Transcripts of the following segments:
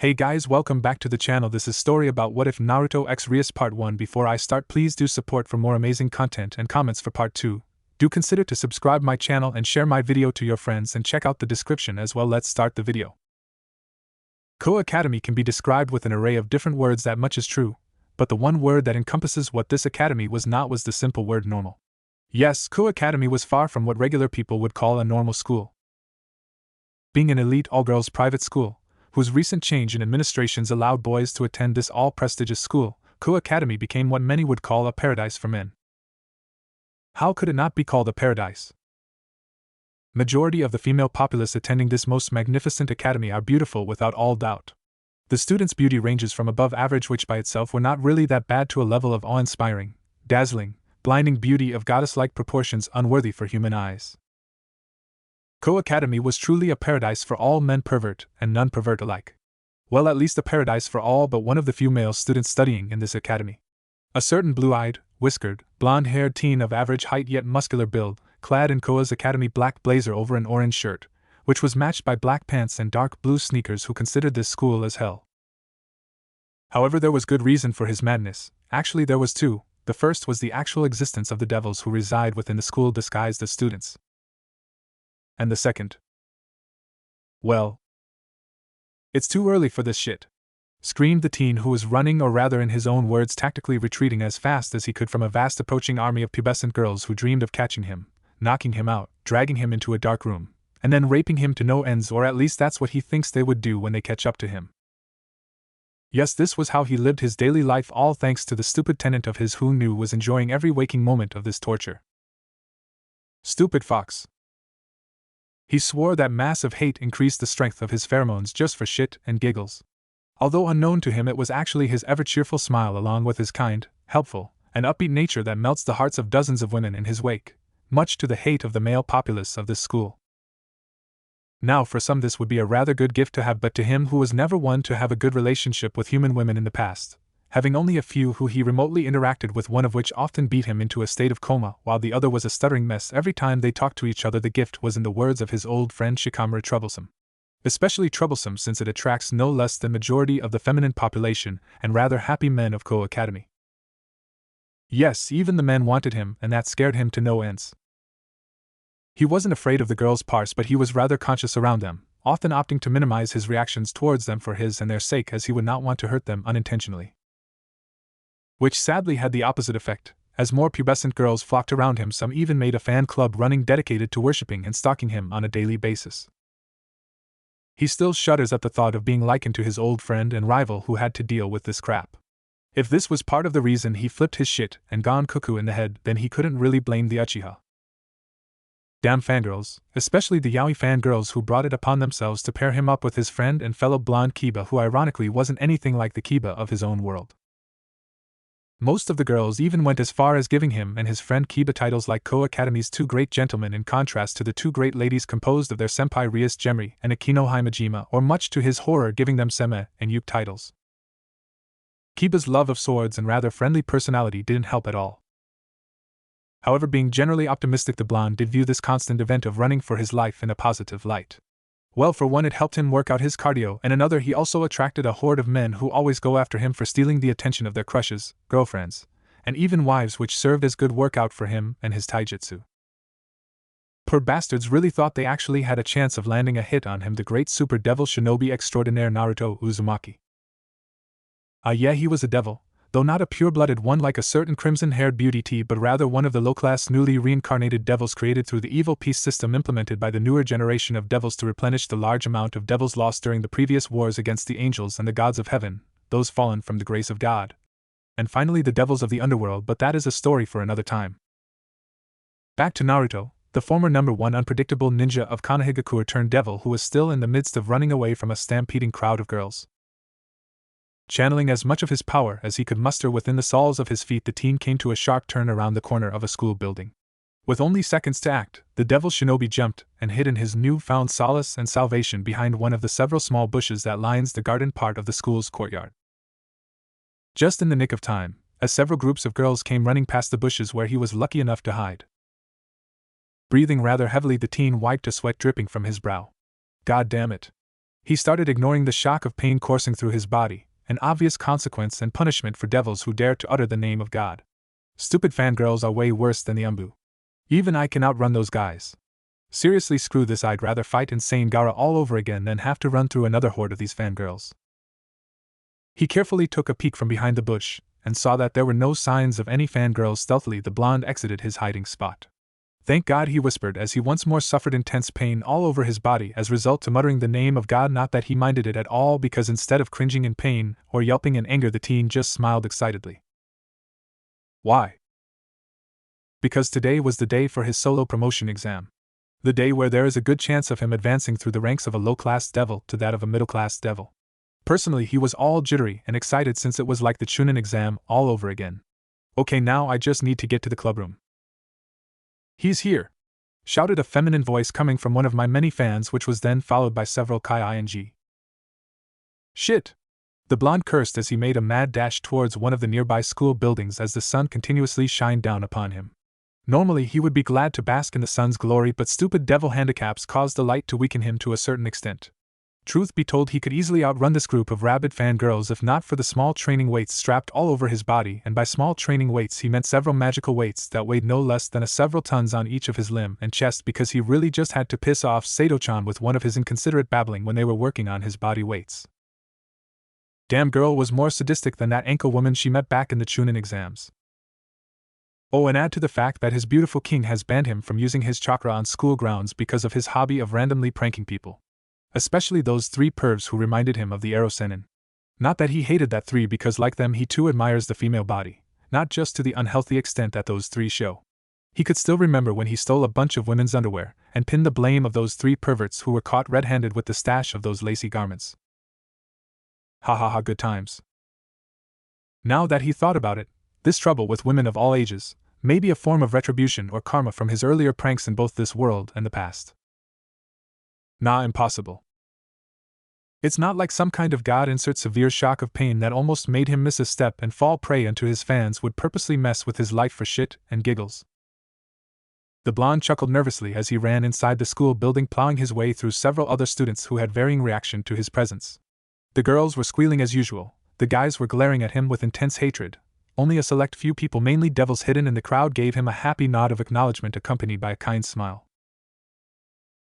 Hey guys, welcome back to the channel. This is story about What If Naruto x Rias Part 1. Before I start, please do support for more amazing content and comments for Part 2. Do consider to subscribe my channel and share my video to your friends and check out the description as well. Let's start the video. Koa Academy can be described with an array of different words. That much is true, but the one word that encompasses what this academy was not was the simple word normal. Yes, Koa Academy was far from what regular people would call a normal school. Being an elite all-girls private school, whose recent change in administrations allowed boys to attend this all-prestigious school, Koa Academy became what many would call a paradise for men. How could it not be called a paradise? Majority of the female populace attending this most magnificent academy are beautiful without all doubt. The students' beauty ranges from above average, which by itself were not really that bad, to a level of awe-inspiring, dazzling, blinding beauty of goddess-like proportions unworthy for human eyes. Koa Academy was truly a paradise for all men, pervert and non-pervert alike. Well, at least a paradise for all but one of the few male students studying in this academy. A certain blue-eyed, whiskered, blonde-haired teen of average height yet muscular build, clad in Koa's academy black blazer over an orange shirt, which was matched by black pants and dark blue sneakers, who considered this school as hell. However, there was good reason for his madness. Actually, there was two. The first was the actual existence of the devils who reside within the school disguised as students. And the second? Well, it's too early for this shit, screamed the teen, who was running, or rather in his own words, tactically retreating as fast as he could from a vast approaching army of pubescent girls who dreamed of catching him, knocking him out, dragging him into a dark room, and then raping him to no ends, or at least that's what he thinks they would do when they catch up to him. Yes, this was how he lived his daily life, all thanks to the stupid tenant of his who knew was enjoying every waking moment of this torture. Stupid fox. He swore that massive hate increased the strength of his pheromones just for shit and giggles. Although unknown to him, it was actually his ever-cheerful smile along with his kind, helpful, and upbeat nature that melts the hearts of dozens of women in his wake, much to the hate of the male populace of this school. Now, for some this would be a rather good gift to have, but to him, who was never one to have a good relationship with human women in the past, having only a few who he remotely interacted with, one of which often beat him into a state of coma while the other was a stuttering mess every time they talked to each other, the gift was, in the words of his old friend Shikamaru, troublesome. Especially troublesome since it attracts no less than majority of the feminine population and rather happy men of Koa Academy. Yes, even the men wanted him, and that scared him to no ends. He wasn't afraid of the girls' parts, but he was rather conscious around them, often opting to minimize his reactions towards them for his and their sake, as he would not want to hurt them unintentionally. Which sadly had the opposite effect, as more pubescent girls flocked around him. Some even made a fan club running dedicated to worshipping and stalking him on a daily basis. He still shudders at the thought of being likened to his old friend and rival who had to deal with this crap. If this was part of the reason he flipped his shit and gone cuckoo in the head, then he couldn't really blame the Uchiha. Damn fangirls, especially the yaoi fangirls who brought it upon themselves to pair him up with his friend and fellow blonde Kiba, who ironically wasn't anything like the Kiba of his own world. Most of the girls even went as far as giving him and his friend Kiba titles like Koa Academy's two great gentlemen, in contrast to the two great ladies composed of their senpai Rias Gemri and Akino Himejima, or much to his horror giving them Seme and Yuke titles. Kiba's love of swords and rather friendly personality didn't help at all. However, being generally optimistic, the blonde did view this constant event of running for his life in a positive light. Well, for one, it helped him work out his cardio, and another, he also attracted a horde of men who always go after him for stealing the attention of their crushes, girlfriends, and even wives, which served as good workout for him and his taijutsu. Poor bastards really thought they actually had a chance of landing a hit on him, the great super devil shinobi extraordinaire Naruto Uzumaki. Yeah, he was a devil, though not a pure-blooded one like a certain crimson-haired beauty tea, but rather one of the low-class newly reincarnated devils created through the evil peace system implemented by the newer generation of devils to replenish the large amount of devils lost during the previous wars against the angels and the gods of heaven, those fallen from the grace of God. And finally the devils of the underworld, but that is a story for another time. Back to Naruto, the former #1 unpredictable ninja of Konohagakure turned devil, who was still in the midst of running away from a stampeding crowd of girls. Channeling as much of his power as he could muster within the soles of his feet, the teen came to a sharp turn around the corner of a school building. With only seconds to act, the devil shinobi jumped and hid in his new-found solace and salvation behind one of the several small bushes that lines the garden part of the school's courtyard. Just in the nick of time, as several groups of girls came running past the bushes where he was lucky enough to hide. Breathing rather heavily, the teen wiped a sweat dripping from his brow. God damn it. He started ignoring the shock of pain coursing through his body, an obvious consequence and punishment for devils who dare to utter the name of God. Stupid fangirls are way worse than the umbu. Even I can outrun those guys. Seriously, screw this, I'd rather fight insane Gaara all over again than have to run through another horde of these fangirls. He carefully took a peek from behind the bush, and saw that there were no signs of any fangirls. Stealthily the blonde exited his hiding spot. Thank God, he whispered as he once more suffered intense pain all over his body as result to muttering the name of God. Not that he minded it at all, because instead of cringing in pain or yelping in anger, the teen just smiled excitedly. Why? Because today was the day for his solo promotion exam. The day where there is a good chance of him advancing through the ranks of a low-class devil to that of a middle-class devil. Personally, he was all jittery and excited since it was like the Chunin exam all over again. Okay, now I just need to get to the clubroom. He's here! Shouted a feminine voice coming from one of my many fans, which was then followed by several Kai-ing. Shit! The blonde cursed as he made a mad dash towards one of the nearby school buildings as the sun continuously shined down upon him. Normally he would be glad to bask in the sun's glory, but stupid devil handicaps caused the light to weaken him to a certain extent. Truth be told, he could easily outrun this group of rabid fangirls if not for the small training weights strapped all over his body, and by small training weights he meant several magical weights that weighed no less than several tons on each of his limb and chest, because he really just had to piss off Sato-chan with one of his inconsiderate babbling when they were working on his body weights. Damn girl was more sadistic than that ankle woman she met back in the Chunin exams. Oh, and add to the fact that his beautiful king has banned him from using his chakra on school grounds because of his hobby of randomly pranking people. Especially those three pervs who reminded him of the Ero Sennin. Not that he hated that three, because like them he too admires the female body, not just to the unhealthy extent that those three show. He could still remember when he stole a bunch of women's underwear and pinned the blame of those three perverts who were caught red-handed with the stash of those lacy garments. Ha ha ha, good times. Now that he thought about it, this trouble with women of all ages may be a form of retribution or karma from his earlier pranks in both this world and the past. Nah, impossible. It's not like some kind of God-insert severe shock of pain that almost made him miss a step and fall prey unto his fans would purposely mess with his life for shit and giggles. The blonde chuckled nervously as he ran inside the school building, plowing his way through several other students who had varying reaction to his presence. The girls were squealing as usual, the guys were glaring at him with intense hatred. Only a select few people, mainly devils hidden in the crowd, gave him a happy nod of acknowledgement accompanied by a kind smile.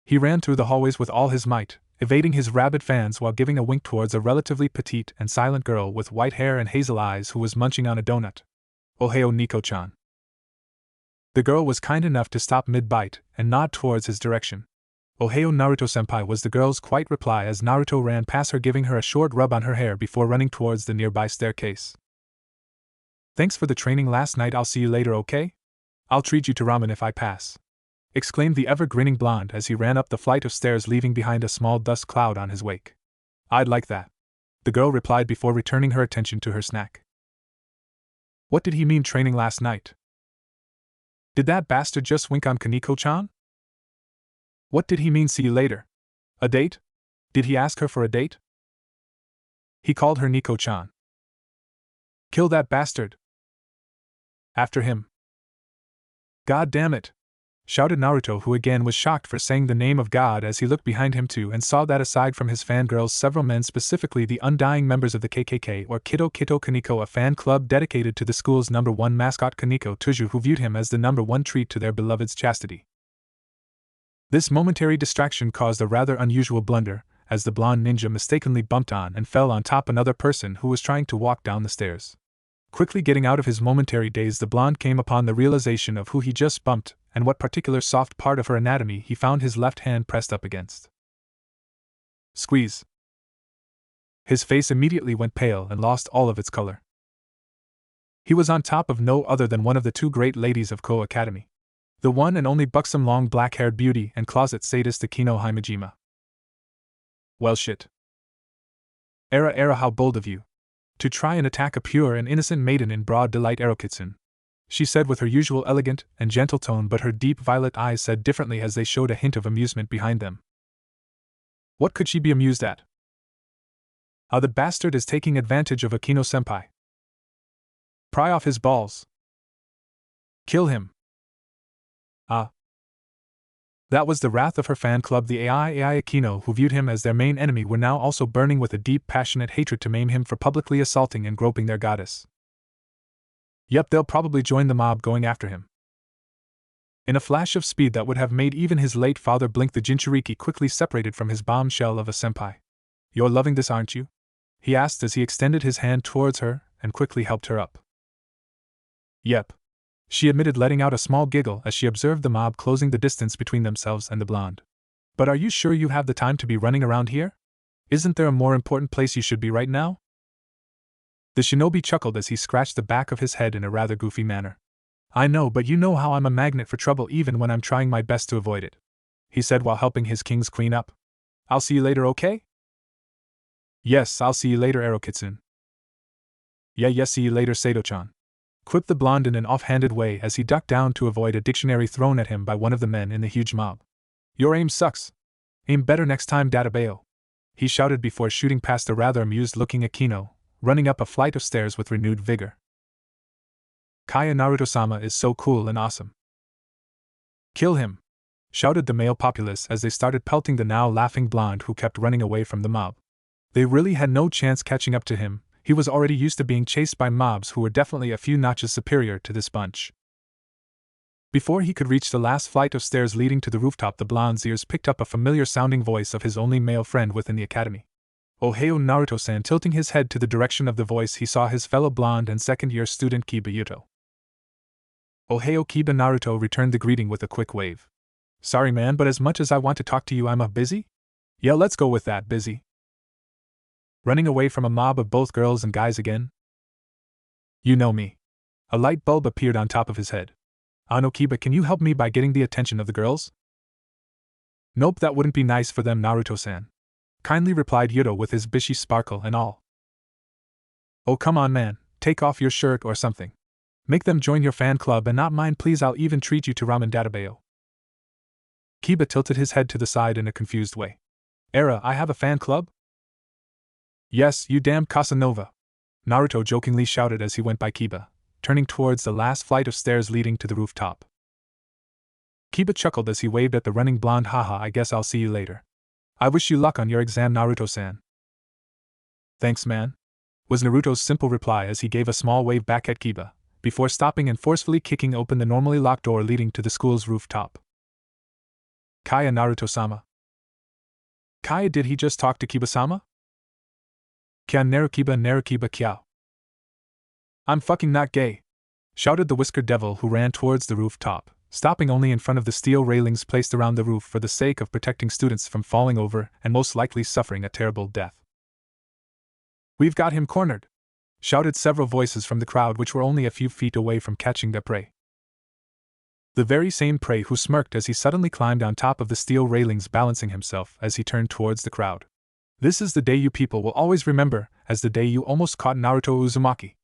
He ran through the hallways with all his might, evading his rabid fans while giving a wink towards a relatively petite and silent girl with white hair and hazel eyes who was munching on a donut. Ohio, Nico-chan. The girl was kind enough to stop mid-bite and nod towards his direction. Ohio, Naruto-senpai, was the girl's quiet reply as Naruto ran past her, giving her a short rub on her hair before running towards the nearby staircase. Thanks for the training last night, I'll see you later, okay? I'll treat you to ramen if I pass, exclaimed the ever-grinning blonde as he ran up the flight of stairs, leaving behind a small dust cloud on his wake. I'd like that, the girl replied before returning her attention to her snack. What did he mean training last night? Did that bastard just wink on Kaneko-chan? What did he mean see you later? A date? Did he ask her for a date? He called her Nico-chan. Kill that bastard. After him. God damn it! Shouted Naruto, who again was shocked for saying the name of God as he looked behind him too and saw that aside from his fangirls, several men, specifically the undying members of the KKK or Kito Kito Kaneko, a fan club dedicated to the school's #1 mascot Kaneko Tuju, who viewed him as the #1 treat to their beloved's chastity. This momentary distraction caused a rather unusual blunder, as the blonde ninja mistakenly bumped on and fell on top another person who was trying to walk down the stairs. Quickly getting out of his momentary daze, the blonde came upon the realization of who he just bumped and what particular soft part of her anatomy he found his left hand pressed up against. Squeeze. His face immediately went pale and lost all of its color. He was on top of no other than one of the two great ladies of Ko Academy. The one and only buxom long black-haired beauty and closet sadist Akino Himejima. Well shit. Era, how bold of you. To try and attack a pure and innocent maiden in broad daylight, Erokitsun, she said with her usual elegant and gentle tone, but her deep violet eyes said differently as they showed a hint of amusement behind them. What could she be amused at? How the bastard is taking advantage of Akino-senpai. Pry off his balls. Kill him. Ah. That was the wrath of her fan club. The AI Akino, who viewed him as their main enemy, were now also burning with a deep, passionate hatred to maim him for publicly assaulting and groping their goddess. Yep, they'll probably join the mob going after him. In a flash of speed that would have made even his late father blink, the Jinchuriki quickly separated from his bombshell of a senpai. You're loving this, aren't you? He asked as he extended his hand towards her and quickly helped her up. Yep. She admitted, letting out a small giggle as she observed the mob closing the distance between themselves and the blonde. But are you sure you have the time to be running around here? Isn't there a more important place you should be right now? The shinobi chuckled as he scratched the back of his head in a rather goofy manner. I know, but you know how I'm a magnet for trouble even when I'm trying my best to avoid it, he said while helping his kings clean up. I'll see you later, okay? Yes, I'll see you later, Ero-kitsune. Yeah, see you later, Sato-chan, quipped the blonde in an offhanded way as he ducked down to avoid a dictionary thrown at him by one of the men in the huge mob. Your aim sucks. Aim better next time, Databeo, he shouted before shooting past a rather amused-looking Akino, running up a flight of stairs with renewed vigor. Kaya Naruto-sama is so cool and awesome. Kill him, shouted the male populace as they started pelting the now laughing blonde who kept running away from the mob. They really had no chance catching up to him. He was already used to being chased by mobs who were definitely a few notches superior to this bunch. Before he could reach the last flight of stairs leading to the rooftop, the blonde's ears picked up a familiar-sounding voice of his only male friend within the academy. Ohio, Naruto-san. Tilting his head to the direction of the voice, he saw his fellow blonde and second-year student Kiba Yuto. Ohio, Kiba. Naruto returned the greeting with a quick wave. Sorry man, but as much as I want to talk to you, I'm busy? Yeah, let's go with that, busy. Running away from a mob of both girls and guys again? You know me. A light bulb appeared on top of his head. Ano, Kiba, can you help me by getting the attention of the girls? Nope, that wouldn't be nice for them, Naruto-san, kindly replied Yuto with his bishy sparkle and all. Oh come on man, take off your shirt or something. Make them join your fan club and not mine please, I'll even treat you to ramen, Databeo. Kiba tilted his head to the side in a confused way. Era, I have a fan club? Yes, you damn Casanova, Naruto jokingly shouted as he went by Kiba, turning towards the last flight of stairs leading to the rooftop. Kiba chuckled as he waved at the running blonde. Haha, I guess I'll see you later. I wish you luck on your exam, Naruto-san. Thanks man, was Naruto's simple reply as he gave a small wave back at Kiba, before stopping and forcefully kicking open the normally locked door leading to the school's rooftop. Kaya, Naruto-sama. Kaya, did he just talk to Kiba-sama? Kya Narukiba Kyao. I'm fucking not gay, shouted the whiskered devil who ran towards the rooftop, stopping only in front of the steel railings placed around the roof for the sake of protecting students from falling over and most likely suffering a terrible death. We've got him cornered, shouted several voices from the crowd, which were only a few feet away from catching their prey. The very same prey who smirked as he suddenly climbed on top of the steel railings, balancing himself as he turned towards the crowd. This is the day you people will always remember as the day you almost caught Naruto Uzumaki.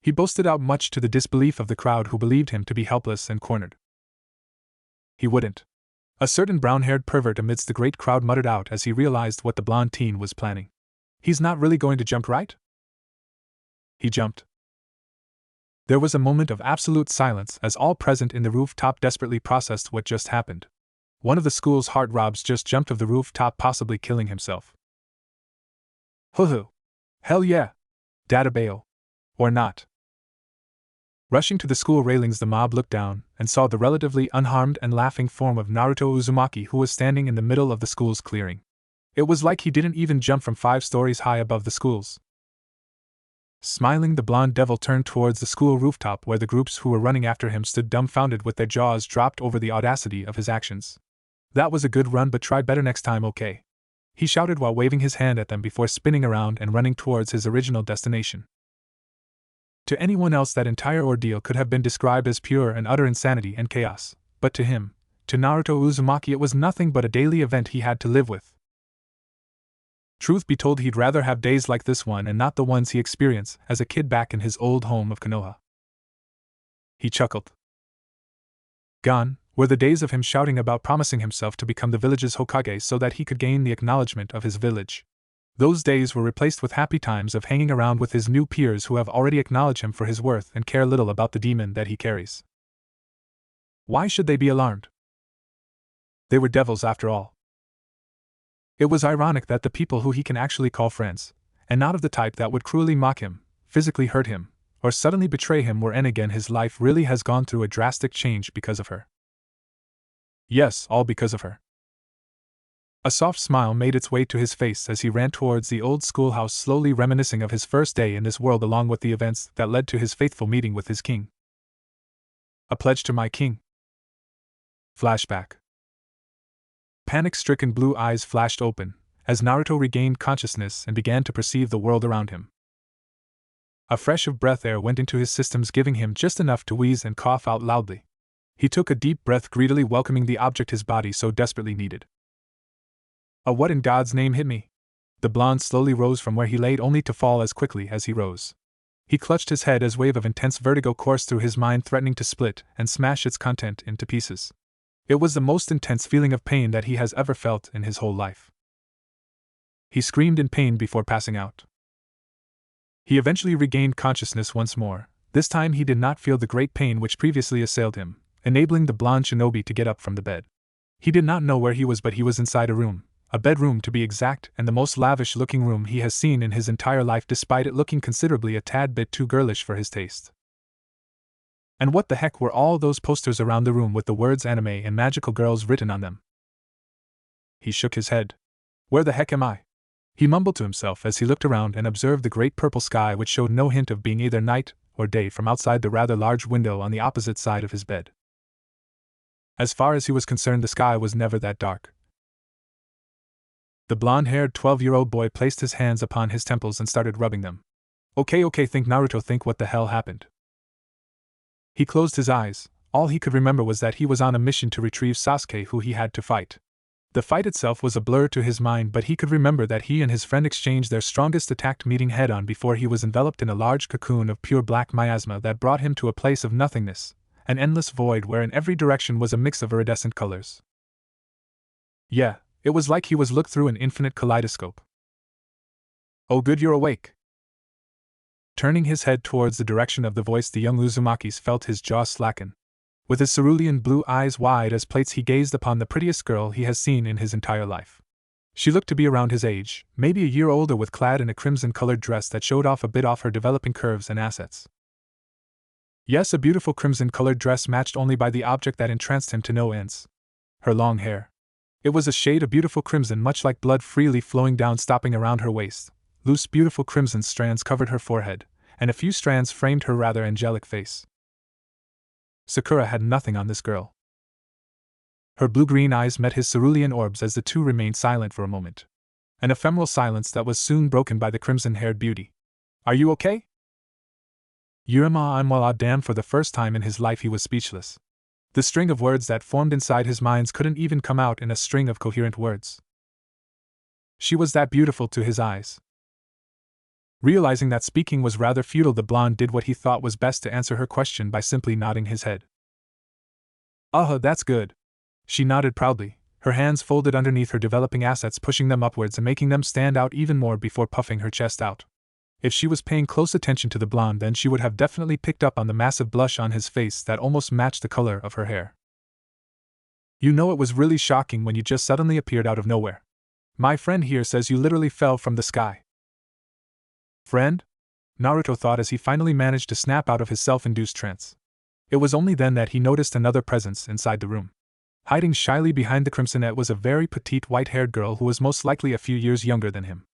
He boasted out, much to the disbelief of the crowd who believed him to be helpless and cornered. He wouldn't. A certain brown-haired pervert amidst the great crowd muttered out as he realized what the blonde teen was planning. He's not really going to jump, right? He jumped. There was a moment of absolute silence as all present in the rooftop desperately processed what just happened. One of the school's heartthrobs just jumped off the rooftop, possibly killing himself. Hoo-hoo. Hell yeah. Databeo. Or not. Rushing to the school railings, the mob looked down and saw the relatively unharmed and laughing form of Naruto Uzumaki, who was standing in the middle of the school's clearing. It was like he didn't even jump from 5 stories high above the schools. Smiling, the blonde devil turned towards the school rooftop where the groups who were running after him stood dumbfounded with their jaws dropped over the audacity of his actions. That was a good run, but try better next time, okay? He shouted while waving his hand at them before spinning around and running towards his original destination. To anyone else, that entire ordeal could have been described as pure and utter insanity and chaos, but to him, to Naruto Uzumaki, it was nothing but a daily event he had to live with. Truth be told, he'd rather have days like this one and not the ones he experienced as a kid back in his old home of Konoha. He chuckled. Gone were the days of him shouting about promising himself to become the village's Hokage so that he could gain the acknowledgement of his village. Those days were replaced with happy times of hanging around with his new peers who have already acknowledged him for his worth and care little about the demon that he carries. Why should they be alarmed? They were devils after all. It was ironic that the people who he can actually call friends, and not of the type that would cruelly mock him, physically hurt him, or suddenly betray him were, and again his life really has gone through a drastic change because of her. Yes, all because of her. A soft smile made its way to his face as he ran towards the old schoolhouse, slowly reminiscing of his first day in this world along with the events that led to his faithful meeting with his king. A pledge to my king. Flashback. Panic-stricken blue eyes flashed open as Naruto regained consciousness and began to perceive the world around him. A fresh of breath air went into his systems, giving him just enough to wheeze and cough out loudly. He took a deep breath, greedily welcoming the object his body so desperately needed. What in God's name hit me? The blonde slowly rose from where he laid, only to fall as quickly as he rose. He clutched his head as a wave of intense vertigo coursed through his mind, threatening to split and smash its content into pieces. It was the most intense feeling of pain that he has ever felt in his whole life. He screamed in pain before passing out. He eventually regained consciousness once more. This time he did not feel the great pain which previously assailed him, enabling the blonde shinobi to get up from the bed. He did not know where he was, but he was inside a room. A bedroom to be exact, and the most lavish-looking room he has seen in his entire life, despite it looking considerably a tad bit too girlish for his taste. And what the heck were all those posters around the room with the words anime and magical girls written on them? He shook his head. Where the heck am I? He mumbled to himself as he looked around and observed the great purple sky, which showed no hint of being either night or day from outside the rather large window on the opposite side of his bed. As far as he was concerned, the sky was never that dark. The blonde-haired 12-year-old boy placed his hands upon his temples and started rubbing them. Okay, think Naruto, think what the hell happened. He closed his eyes. All he could remember was that he was on a mission to retrieve Sasuke, who he had to fight. The fight itself was a blur to his mind, but he could remember that he and his friend exchanged their strongest attack, meeting head-on before he was enveloped in a large cocoon of pure black miasma that brought him to a place of nothingness, an endless void where in every direction was a mix of iridescent colors. Yeah. It was like he was looked through an infinite kaleidoscope. Oh good, you're awake. Turning his head towards the direction of the voice, the young Uzumakis felt his jaw slacken. With his cerulean blue eyes wide as plates, he gazed upon the prettiest girl he has seen in his entire life. She looked to be around his age, maybe a year older, with clad in a crimson-colored dress that showed off a bit of her developing curves and assets. Yes, a beautiful crimson-colored dress matched only by the object that entranced him to no ends. Her long hair. It was a shade of beautiful crimson, much like blood, freely flowing down, stopping around her waist. Loose, beautiful crimson strands covered her forehead, and a few strands framed her rather angelic face. Sakura had nothing on this girl. Her blue-green eyes met his cerulean orbs as the two remained silent for a moment. An ephemeral silence that was soon broken by the crimson-haired beauty. Are you okay? Yurima, I'm well, damn, for the first time in his life he was speechless. The string of words that formed inside his mind couldn't even come out in a string of coherent words. She was that beautiful to his eyes. Realizing that speaking was rather futile, the blonde did what he thought was best to answer her question by simply nodding his head. That's good. She nodded proudly, her hands folded underneath her developing assets, pushing them upwards and making them stand out even more before puffing her chest out. If she was paying close attention to the blonde, then she would have definitely picked up on the massive blush on his face that almost matched the color of her hair. You know, it was really shocking when you just suddenly appeared out of nowhere. My friend here says you literally fell from the sky. Friend? Naruto thought as he finally managed to snap out of his self-induced trance. It was only then that he noticed another presence inside the room. Hiding shyly behind the crimsonette was a very petite white-haired girl who was most likely a few years younger than him.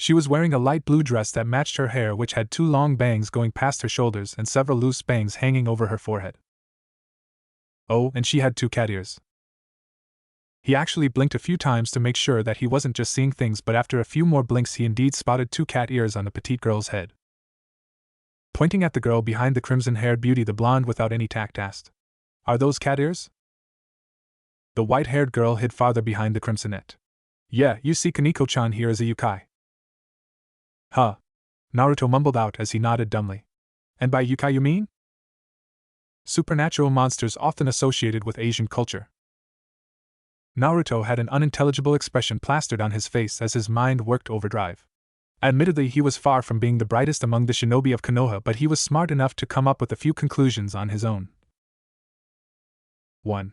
She was wearing a light blue dress that matched her hair, which had two long bangs going past her shoulders and several loose bangs hanging over her forehead. Oh, and she had two cat ears. He actually blinked a few times to make sure that he wasn't just seeing things, but after a few more blinks he indeed spotted two cat ears on the petite girl's head. Pointing at the girl behind the crimson-haired beauty, the blonde without any tact asked, "Are those cat ears?" The white-haired girl hid farther behind the crimsonette. "Yeah, you see, Kaneko-chan here is a yukai." Huh. Naruto mumbled out as he nodded dumbly. And by yukai you mean? Supernatural monsters often associated with Asian culture. Naruto had an unintelligible expression plastered on his face as his mind worked overdrive. Admittedly, he was far from being the brightest among the shinobi of Konoha, but he was smart enough to come up with a few conclusions on his own. 1.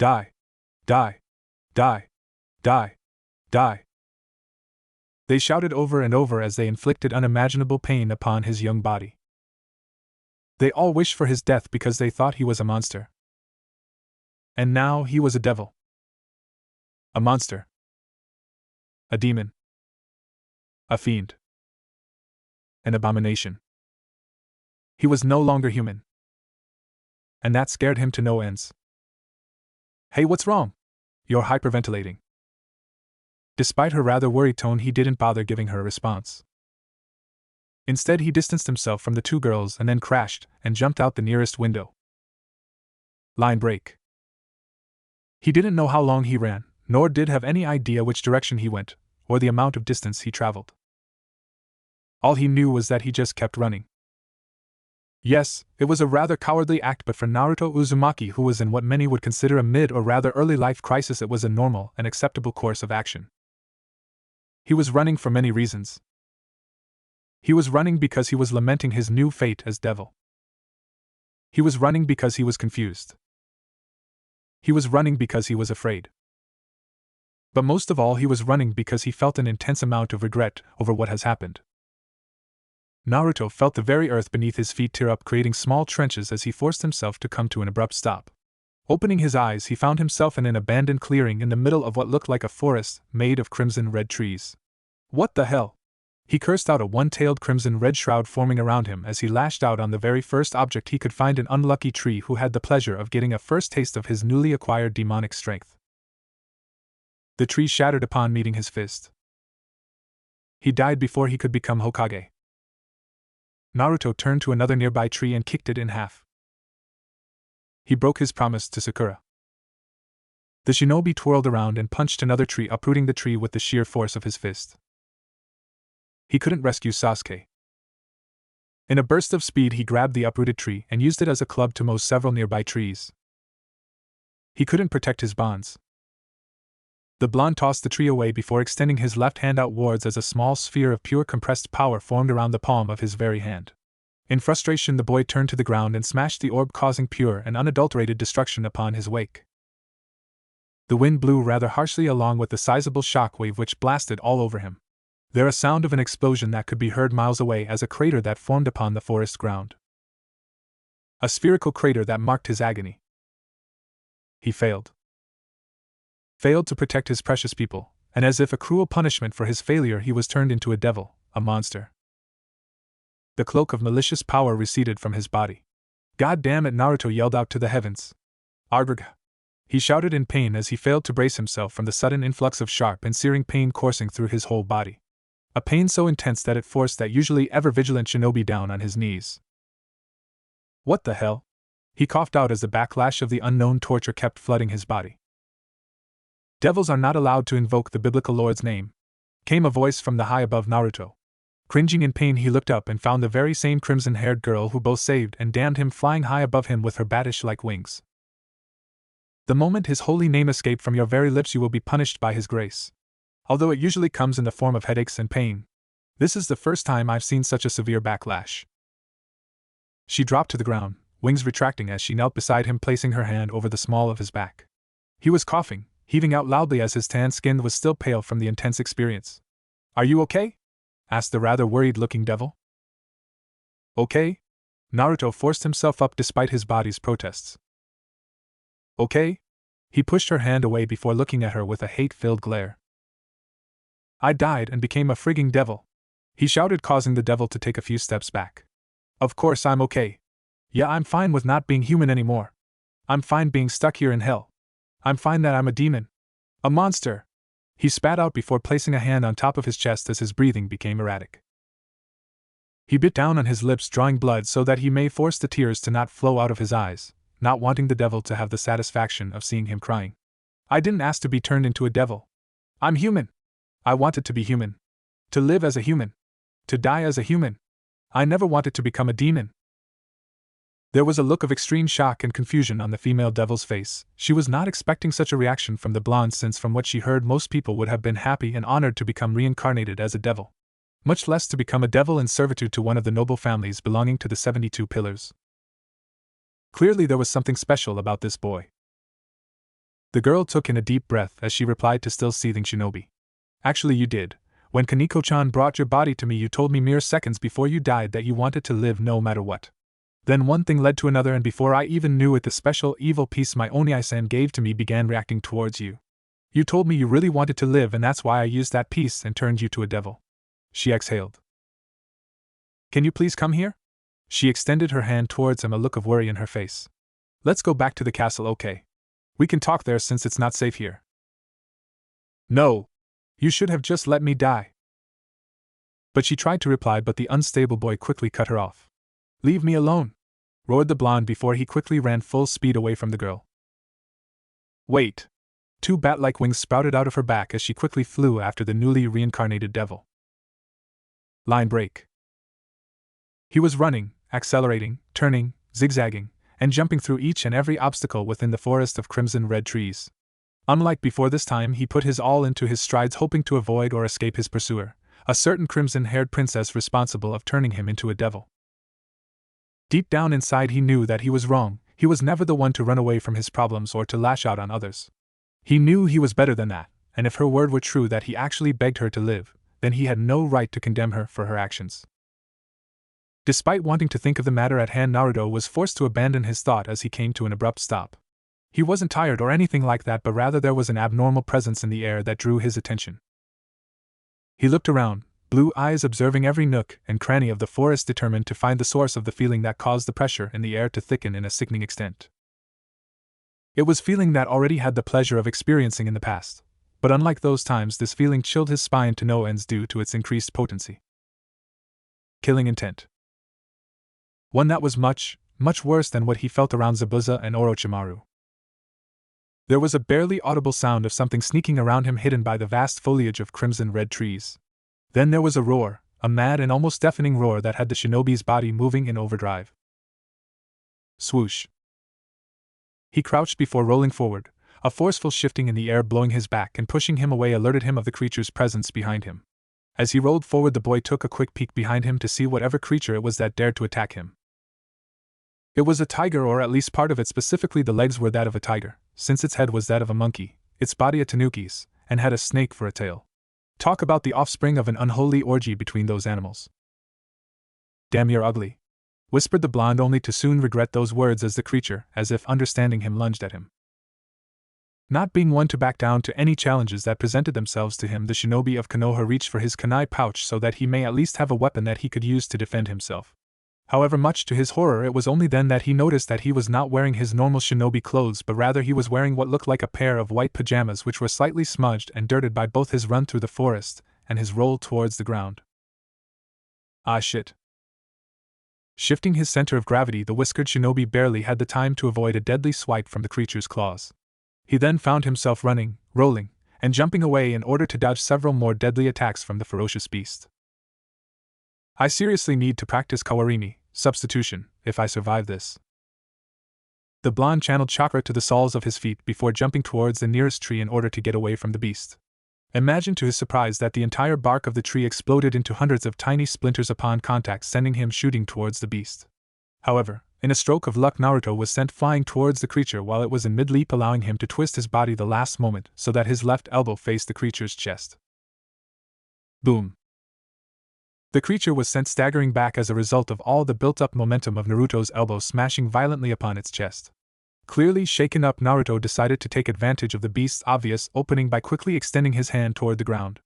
Die! Die! Die! Die! Die! They shouted over and over as they inflicted unimaginable pain upon his young body. They all wished for his death because they thought he was a monster. And now he was a devil. A monster. A demon. A fiend. An abomination. He was no longer human. And that scared him to no ends. Hey, what's wrong? You're hyperventilating. Despite her rather worried tone, he didn't bother giving her a response. Instead, he distanced himself from the two girls and then crashed and jumped out the nearest window. Line break. He didn't know how long he ran, nor did have any idea which direction he went, or the amount of distance he traveled. All he knew was that he just kept running. Yes, it was a rather cowardly act, but for Naruto Uzumaki, who was in what many would consider a mid or rather early life crisis, it was a normal and acceptable course of action. He was running for many reasons. He was running because he was lamenting his new fate as devil. He was running because he was confused. He was running because he was afraid. But most of all, he was running because he felt an intense amount of regret over what has happened. Naruto felt the very earth beneath his feet tear up, creating small trenches as he forced himself to come to an abrupt stop. Opening his eyes, he found himself in an abandoned clearing in the middle of what looked like a forest made of crimson-red trees. What the hell? He cursed out, a one-tailed crimson-red shroud forming around him as he lashed out on the very first object he could find, an unlucky tree who had the pleasure of getting a first taste of his newly acquired demonic strength. The tree shattered upon meeting his fist. He died before he could become Hokage. Naruto turned to another nearby tree and kicked it in half. He broke his promise to Sakura. The shinobi twirled around and punched another tree, uprooting the tree with the sheer force of his fist. He couldn't rescue Sasuke. In a burst of speed, he grabbed the uprooted tree and used it as a club to mow several nearby trees. He couldn't protect his bonds. The blonde tossed the tree away before extending his left hand outwards as a small sphere of pure compressed power formed around the palm of his very hand. In frustration, the boy turned to the ground and smashed the orb, causing pure and unadulterated destruction upon his wake. The wind blew rather harshly, along with the sizable shockwave which blasted all over him. There a sound of an explosion that could be heard miles away as a crater that formed upon the forest ground. A spherical crater that marked his agony. He failed. Failed to protect his precious people, and as if a cruel punishment for his failure, he was turned into a devil, a monster. The cloak of malicious power receded from his body. God damn it! Naruto yelled out to the heavens. Argrg! He shouted in pain as he failed to brace himself from the sudden influx of sharp and searing pain coursing through his whole body. A pain so intense that it forced that usually ever-vigilant shinobi down on his knees. What the hell? He coughed out as the backlash of the unknown torture kept flooding his body. Devils are not allowed to invoke the biblical Lord's name, came a voice from the high above Naruto. Cringing in pain, he looked up and found the very same crimson-haired girl who both saved and damned him flying high above him with her batish-like wings. The moment his holy name escaped from your very lips, you will be punished by his grace. Although it usually comes in the form of headaches and pain, this is the first time I've seen such a severe backlash. She dropped to the ground, wings retracting as she knelt beside him, placing her hand over the small of his back. He was coughing, heaving out loudly as his tan skin was still pale from the intense experience. Are you okay? Asked the rather worried-looking devil. Okay? Naruto forced himself up despite his body's protests. Okay? He pushed her hand away before looking at her with a hate-filled glare. I died and became a frigging devil, he shouted, causing the devil to take a few steps back. Of course I'm okay. Yeah, I'm fine with not being human anymore. I'm fine being stuck here in hell. I'm fine that I'm a demon. A monster. He spat out before placing a hand on top of his chest as his breathing became erratic. He bit down on his lips, drawing blood so that he may force the tears to not flow out of his eyes, not wanting the devil to have the satisfaction of seeing him crying. I didn't ask to be turned into a devil. I'm human. I wanted to be human. To live as a human. To die as a human. I never wanted to become a demon. There was a look of extreme shock and confusion on the female devil's face. She was not expecting such a reaction from the blonde, since from what she heard most people would have been happy and honored to become reincarnated as a devil. Much less to become a devil in servitude to one of the noble families belonging to the 72 Pillars. Clearly there was something special about this boy. The girl took in a deep breath as she replied to still seething Shinobi. Actually, you did. When Kaneko-chan brought your body to me, you told me mere seconds before you died that you wanted to live no matter what. Then one thing led to another, and before I even knew it, the special evil piece my Oni-san gave to me began reacting towards you. You told me you really wanted to live, and that's why I used that piece and turned you to a devil. She exhaled. Can you please come here? She extended her hand towards him, a look of worry in her face. Let's go back to the castle, okay? We can talk there since it's not safe here. No. You should have just let me die. But she tried to reply, but the unstable boy quickly cut her off. Leave me alone, roared the blonde before he quickly ran full speed away from the girl. Wait. Two bat-like wings sprouted out of her back as she quickly flew after the newly reincarnated devil. Line break. He was running, accelerating, turning, zigzagging, and jumping through each and every obstacle within the forest of crimson-red trees. Unlike before, this time he put his all into his strides, hoping to avoid or escape his pursuer, a certain crimson-haired princess responsible of turning him into a devil. Deep down inside he knew that he was wrong. He was never the one to run away from his problems or to lash out on others. He knew he was better than that, and if her word were true that he actually begged her to live, then he had no right to condemn her for her actions. Despite wanting to think of the matter at hand, Naruto was forced to abandon his thought as he came to an abrupt stop. He wasn't tired or anything like that, but rather there was an abnormal presence in the air that drew his attention. He looked around, blue eyes observing every nook and cranny of the forest, determined to find the source of the feeling that caused the pressure in the air to thicken in a sickening extent. It was feeling that already had the pleasure of experiencing in the past, but unlike those times, this feeling chilled his spine to no ends due to its increased potency. Killing intent. One that was much, much worse than what he felt around Zabuza and Orochimaru. There was a barely audible sound of something sneaking around him, hidden by the vast foliage of crimson-red trees. Then there was a roar, a mad and almost deafening roar that had the shinobi's body moving in overdrive. Swoosh. He crouched before rolling forward, a forceful shifting in the air blowing his back and pushing him away alerted him of the creature's presence behind him. As he rolled forward, the boy took a quick peek behind him to see whatever creature it was that dared to attack him. It was a tiger, or at least part of it. Specifically, the legs were that of a tiger, since its head was that of a monkey, its body a tanuki's, and had a snake for a tail. Talk about the offspring of an unholy orgy between those animals. Damn, you're ugly, whispered the blonde, only to soon regret those words as the creature, as if understanding him, lunged at him. Not being one to back down to any challenges that presented themselves to him, the shinobi of Konoha reached for his kunai pouch so that he may at least have a weapon that he could use to defend himself. However, much to his horror, it was only then that he noticed that he was not wearing his normal shinobi clothes, but rather he was wearing what looked like a pair of white pajamas, which were slightly smudged and dirted by both his run through the forest and his roll towards the ground. Ah shit. Shifting his center of gravity, the whiskered shinobi barely had the time to avoid a deadly swipe from the creature's claws. He then found himself running, rolling, and jumping away in order to dodge several more deadly attacks from the ferocious beast. I seriously need to practice kawarimi, substitution, if I survive this. The blonde channeled chakra to the soles of his feet before jumping towards the nearest tree in order to get away from the beast. Imagine to his surprise that the entire bark of the tree exploded into hundreds of tiny splinters upon contact, sending him shooting towards the beast. However, in a stroke of luck, Naruto was sent flying towards the creature while it was in mid-leap, allowing him to twist his body the last moment so that his left elbow faced the creature's chest. Boom. The creature was sent staggering back as a result of all the built-up momentum of Naruto's elbow smashing violently upon its chest. Clearly shaken up, Naruto decided to take advantage of the beast's obvious opening by quickly extending his hand toward the ground.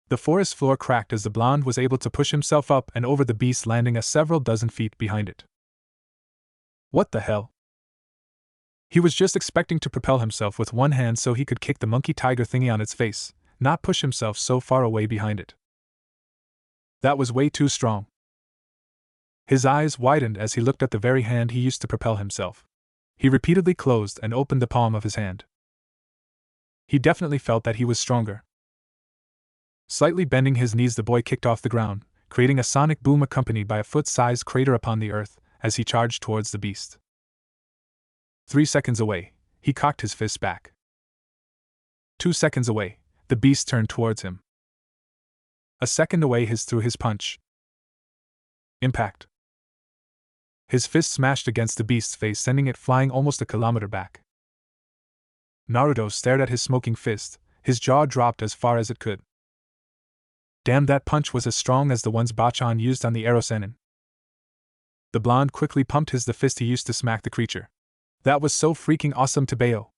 The forest floor cracked as the blonde was able to push himself up and over the beast, landing a several dozen feet behind it. What the hell? He was just expecting to propel himself with one hand so he could kick the monkey tiger thingy on its face, not push himself so far away behind it. That was way too strong. His eyes widened as he looked at the very hand he used to propel himself. He repeatedly closed and opened the palm of his hand. He definitely felt that he was stronger. Slightly bending his knees, the boy kicked off the ground, creating a sonic boom accompanied by a foot-sized crater upon the earth as he charged towards the beast. 3 seconds away, he cocked his fist back. 2 seconds away, the beast turned towards him. A second away, he threw his punch. Impact. His fist smashed against the beast's face, sending it flying almost a kilometer back. Naruto stared at his smoking fist, his jaw dropped as far as it could. Damn, that punch was as strong as the ones Bachan used on the Erosenin. The blonde quickly pumped the fist he used to smack the creature. That was so freaking awesome to Bayo.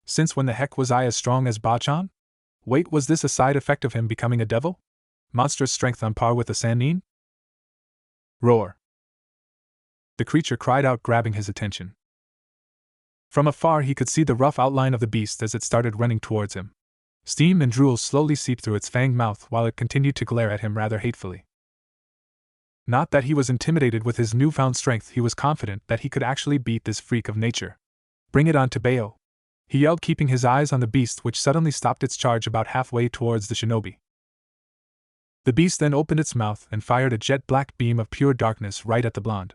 Since when the heck was I as strong as Bachan? Wait, was this a side effect of him becoming a devil? Monstrous strength on par with the Sannin? Roar! The creature cried out, grabbing his attention. From afar he could see the rough outline of the beast as it started running towards him. Steam and drool slowly seeped through its fanged mouth while it continued to glare at him rather hatefully. Not that he was intimidated with his newfound strength, he was confident that he could actually beat this freak of nature. Bring it on, Bayo! He yelled, keeping his eyes on the beast, which suddenly stopped its charge about halfway towards the shinobi. The beast then opened its mouth and fired a jet-black beam of pure darkness right at the blonde.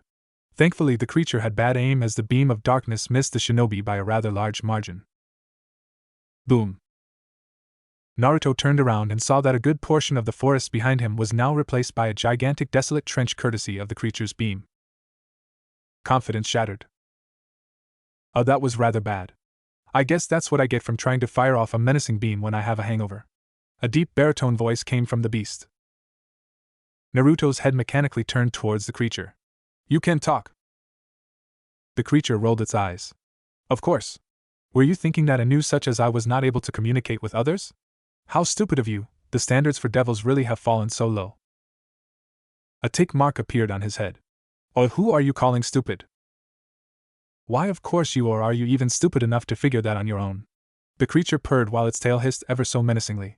Thankfully, the creature had bad aim as the beam of darkness missed the shinobi by a rather large margin. Boom! Naruto turned around and saw that a good portion of the forest behind him was now replaced by a gigantic desolate trench courtesy of the creature's beam. Confidence shattered. Oh, that was rather bad. I guess that's what I get from trying to fire off a menacing beam when I have a hangover. A deep baritone voice came from the beast. Naruto's head mechanically turned towards the creature. You can talk. The creature rolled its eyes. Of course. Were you thinking that a new such as I was not able to communicate with others? How stupid of you, the standards for devils really have fallen so low. A tick mark appeared on his head. Oh, who are you calling stupid? Why, of course you, or are you even stupid enough to figure that on your own? The creature purred while its tail hissed ever so menacingly.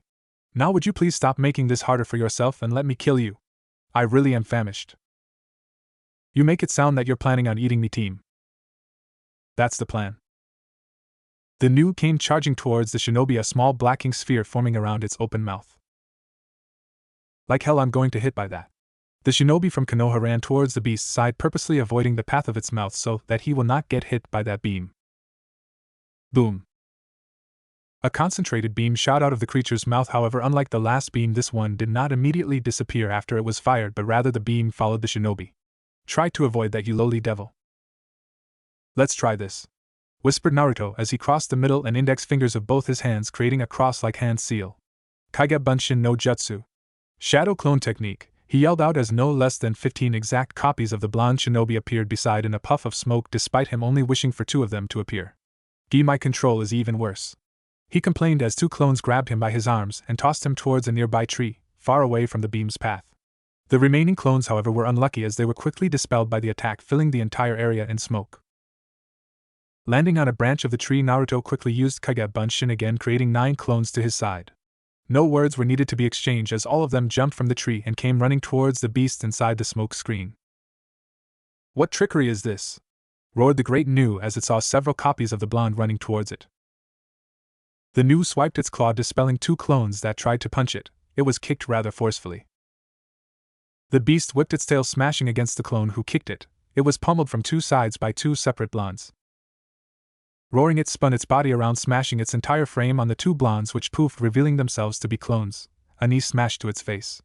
Now would you please stop making this harder for yourself and let me kill you? I really am famished. You make it sound that you're planning on eating me, team. That's the plan. The Nu came charging towards the shinobi, a small blacking sphere forming around its open mouth. Like hell, I'm going to hit by that. The shinobi from Konoha ran towards the beast's side, purposely avoiding the path of its mouth so that he will not get hit by that beam. Boom. A concentrated beam shot out of the creature's mouth. However, unlike the last beam, this one did not immediately disappear after it was fired, but rather the beam followed the shinobi. Try to avoid that, you lowly devil. Let's try this, whispered Naruto as he crossed the middle and index fingers of both his hands, creating a cross-like hand seal. Kage Bunshin no Jutsu. Shadow clone technique, he yelled out as no less than 15 exact copies of the blonde shinobi appeared beside in a puff of smoke, despite him only wishing for 2 of them to appear. Gee, my control is even worse. He complained as 2 clones grabbed him by his arms and tossed him towards a nearby tree, far away from the beam's path. The remaining clones, however, were unlucky as they were quickly dispelled by the attack, filling the entire area in smoke. Landing on a branch of the tree, Naruto quickly used Kage Bunshin again, creating 9 clones to his side. No words were needed to be exchanged as all of them jumped from the tree and came running towards the beast inside the smoke screen. What trickery is this? Roared the great Nu as it saw several copies of the blonde running towards it. The Nu swiped its claw, dispelling 2 clones that tried to punch it. It was kicked rather forcefully. The beast whipped its tail, smashing against the clone who kicked it. It was pummeled from 2 sides by 2 separate blondes. Roaring, it spun its body around, smashing its entire frame on the 2 blondes, which poofed, revealing themselves to be clones. A knee smashed to its face.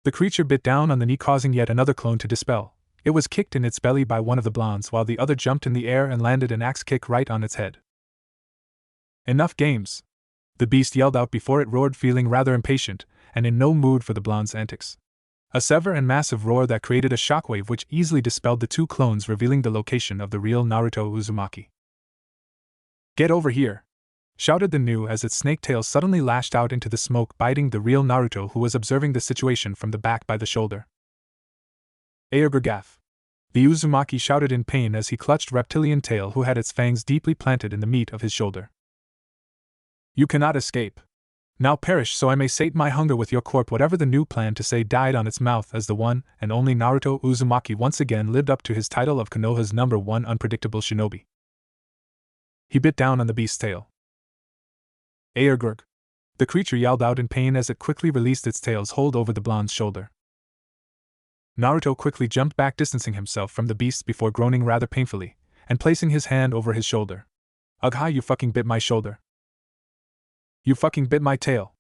The creature bit down on the knee, causing yet another clone to dispel. It was kicked in its belly by one of the blondes, while the other jumped in the air and landed an axe kick right on its head. Enough games! The beast yelled out before it roared, feeling rather impatient, and in no mood for the blonde's antics. A severe and massive roar that created a shockwave which easily dispelled the 2 clones, revealing the location of the real Naruto Uzumaki. Get over here! Shouted the Nu as its snake tail suddenly lashed out into the smoke, biting the real Naruto, who was observing the situation from the back by the shoulder. Aerbergaff! The Uzumaki shouted in pain as he clutched reptilian tail, who had its fangs deeply planted in the meat of his shoulder. You cannot escape. Now perish so I may sate my hunger with your corpse. Whatever the Nu planned to say died on its mouth as the one and only Naruto Uzumaki once again lived up to his title of Konoha's #1 unpredictable shinobi. He bit down on the beast's tail. Aergurg! The creature yelled out in pain as it quickly released its tail's hold over the blonde's shoulder. Naruto quickly jumped back, distancing himself from the beast before groaning rather painfully, and placing his hand over his shoulder. Ugh, hi, you fucking bit my shoulder. You fucking bit my tail.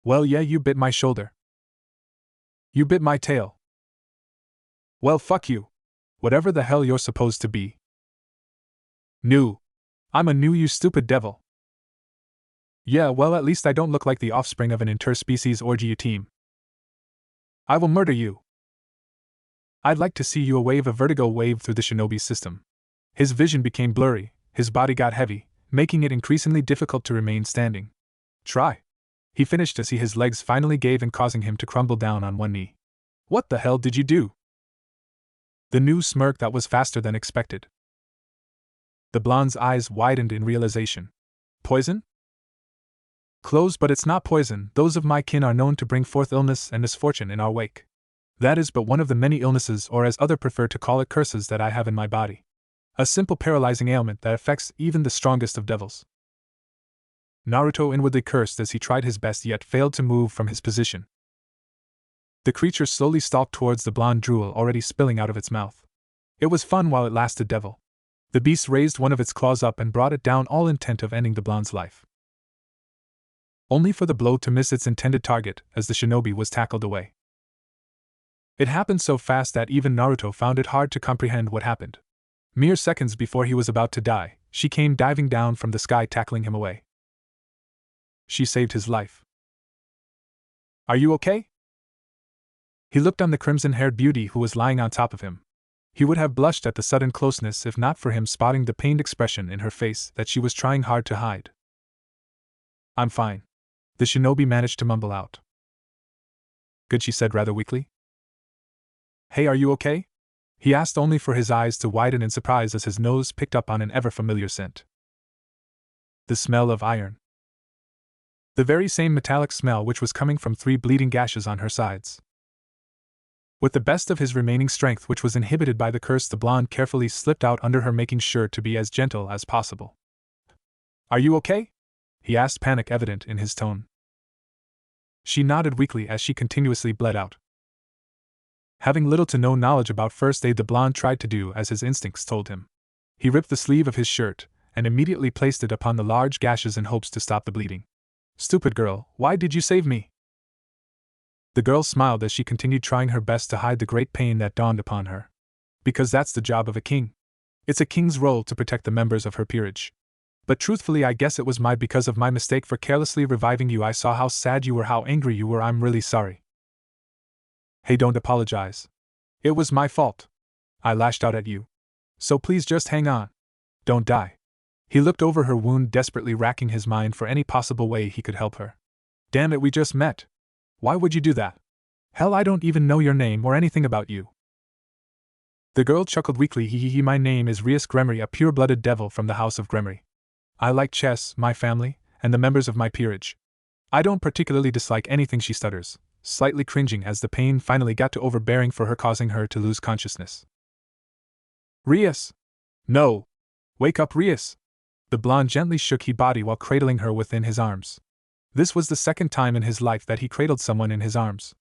Well, yeah, you bit my shoulder. You bit my tail. Well, fuck you. Whatever the hell you're supposed to be. Nu! I'm a new you stupid devil. Yeah, well, at least I don't look like the offspring of an interspecies orgy team. I will murder you. I'd like to see you wave a vertigo wave through the shinobi system. His vision became blurry, his body got heavy, making it increasingly difficult to remain standing. Try. He finished as his legs finally gave in, causing him to crumble down on one knee. What the hell did you do? The new smirk that was faster than expected. The blonde's eyes widened in realization. Poison? Close, but it's not poison. Those of my kin are known to bring forth illness and misfortune in our wake. That is but one of the many illnesses, or as others prefer to call it, curses that I have in my body. A simple paralyzing ailment that affects even the strongest of devils. Naruto inwardly cursed as he tried his best yet failed to move from his position. The creature slowly stalked towards the blonde, drool already spilling out of its mouth. It was fun while it lasted, devil. The beast raised one of its claws up and brought it down, all intent of ending the blonde's life. Only for the blow to miss its intended target as the shinobi was tackled away. It happened so fast that even Naruto found it hard to comprehend what happened. Mere seconds before he was about to die, she came diving down from the sky, tackling him away. She saved his life. Are you okay? He looked on the crimson-haired beauty who was lying on top of him. He would have blushed at the sudden closeness if not for him spotting the pained expression in her face that she was trying hard to hide. I'm fine. The shinobi managed to mumble out. Good, she said rather weakly. Hey, are you okay? He asked, only for his eyes to widen in surprise as his nose picked up on an ever-familiar scent. The smell of iron. The very same metallic smell which was coming from 3 bleeding gashes on her sides. With the best of his remaining strength, which was inhibited by the curse, the blonde carefully slipped out under her, making sure to be as gentle as possible. Are you okay? He asked, panic evident in his tone. She nodded weakly as she continuously bled out. Having little to no knowledge about first aid, the blonde tried to do as his instincts told him. He ripped the sleeve of his shirt and immediately placed it upon the large gashes in hopes to stop the bleeding. Stupid girl, why did you save me? The girl smiled as she continued trying her best to hide the great pain that dawned upon her. Because that's the job of a king. It's a king's role to protect the members of her peerage. But truthfully, I guess it was because of my mistake for carelessly reviving you. I saw how sad you were, how angry you were. I'm really sorry. Hey, don't apologize. It was my fault. I lashed out at you. So please just hang on. Don't die. He looked over her wound, desperately racking his mind for any possible way he could help her. Damn it, we just met. Why would you do that? Hell, I don't even know your name or anything about you. The girl chuckled weakly. My name is Rias Gremory, a pure-blooded devil from the house of Gremory. I like chess, my family, and the members of my peerage. I don't particularly dislike anything, she stutters, slightly cringing as the pain finally got to overbearing for her, causing her to lose consciousness. Rias! No! Wake up, Rias! The blonde gently shook his body while cradling her within his arms. This was the second time in his life that he cradled someone in his arms.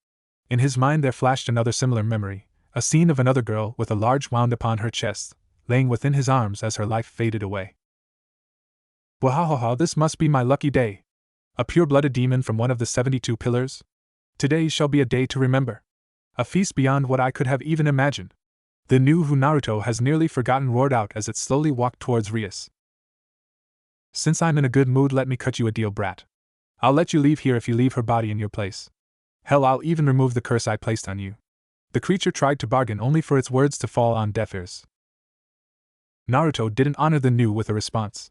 In his mind there flashed another similar memory, a scene of another girl with a large wound upon her chest, laying within his arms as her life faded away. Wahahaha, this must be my lucky day. A pure-blooded demon from one of the 72 pillars? Today shall be a day to remember. A feast beyond what I could have even imagined. The new who Naruto has nearly forgotten roared out as it slowly walked towards Rias. Since I'm in a good mood, let me cut you a deal, brat. I'll let you leave here if you leave her body in your place. Hell, I'll even remove the curse I placed on you. The creature tried to bargain, only for its words to fall on deaf ears. Naruto didn't honor the new with a response.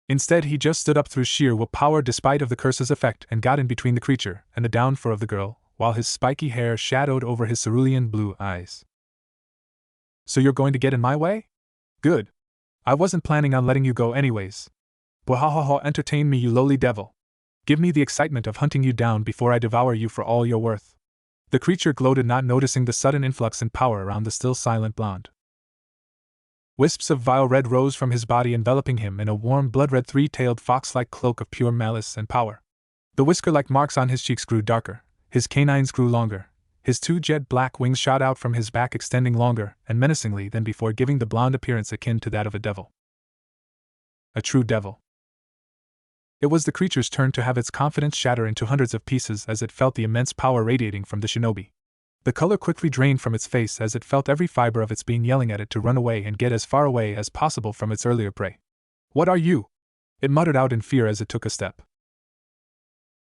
Instead, he just stood up through sheer willpower despite of the curse's effect and got in between the creature and the downfall of the girl, while his spiky hair shadowed over his cerulean blue eyes. So you're going to get in my way? Good. I wasn't planning on letting you go anyways. Bwahahaha, entertain me, you lowly devil. Give me the excitement of hunting you down before I devour you for all you're worth. The creature gloated, not noticing the sudden influx in power around the still silent blonde. Wisps of vile red rose from his body, enveloping him in a warm blood-red 3-tailed fox-like cloak of pure malice and power. The whisker-like marks on his cheeks grew darker, his canines grew longer, his 2 jet-black wings shot out from his back, extending longer and menacingly than before, giving the blonde appearance akin to that of a devil. A true devil. It was the creature's turn to have its confidence shatter into hundreds of pieces as it felt the immense power radiating from the shinobi. The color quickly drained from its face as it felt every fiber of its being yelling at it to run away and get as far away as possible from its earlier prey. What are you? It muttered out in fear as it took a step.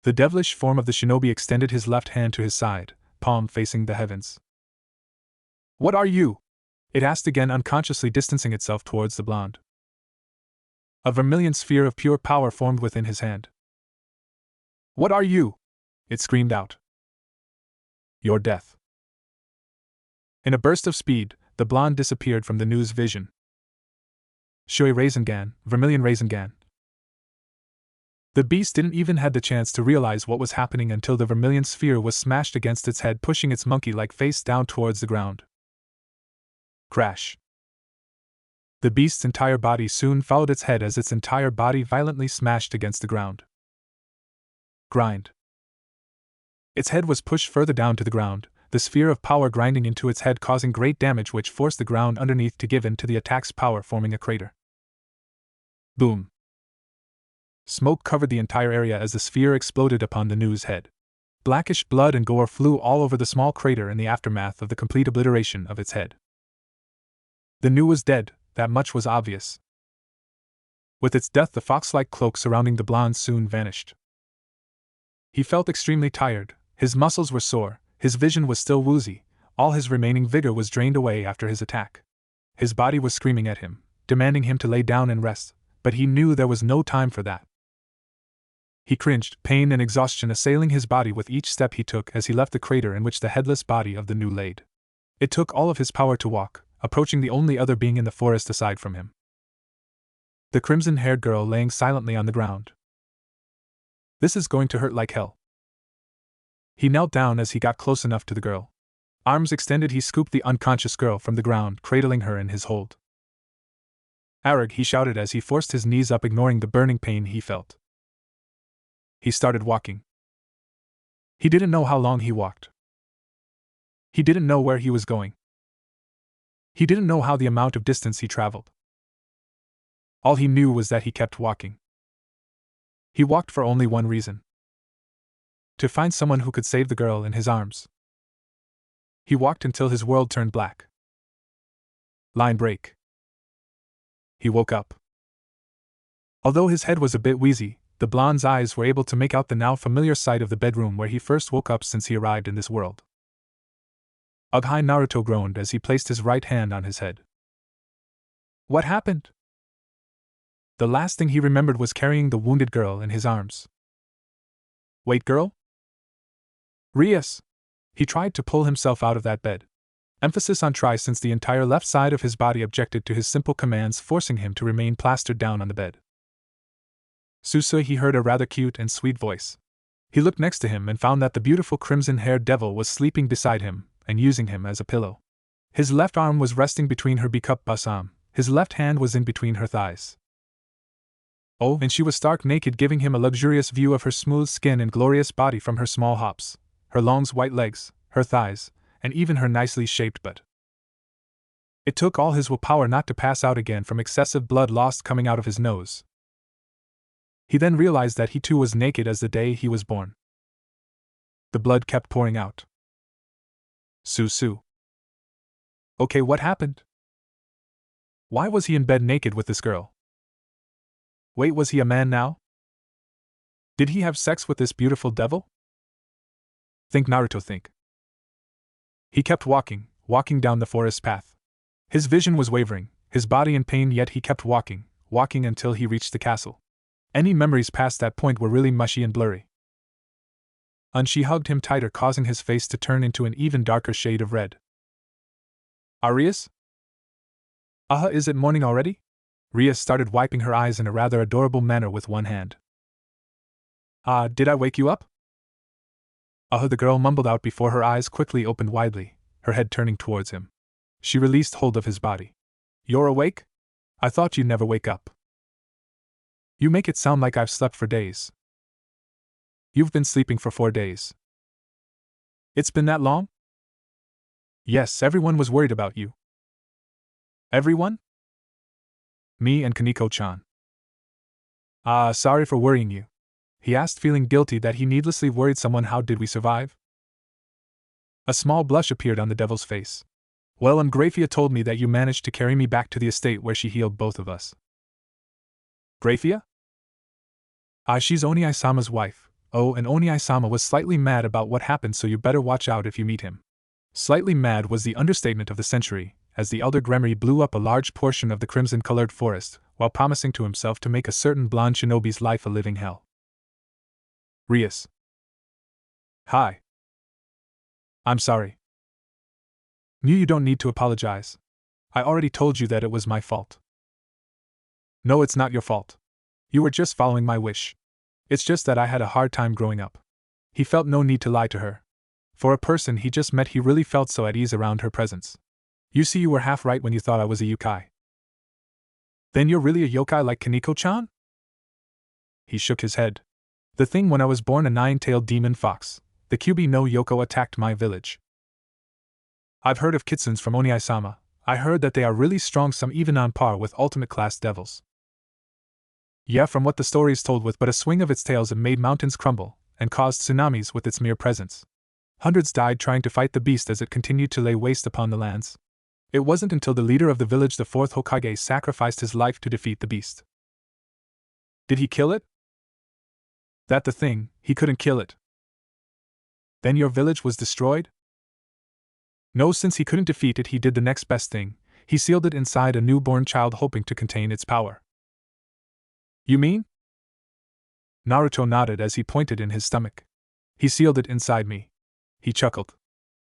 The devilish form of the shinobi extended his left hand to his side, palm facing the heavens. What are you? It asked again, unconsciously distancing itself towards the blonde. A vermilion sphere of pure power formed within his hand. What are you? It screamed out. Your death. In a burst of speed, the blonde disappeared from the news vision. Shui Rasengan, Vermilion Rasengan. The beast didn't even have the chance to realize what was happening until the vermilion sphere was smashed against its head, pushing its monkey-like face down towards the ground. Crash. The beast's entire body soon followed its head as its entire body violently smashed against the ground. Grind. Its head was pushed further down to the ground, the sphere of power grinding into its head, causing great damage, which forced the ground underneath to give in to the attack's power, forming a crater. Boom. Smoke covered the entire area as the sphere exploded upon the Nu's head. Blackish blood and gore flew all over the small crater in the aftermath of the complete obliteration of its head. The Nu was dead, that much was obvious. With its death, the fox-like cloak surrounding the blonde soon vanished. He felt extremely tired, his muscles were sore, his vision was still woozy, all his remaining vigor was drained away after his attack. His body was screaming at him, demanding him to lay down and rest, but he knew there was no time for that. He cringed, pain and exhaustion assailing his body with each step he took as he left the crater in which the headless body of the Nu laid. It took all of his power to walk, approaching the only other being in the forest aside from him. The crimson-haired girl laying silently on the ground. This is going to hurt like hell. He knelt down as he got close enough to the girl. Arms extended, he scooped the unconscious girl from the ground, cradling her in his hold. Arag, he shouted as he forced his knees up, ignoring the burning pain he felt. He started walking. He didn't know how long he walked. He didn't know where he was going. He didn't know how the amount of distance he traveled. All he knew was that he kept walking. He walked for only one reason: to find someone who could save the girl in his arms. He walked until his world turned black. Line break. He woke up. Although his head was a bit wheezy, the blonde's eyes were able to make out the now familiar sight of the bedroom where he first woke up since he arrived in this world. Ughai, Naruto groaned as he placed his right hand on his head. What happened? The last thing he remembered was carrying the wounded girl in his arms. Wait, girl? Rias! He tried to pull himself out of that bed. Emphasis on try, since the entire left side of his body objected to his simple commands, forcing him to remain plastered down on the bed. Susui, he heard a rather cute and sweet voice. He looked next to him and found that the beautiful crimson-haired devil was sleeping beside him and using him as a pillow. His left arm was resting between her bikup basam, his left hand was in between her thighs. Oh, and she was stark naked, giving him a luxurious view of her smooth skin and glorious body from her small hops, her long white legs, her thighs, and even her nicely shaped butt. It took all his willpower not to pass out again from excessive blood loss coming out of his nose. He then realized that he too was naked as the day he was born. The blood kept pouring out. Su. Okay, what happened? Why was he in bed naked with this girl? Wait, was he a man now? Did he have sex with this beautiful devil? Think, Naruto, think. He kept walking down the forest path. His vision was wavering, his body in pain, yet he kept walking until he reached the castle. Any memories past that point were really mushy and blurry. She hugged him tighter, causing his face to turn into an even darker shade of red. Rias? Is it morning already? Rias started wiping her eyes in a rather adorable manner with one hand. Did I wake you up? The girl mumbled out before her eyes quickly opened widely, her head turning towards him. She released hold of his body. You're awake? I thought you'd never wake up. You make it sound like I've slept for days. You've been sleeping for 4 days. It's been that long? Yes, everyone was worried about you. Everyone? Me and Kaneko-chan. Sorry for worrying you. He asked, feeling guilty that he needlessly worried someone. How did we survive? A small blush appeared on the devil's face. Well, Grafia told me that you managed to carry me back to the estate where she healed both of us. Graphia? Ah, she's Oniai-sama's wife. Oh, and Oniai-sama was slightly mad about what happened, so you better watch out if you meet him. Slightly mad was the understatement of the century, as the elder Gremory blew up a large portion of the crimson-colored forest, while promising to himself to make a certain blonde shinobi's life a living hell. Rias. Hi. I'm sorry. You don't need to apologize. I already told you that it was my fault. No, it's not your fault. You were just following my wish. It's just that I had a hard time growing up. He felt no need to lie to her. For a person he just met, he really felt so at ease around her presence. You see, you were half right when you thought I was a yokai. Then you're really a yokai like Kaneko-chan? He shook his head. The thing, when I was born a nine-tailed demon fox, the Kyubi no Yoko attacked my village. I've heard of kitsunes from Oniai-sama. I heard that they are really strong, some even on par with ultimate-class devils. Yeah, from what the stories told, with but a swing of its tails it made mountains crumble, and caused tsunamis with its mere presence. Hundreds died trying to fight the beast as it continued to lay waste upon the lands. It wasn't until the leader of the village, the fourth Hokage, sacrificed his life to defeat the beast. Did he kill it? That the thing, he couldn't kill it. Then your village was destroyed? No, since he couldn't defeat it, he did the next best thing. He sealed it inside a newborn child, hoping to contain its power. You mean? Naruto nodded as he pointed in his stomach. He sealed it inside me. He chuckled.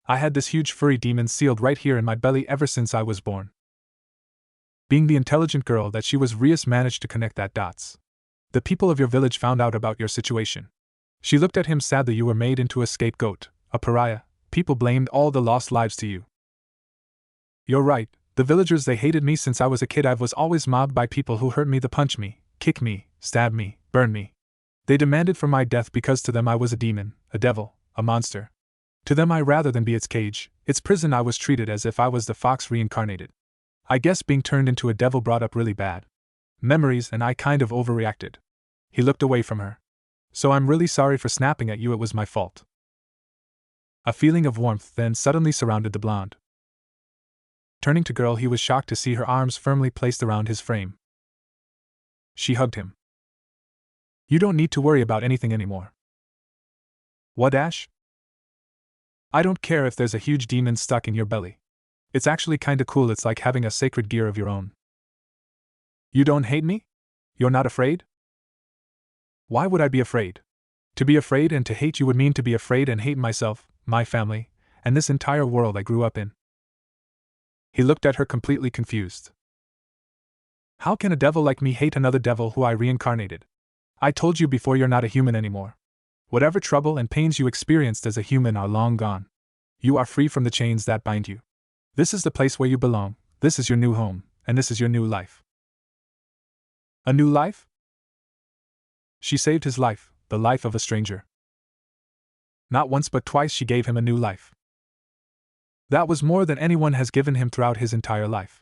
I had this huge furry demon sealed right here in my belly ever since I was born. Being the intelligent girl that she was, Rias managed to connect that dots. The people of your village found out about your situation. She looked at him sadly. You were made into a scapegoat, a pariah. People blamed all the lost lives to you. You're right. The villagers, they hated me since I was a kid. I was always mobbed by people who hurt me, punch me, kick me, stab me, burn me. They demanded for my death because to them I was a demon, a devil, a monster. To them, rather than be its cage, its prison, I was treated as if I was the fox reincarnated. I guess being turned into a devil brought up really bad memories, and I kind of overreacted. He looked away from her. So I'm really sorry for snapping at you. It was my fault. A feeling of warmth then suddenly surrounded the blonde. Turning to girl, he was shocked to see her arms firmly placed around his frame. She hugged him. You don't need to worry about anything anymore. What, Ash? I don't care if there's a huge demon stuck in your belly. It's actually kinda cool. It's like having a sacred gear of your own. You don't hate me? You're not afraid? Why would I be afraid? To be afraid and to hate you would mean to be afraid and hate myself, my family, and this entire world I grew up in. He looked at her completely confused. How can a devil like me hate another devil who I reincarnated? I told you before, you're not a human anymore. Whatever trouble and pains you experienced as a human are long gone. You are free from the chains that bind you. This is the place where you belong, this is your new home, and this is your new life. A new life? She saved his life, the life of a stranger. Not once but twice she gave him a new life. That was more than anyone has given him throughout his entire life.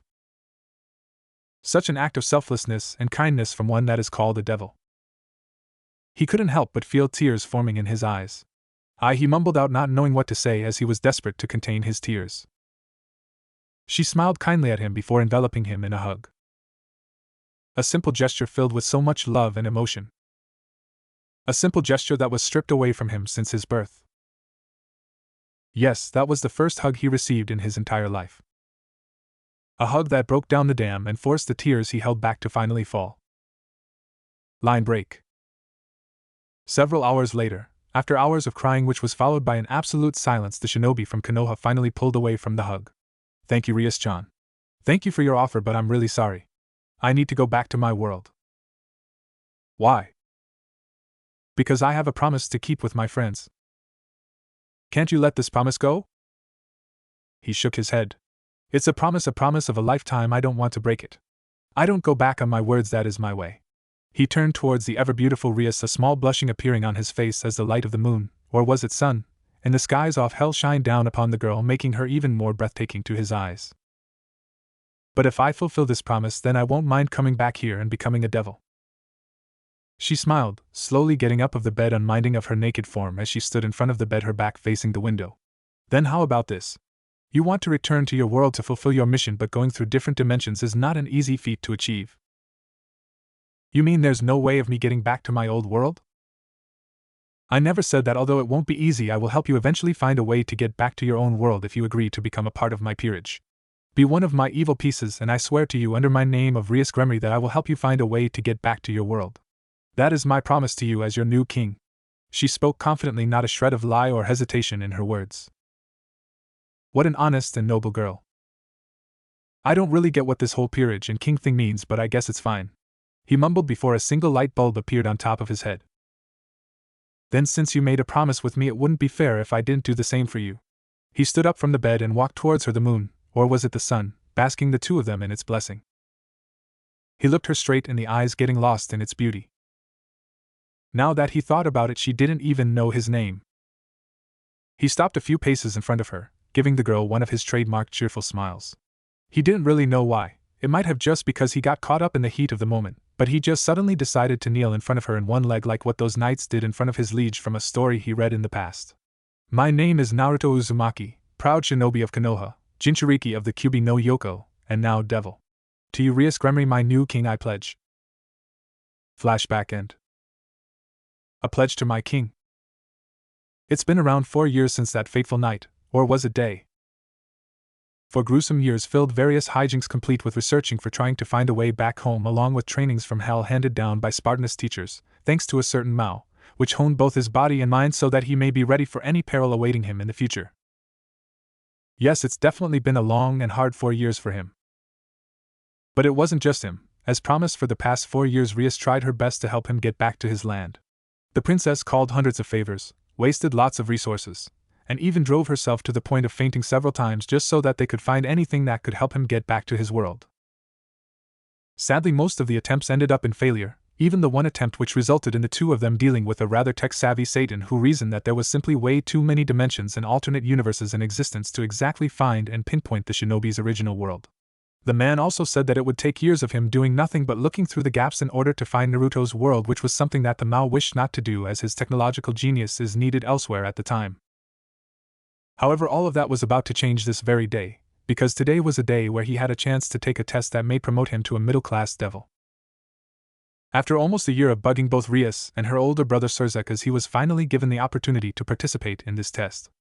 Such an act of selflessness and kindness from one that is called a devil. He couldn't help but feel tears forming in his eyes. He mumbled out, not knowing what to say, as he was desperate to contain his tears. She smiled kindly at him before enveloping him in a hug. A simple gesture filled with so much love and emotion. A simple gesture that was stripped away from him since his birth. Yes, that was the first hug he received in his entire life. A hug that broke down the dam and forced the tears he held back to finally fall. Line break. Several hours later, after hours of crying which was followed by an absolute silence, the shinobi from Konoha finally pulled away from the hug. Thank you, Rias-chan. Thank you for your offer, but I'm really sorry. I need to go back to my world. Why? Because I have a promise to keep with my friends. Can't you let this promise go? He shook his head. It's a promise of a lifetime. I don't want to break it. I don't go back on my words, that is my way. He turned towards the ever-beautiful Rias, a small blushing appearing on his face as the light of the moon, or was it sun, in the skies off hell shined down upon the girl, making her even more breathtaking to his eyes. But if I fulfill this promise, then I won't mind coming back here and becoming a devil. She smiled, slowly getting up of the bed, unminding of her naked form as she stood in front of the bed, her back facing the window. Then how about this? You want to return to your world to fulfill your mission, but going through different dimensions is not an easy feat to achieve. You mean there's no way of me getting back to my old world? I never said that. Although it won't be easy, I will help you eventually find a way to get back to your own world if you agree to become a part of my peerage. Be one of my evil pieces, and I swear to you under my name of Rias that I will help you find a way to get back to your world. That is my promise to you as your new king. She spoke confidently, not a shred of lie or hesitation in her words. What an honest and noble girl. I don't really get what this whole peerage and king thing means, but I guess it's fine. He mumbled before a single light bulb appeared on top of his head. Then since you made a promise with me, it wouldn't be fair if I didn't do the same for you. He stood up from the bed and walked towards her. The moon, or was it the sun, basking the two of them in its blessing. He looked her straight in the eyes, getting lost in its beauty. Now that he thought about it, she didn't even know his name. He stopped a few paces in front of her, giving the girl one of his trademark cheerful smiles. He didn't really know why. It might have just because he got caught up in the heat of the moment, but he just suddenly decided to kneel in front of her in one leg like what those knights did in front of his liege from a story he read in the past. My name is Naruto Uzumaki, proud shinobi of Konoha, Jinchuriki of the Kyubi no Yoko, and now devil. To you Rias, my new king, I pledge. Flashback end. A pledge to my king. It's been around 4 years since that fateful night, or was it day? 4 gruesome years filled various hijinks, complete with researching for trying to find a way back home, along with trainings from hell handed down by Spartanist teachers, thanks to a certain Mao, which honed both his body and mind so that he may be ready for any peril awaiting him in the future. Yes, it's definitely been a long and hard 4 years for him. But it wasn't just him. As promised, for the past 4 years Rias tried her best to help him get back to his land. The princess called hundreds of favors, wasted lots of resources, and even drove herself to the point of fainting several times just so that they could find anything that could help him get back to his world. Sadly, most of the attempts ended up in failure, even the one attempt which resulted in the two of them dealing with a rather tech-savvy Satan who reasoned that there was simply way too many dimensions and alternate universes in existence to exactly find and pinpoint the shinobi's original world. The man also said that it would take years of him doing nothing but looking through the gaps in order to find Naruto's world, which was something that the Mao wished not to do as his technological genius is needed elsewhere at the time. However, all of that was about to change this very day, because today was a day where he had a chance to take a test that may promote him to a middle-class devil. After almost a year of bugging both Rias and her older brother Surzekas, he was finally given the opportunity to participate in this test.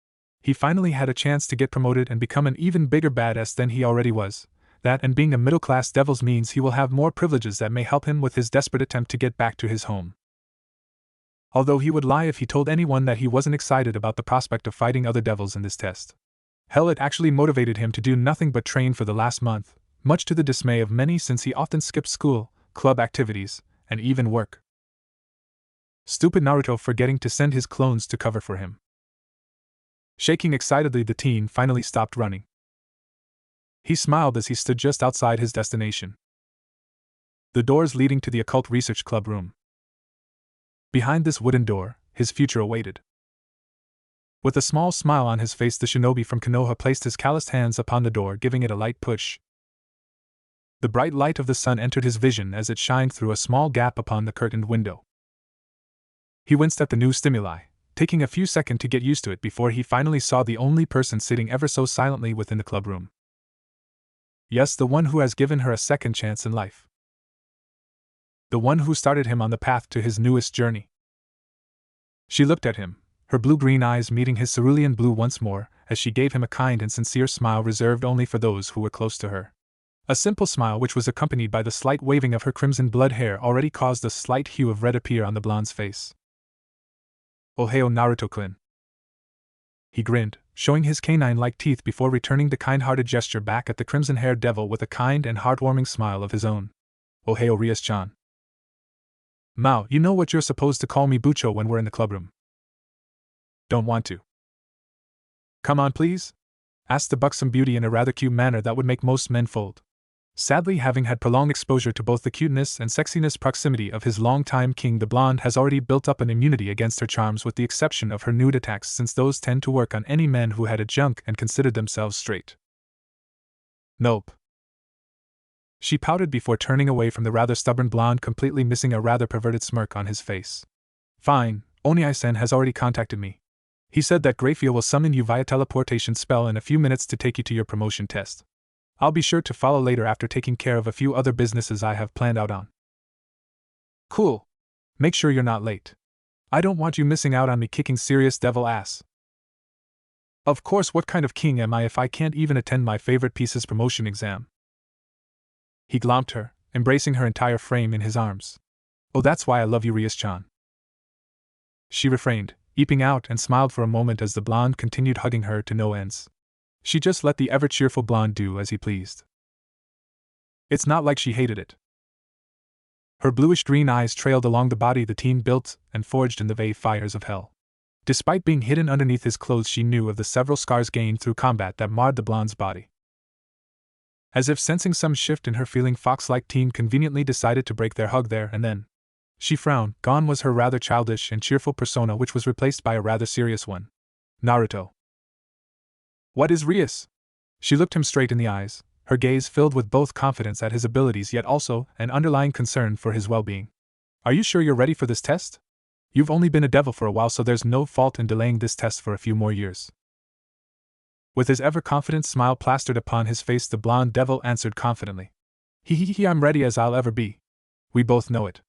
He finally had a chance to get promoted and become an even bigger badass than he already was. That, and being a middle-class devil, means he will have more privileges that may help him with his desperate attempt to get back to his home. Although he would lie if he told anyone that he wasn't excited about the prospect of fighting other devils in this test. Hell, it actually motivated him to do nothing but train for the last month, much to the dismay of many since he often skipped school, club activities, and even work. Stupid Naruto forgetting to send his clones to cover for him. Shaking excitedly, the teen finally stopped running. He smiled as he stood just outside his destination. The doors leading to the Occult Research Club room. Behind this wooden door, his future awaited. With a small smile on his face, the shinobi from Konoha placed his calloused hands upon the door, giving it a light push. The bright light of the sun entered his vision as it shined through a small gap upon the curtained window. He winced at the new stimuli, taking a few seconds to get used to it before he finally saw the only person sitting ever so silently within the club room. Yes, the one who has given her a second chance in life. The one who started him on the path to his newest journey. She looked at him, her blue-green eyes meeting his cerulean blue once more, as she gave him a kind and sincere smile reserved only for those who were close to her. A simple smile which was accompanied by the slight waving of her crimson blood hair already caused a slight hue of red appear on the blonde's face. Ohio Naruto-kun. He grinned, showing his canine-like teeth before returning the kind-hearted gesture back at the crimson-haired devil with a kind and heartwarming smile of his own. Ohio Rias-chan. Mao, you know what you're supposed to call me, Bucho, when we're in the clubroom. Don't want to. Come on, please? Asked the buxom beauty in a rather cute manner that would make most men fold. Sadly, having had prolonged exposure to both the cuteness and sexiness proximity of his longtime king, the blonde has already built up an immunity against her charms, with the exception of her nude attacks, since those tend to work on any men who had a junk and considered themselves straight. Nope. She pouted before turning away from the rather stubborn blonde, completely missing a rather perverted smirk on his face. Fine, Oniai-sen has already contacted me. He said that Grayfield will summon you via teleportation spell in a few minutes to take you to your promotion test. I'll be sure to follow later after taking care of a few other businesses I have planned out on. Cool. Make sure you're not late. I don't want you missing out on me kicking serious devil ass. Of course, what kind of king am I if I can't even attend my favorite piece's promotion exam? He glomped her, embracing her entire frame in his arms. Oh, that's why I love you, Rias-chan. She refrained, eeping out, and smiled for a moment as the blonde continued hugging her to no ends. She just let the ever-cheerful blonde do as he pleased. It's not like she hated it. Her bluish-green eyes trailed along the body the teen built and forged in the vague fires of hell. Despite being hidden underneath his clothes, she knew of the several scars gained through combat that marred the blonde's body. As if sensing some shift in her feeling, fox-like teen conveniently decided to break their hug there and then. She frowned. Gone was her rather childish and cheerful persona, which was replaced by a rather serious one. Naruto. What is Rias? She looked him straight in the eyes, her gaze filled with both confidence at his abilities yet also an underlying concern for his well-being. Are you sure you're ready for this test? You've only been a devil for a while, so there's no fault in delaying this test for a few more years. With his ever-confident smile plastered upon his face, the blonde devil answered confidently. I'm ready as I'll ever be. We both know it.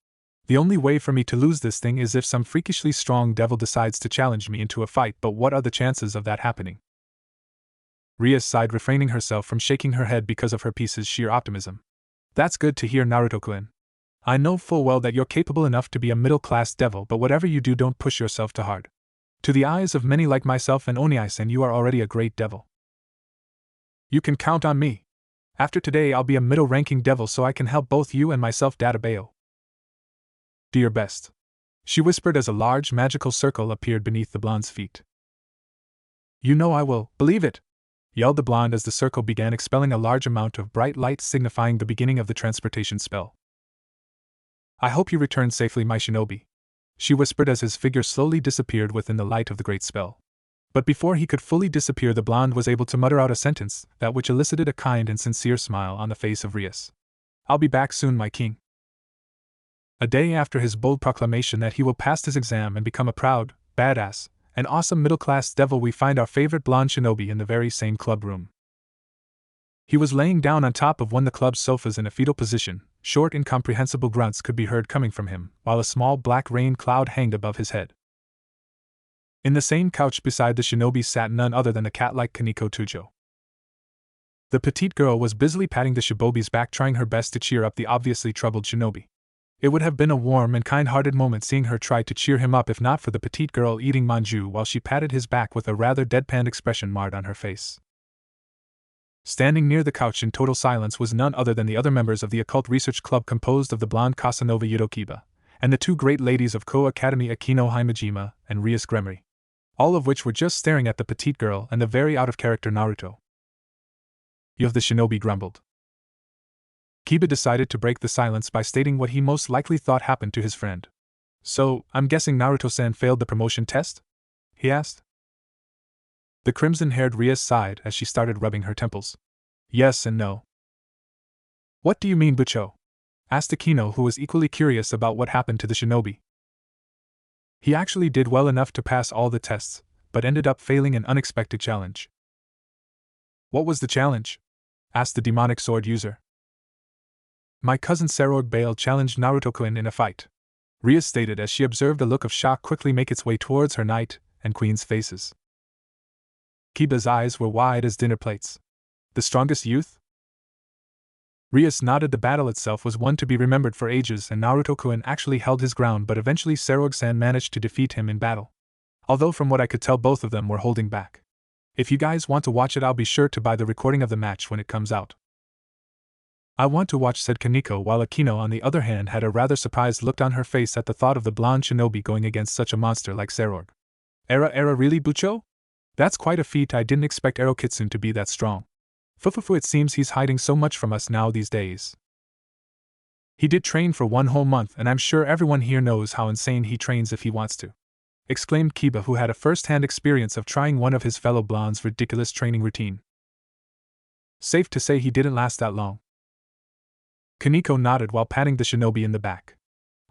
The only way for me to lose this thing is if some freakishly strong devil decides to challenge me into a fight, but what are the chances of that happening? Rias sighed, refraining herself from shaking her head because of her piece's sheer optimism. That's good to hear, Naruto-kun. I know full well that you're capable enough to be a middle-class devil, but whatever you do, don't push yourself too hard. To the eyes of many like myself and Oni-san, you are already a great devil. You can count on me. After today, I'll be a middle-ranking devil so I can help both you and myself, Databeo. Do your best, she whispered as a large magical circle appeared beneath the blonde's feet. You know I will, believe it, yelled the blonde as the circle began expelling a large amount of bright light signifying the beginning of the transportation spell. I hope you return safely, my shinobi, she whispered as his figure slowly disappeared within the light of the great spell. But before he could fully disappear, the blonde was able to mutter out a sentence that which elicited a kind and sincere smile on the face of Rias. I'll be back soon, my king. A day after his bold proclamation that he will pass his exam and become a proud, badass, and awesome middle-class devil, we find our favorite blonde shinobi in the very same club room. He was laying down on top of one of the club's sofas in a fetal position. Short, incomprehensible grunts could be heard coming from him, while a small black rain cloud hanged above his head. In the same couch beside the shinobi sat none other than the cat-like Kaneko Tujo. The petite girl was busily patting the shinobi's back, trying her best to cheer up the obviously troubled shinobi. It would have been a warm and kind-hearted moment seeing her try to cheer him up if not for the petite girl eating manju while she patted his back with a rather deadpan expression marred on her face. Standing near the couch in total silence was none other than the other members of the Occult Research Club, composed of the blonde Casanova Yudokiba, and the two great ladies of Ko Academy, Akino Himejima and Rias Gremory, all of which were just staring at the petite girl and the very out-of-character Naruto. Yuh, the shinobi grumbled. Kiba decided to break the silence by stating what he most likely thought happened to his friend. So, I'm guessing Naruto-san failed the promotion test? He asked. The crimson-haired Rias sighed as she started rubbing her temples. Yes and no. What do you mean, Bucho? Asked Akino, who was equally curious about what happened to the shinobi. He actually did well enough to pass all the tests, but ended up failing an unexpected challenge. What was the challenge? Asked the demonic sword user. My cousin Sarorg Bale challenged Naruto-kun in a fight, Rias stated as she observed a look of shock quickly make its way towards her knight and queen's faces. Kiba's eyes were wide as dinner plates. The strongest youth? Rias nodded. The battle itself was one to be remembered for ages, and Naruto-kun actually held his ground, but eventually Sarorg-san managed to defeat him in battle. Although from what I could tell, both of them were holding back. If you guys want to watch it, I'll be sure to buy the recording of the match when it comes out. I want to watch, said Kaneko, while Akino on the other hand had a rather surprised look on her face at the thought of the blonde shinobi going against such a monster like Sarorg. Era really, Bucho? That's quite a feat. I didn't expect Ero Kitsune to be that strong. Fufufu, it seems he's hiding so much from us now these days. He did train for 1 whole month, and I'm sure everyone here knows how insane he trains if he wants to, exclaimed Kiba, who had a first-hand experience of trying one of his fellow blonde's ridiculous training routine. Safe to say he didn't last that long. Kaneko nodded while patting the shinobi in the back.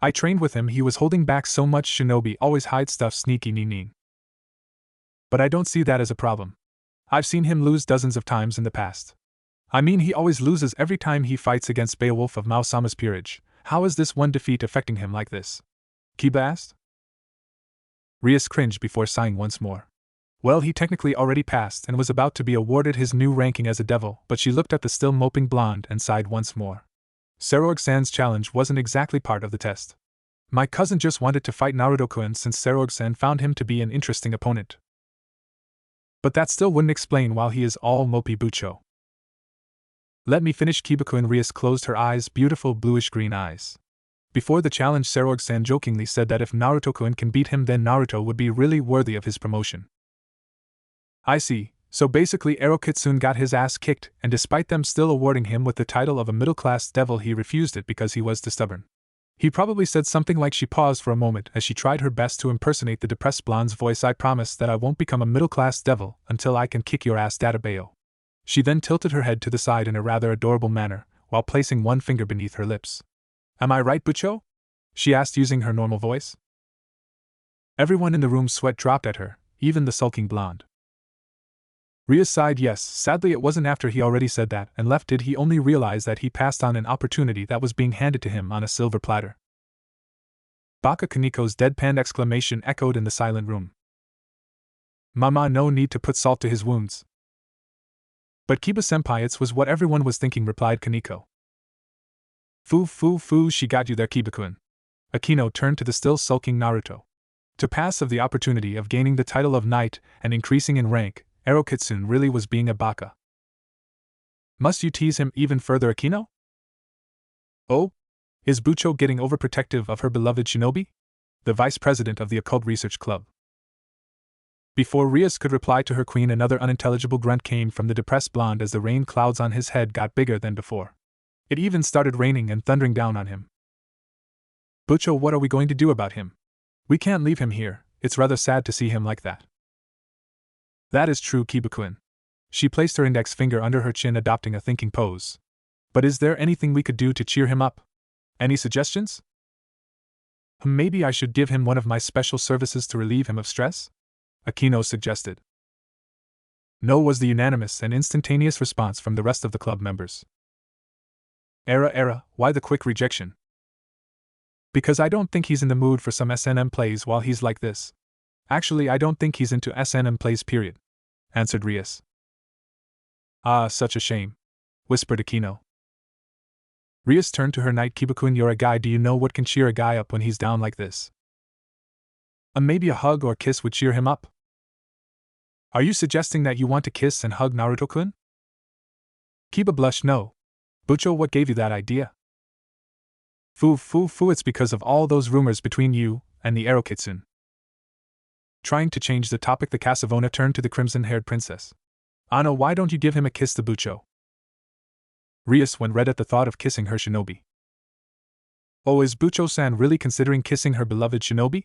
I trained with him. He was holding back so much. Shinobi always hide stuff sneaky ning. But I don't see that as a problem. I've seen him lose dozens of times in the past. I mean, he always loses every time he fights against Beowulf of Mao Sama's peerage. How is this one defeat affecting him like this? Kiba asked. Rias cringed before sighing once more. Well, he technically already passed and was about to be awarded his new ranking as a devil, but she looked at the still moping blonde and sighed once more. Sarorg-san's challenge wasn't exactly part of the test. My cousin just wanted to fight Naruto-kun since Sarorg-san found him to be an interesting opponent. But that still wouldn't explain why he is all mopey Bucho. Let me finish. Kiba-kun. Rias closed her eyes, beautiful bluish-green eyes. Before the challenge, Sarorg-san jokingly said that if Naruto-kun can beat him, then Naruto would be really worthy of his promotion. I see, so basically Ero Kitsune got his ass kicked, and despite them still awarding him with the title of a middle-class devil, he refused it because he was too stubborn. He probably said something like. She paused for a moment as she tried her best to impersonate the depressed blonde's voice. I promise that I won't become a middle-class devil until I can kick your ass, Databeo. She then tilted her head to the side in a rather adorable manner, while placing one finger beneath her lips. Am I right, Bucho? She asked using her normal voice. Everyone in the room's sweat dropped at her, even the sulking blonde. Rias sighed yes. Sadly, it wasn't after he already said that and left did he only realize that he passed on an opportunity that was being handed to him on a silver platter. Baka Kaniko's deadpan exclamation echoed in the silent room. Mama, no need to put salt to his wounds. But Kiba-senpai, it was what everyone was thinking, replied Kaniko. Foo, she got you there, Kiba-kun. Akino turned to the still sulking Naruto. To pass of the opportunity of gaining the title of knight and increasing in rank, Ero Kitsune really was being a baka. Must you tease him even further, Akino? Oh? Is Bucho getting overprotective of her beloved shinobi? The vice president of the Occult Research Club. Before Rias could reply to her queen, another unintelligible grunt came from the depressed blonde as the rain clouds on his head got bigger than before. It even started raining and thundering down on him. Bucho, what are we going to do about him? We can't leave him here, it's rather sad to see him like that. That is true, Kiba-kun. She placed her index finger under her chin, adopting a thinking pose. But is there anything we could do to cheer him up? Any suggestions? Maybe I should give him one of my special services to relieve him of stress? Akino suggested. No was the unanimous and instantaneous response from the rest of the club members. Era, why the quick rejection? Because I don't think he's in the mood for some S&M plays while he's like this. Actually, I don't think he's into S&M plays, period, answered Rias. Ah, such a shame, whispered Akino. Rias turned to her knight. Kiba-kun, you're a guy, do you know what can cheer a guy up when he's down like this? Maybe a hug or kiss would cheer him up. Are you suggesting that you want to kiss and hug Naruto-kun? Kiba blushed. No. Bucho, what gave you that idea? Foo, it's because of all those rumors between you and the Ero Kitsune. Trying to change the topic, the Casavona turned to the crimson-haired princess. Ano, why don't you give him a kiss, the Bucho? Rias went red at the thought of kissing her shinobi. Oh, is Bucho-san really considering kissing her beloved shinobi?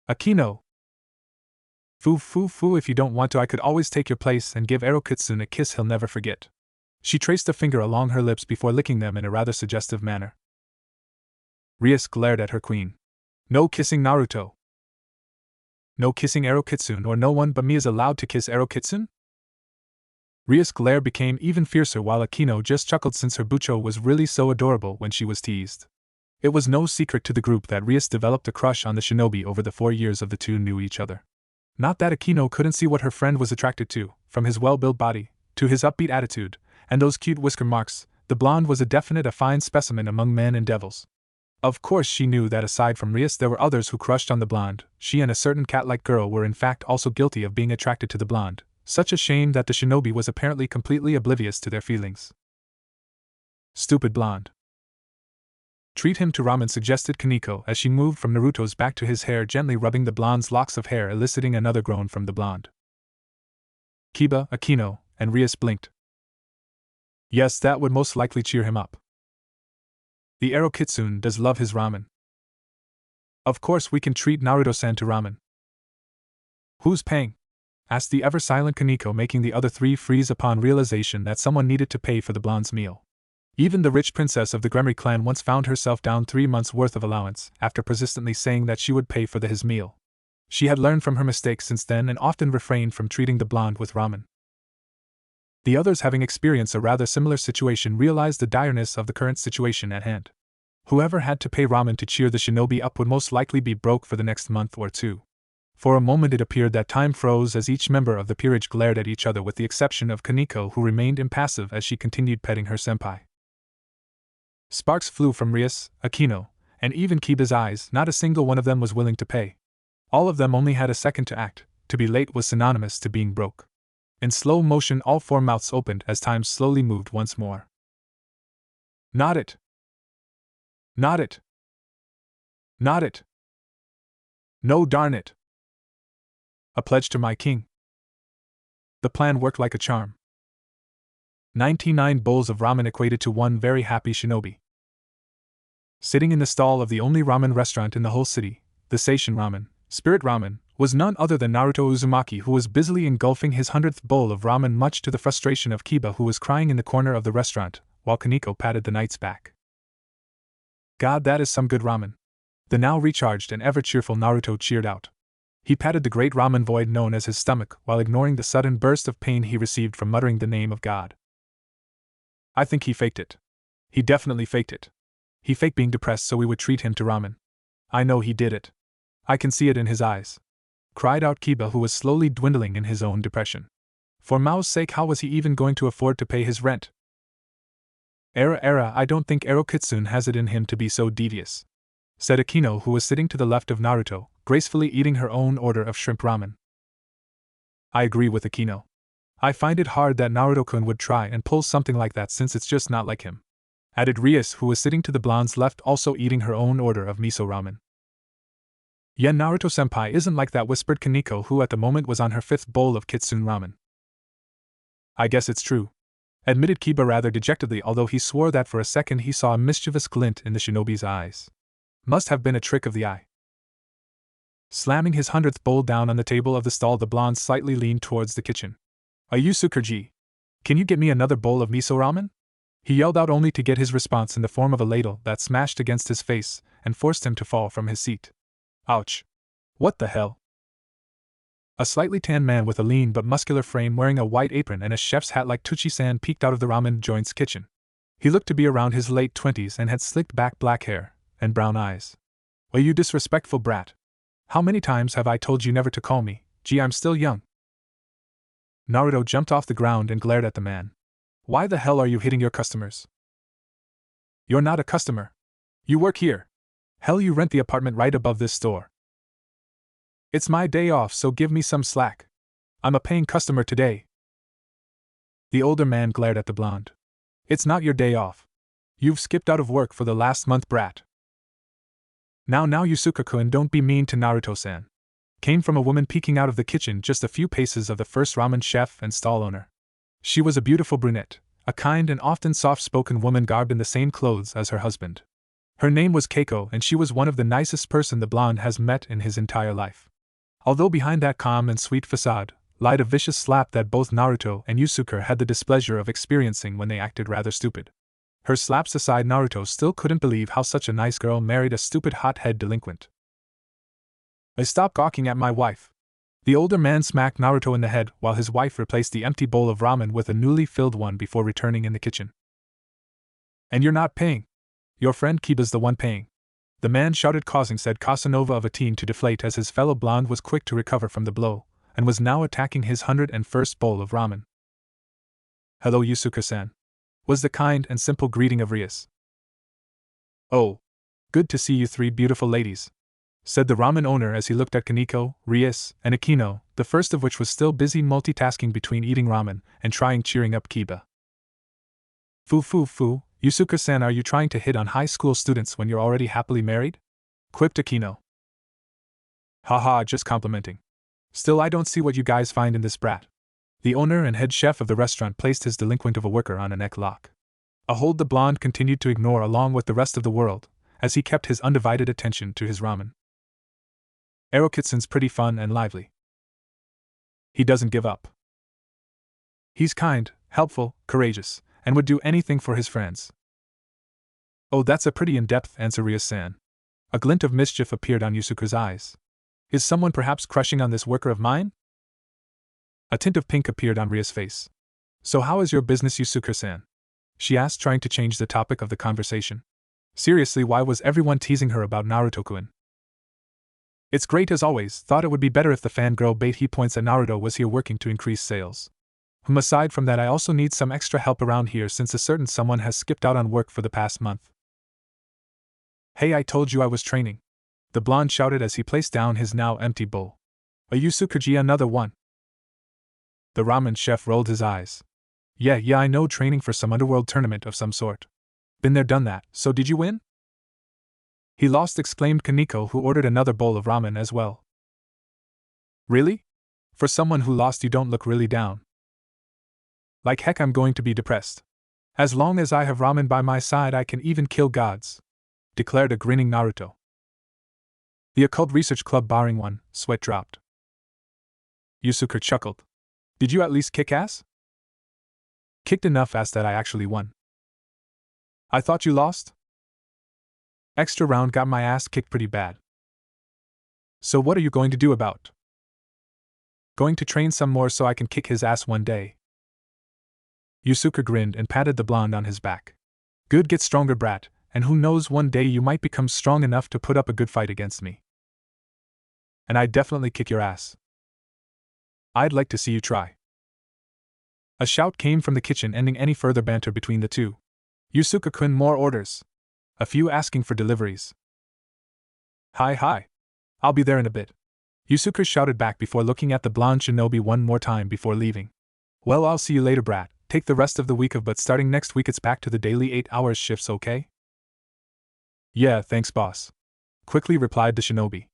Akino. Foo, if you don't want to, I could always take your place and give Ero Kitsune a kiss he'll never forget. She traced a finger along her lips before licking them in a rather suggestive manner. Rias glared at her queen. No kissing Naruto. No kissing Ero Kitsune, or no one but me is allowed to kiss Ero Kitsune? Rias' glare became even fiercer while Akino just chuckled since her Bucho was really so adorable when she was teased. It was no secret to the group that Rias developed a crush on the shinobi over the 4 years of the two knew each other. Not that Akino couldn't see what her friend was attracted to, from his well-built body, to his upbeat attitude, and those cute whisker marks, the blonde was a fine specimen among men and devils. Of course she knew that aside from Rias there were others who crushed on the blonde. She and a certain cat-like girl were in fact also guilty of being attracted to the blonde. Such a shame that the shinobi was apparently completely oblivious to their feelings. Stupid blonde. Treat him to ramen, suggested Kaniko as she moved from Naruto's back to his hair, gently rubbing the blonde's locks of hair, eliciting another groan from the blonde. Kiba, Akino, and Rias blinked. Yes, that would most likely cheer him up. The Ero Kitsune does love his ramen. Of course we can treat Naruto-san to ramen. Who's paying? Asked the ever-silent Kaniko, making the other three freeze upon realization that someone needed to pay for the blonde's meal. Even the rich princess of the Gremory clan once found herself down 3 months' worth of allowance after persistently saying that she would pay for his meal. She had learned from her mistakes since then and often refrained from treating the blonde with ramen. The others, having experienced a rather similar situation, realized the direness of the current situation at hand. Whoever had to pay ramen to cheer the shinobi up would most likely be broke for the next month or two. For a moment it appeared that time froze as each member of the peerage glared at each other with the exception of Kaneko, who remained impassive as she continued petting her senpai. Sparks flew from Rias, Akino, and even Kiba's eyes. Not a single one of them was willing to pay. All of them only had a second to act. To be late was synonymous to being broke. In slow motion all four mouths opened as time slowly moved once more. Not it! Not it! Not it! No, darn it! A pledge to my king. The plan worked like a charm. 99 bowls of ramen equated to one very happy shinobi. Sitting in the stall of the only ramen restaurant in the whole city, the Seishin Ramen, Spirit Ramen, was none other than Naruto Uzumaki, who was busily engulfing his 100th bowl of ramen, much to the frustration of Kiba, who was crying in the corner of the restaurant, while Kaneko patted the knight's back. God, that is some good ramen! The now recharged and ever-cheerful Naruto cheered out. He patted the great ramen void known as his stomach, while ignoring the sudden burst of pain he received from muttering the name of God. I think he faked it. He definitely faked it. He faked being depressed so we would treat him to ramen. I know he did it. I can see it in his eyes. Cried out Kiba, who was slowly dwindling in his own depression. For Mao's sake, how was he even going to afford to pay his rent? I don't think Ero Kitsune has it in him to be so devious, said Akino, who was sitting to the left of Naruto, gracefully eating her own order of shrimp ramen. I agree with Akino. I find it hard that Naruto-kun would try and pull something like that, since it's just not like him, added Rias, who was sitting to the blonde's left, also eating her own order of miso ramen. Yeah, Naruto-senpai isn't like that, whispered Kaneko, who at the moment was on her 5th bowl of kitsune ramen. I guess it's true, admitted Kiba rather dejectedly, although he swore that for a second he saw a mischievous glint in the shinobi's eyes. Must have been a trick of the eye. Slamming his 100th bowl down on the table of the stall, the blonde slightly leaned towards the kitchen. Yusukerji, can you get me another bowl of miso ramen? He yelled out, only to get his response in the form of a ladle that smashed against his face and forced him to fall from his seat. Ouch. What the hell? A slightly tanned man with a lean but muscular frame, wearing a white apron and a chef's hat like Tucci-san, peeked out of the ramen joint's kitchen. He looked to be around his late 20s and had slicked back black hair and brown eyes. Well, you disrespectful brat. How many times have I told you never to call me? Gee, I'm still young. Naruto jumped off the ground and glared at the man. Why the hell are you hitting your customers? You're not a customer. You work here. Hell, you rent the apartment right above this store. It's my day off, so give me some slack. I'm a paying customer today. The older man glared at the blonde. It's not your day off. You've skipped out of work for the last month, brat. Now Yusuke-kun, don't be mean to Naruto-san, came from a woman peeking out of the kitchen just a few paces of the first ramen chef and stall owner. She was a beautiful brunette, a kind and often soft-spoken woman garbed in the same clothes as her husband. Her name was Keiko, and she was one of the nicest person the blonde has met in his entire life. Although behind that calm and sweet facade lied a vicious slap that both Naruto and Yusuke had the displeasure of experiencing when they acted rather stupid. Her slaps aside, Naruto still couldn't believe how such a nice girl married a stupid hothead delinquent. Stop gawking at my wife. The older man smacked Naruto in the head while his wife replaced the empty bowl of ramen with a newly filled one before returning in the kitchen. And you're not paying. Your friend Kiba's the one paying, the man shouted, causing said Casanova of a teen to deflate as his fellow blonde was quick to recover from the blow and was now attacking his 101st bowl of ramen. Hello, Yusuke-san, was the kind and simple greeting of Rias. Oh, good to see you three beautiful ladies, said the ramen owner as he looked at Kaneko, Rias, and Akino, the first of which was still busy multitasking between eating ramen and cheering up Kiba. Fu, Yusuke-san, are you trying to hit on high school students when you're already happily married? Quipped Akino. Haha, just complimenting. Still, I don't see what you guys find in this brat. The owner and head chef of the restaurant placed his delinquent of a worker on a neck lock. A hold the blonde continued to ignore along with the rest of the world, as he kept his undivided attention to his ramen. Ero-kitsun's pretty fun and lively. He doesn't give up. He's kind, helpful, courageous, and would do anything for his friends. Oh, that's a pretty in-depth answer, Rias-san. A glint of mischief appeared on Yusuke's eyes. Is someone perhaps crushing on this worker of mine? A tint of pink appeared on Rias' face. So how is your business, Yusuke-san? She asked, trying to change the topic of the conversation. Seriously, why was everyone teasing her about Naruto-kun? It's great as always, thought it would be better if the fangirl bait he points at Naruto was here working to increase sales. Aside from that, I also need some extra help around here since a certain someone has skipped out on work for the past month. Hey, I told you I was training, the blonde shouted as he placed down his now empty bowl. A Yusukuji, another one. The ramen chef rolled his eyes. Yeah, I know, training for some underworld tournament of some sort. Been there, done that, so did you win? He lost, exclaimed Kaneko, who ordered another bowl of ramen as well. Really? For someone who lost, you don't look really down. Like heck, I'm going to be depressed. As long as I have ramen by my side, I can even kill gods, declared a grinning Naruto. The Occult Research Club barring one, sweat dropped. Yusuke chuckled. Did you at least kick ass? Kicked enough ass that I actually won. I thought you lost? Extra round, got my ass kicked pretty bad. So what are you going to do about? Going to train some more so I can kick his ass one day. Yusuke grinned and patted the blonde on his back. Good, get stronger, brat, and who knows, one day you might become strong enough to put up a good fight against me. And I'd definitely kick your ass. I'd like to see you try. A shout came from the kitchen, ending any further banter between the two. Yusuke-kun, more orders. A few asking for deliveries. Hi. I'll be there in a bit. Yusuke shouted back before looking at the blonde shinobi one more time before leaving. Well, I'll see you later, brat. Take the rest of the week off, but starting next week it's back to the daily 8-hour shifts, okay? Yeah, thanks, boss. Quickly replied the shinobi.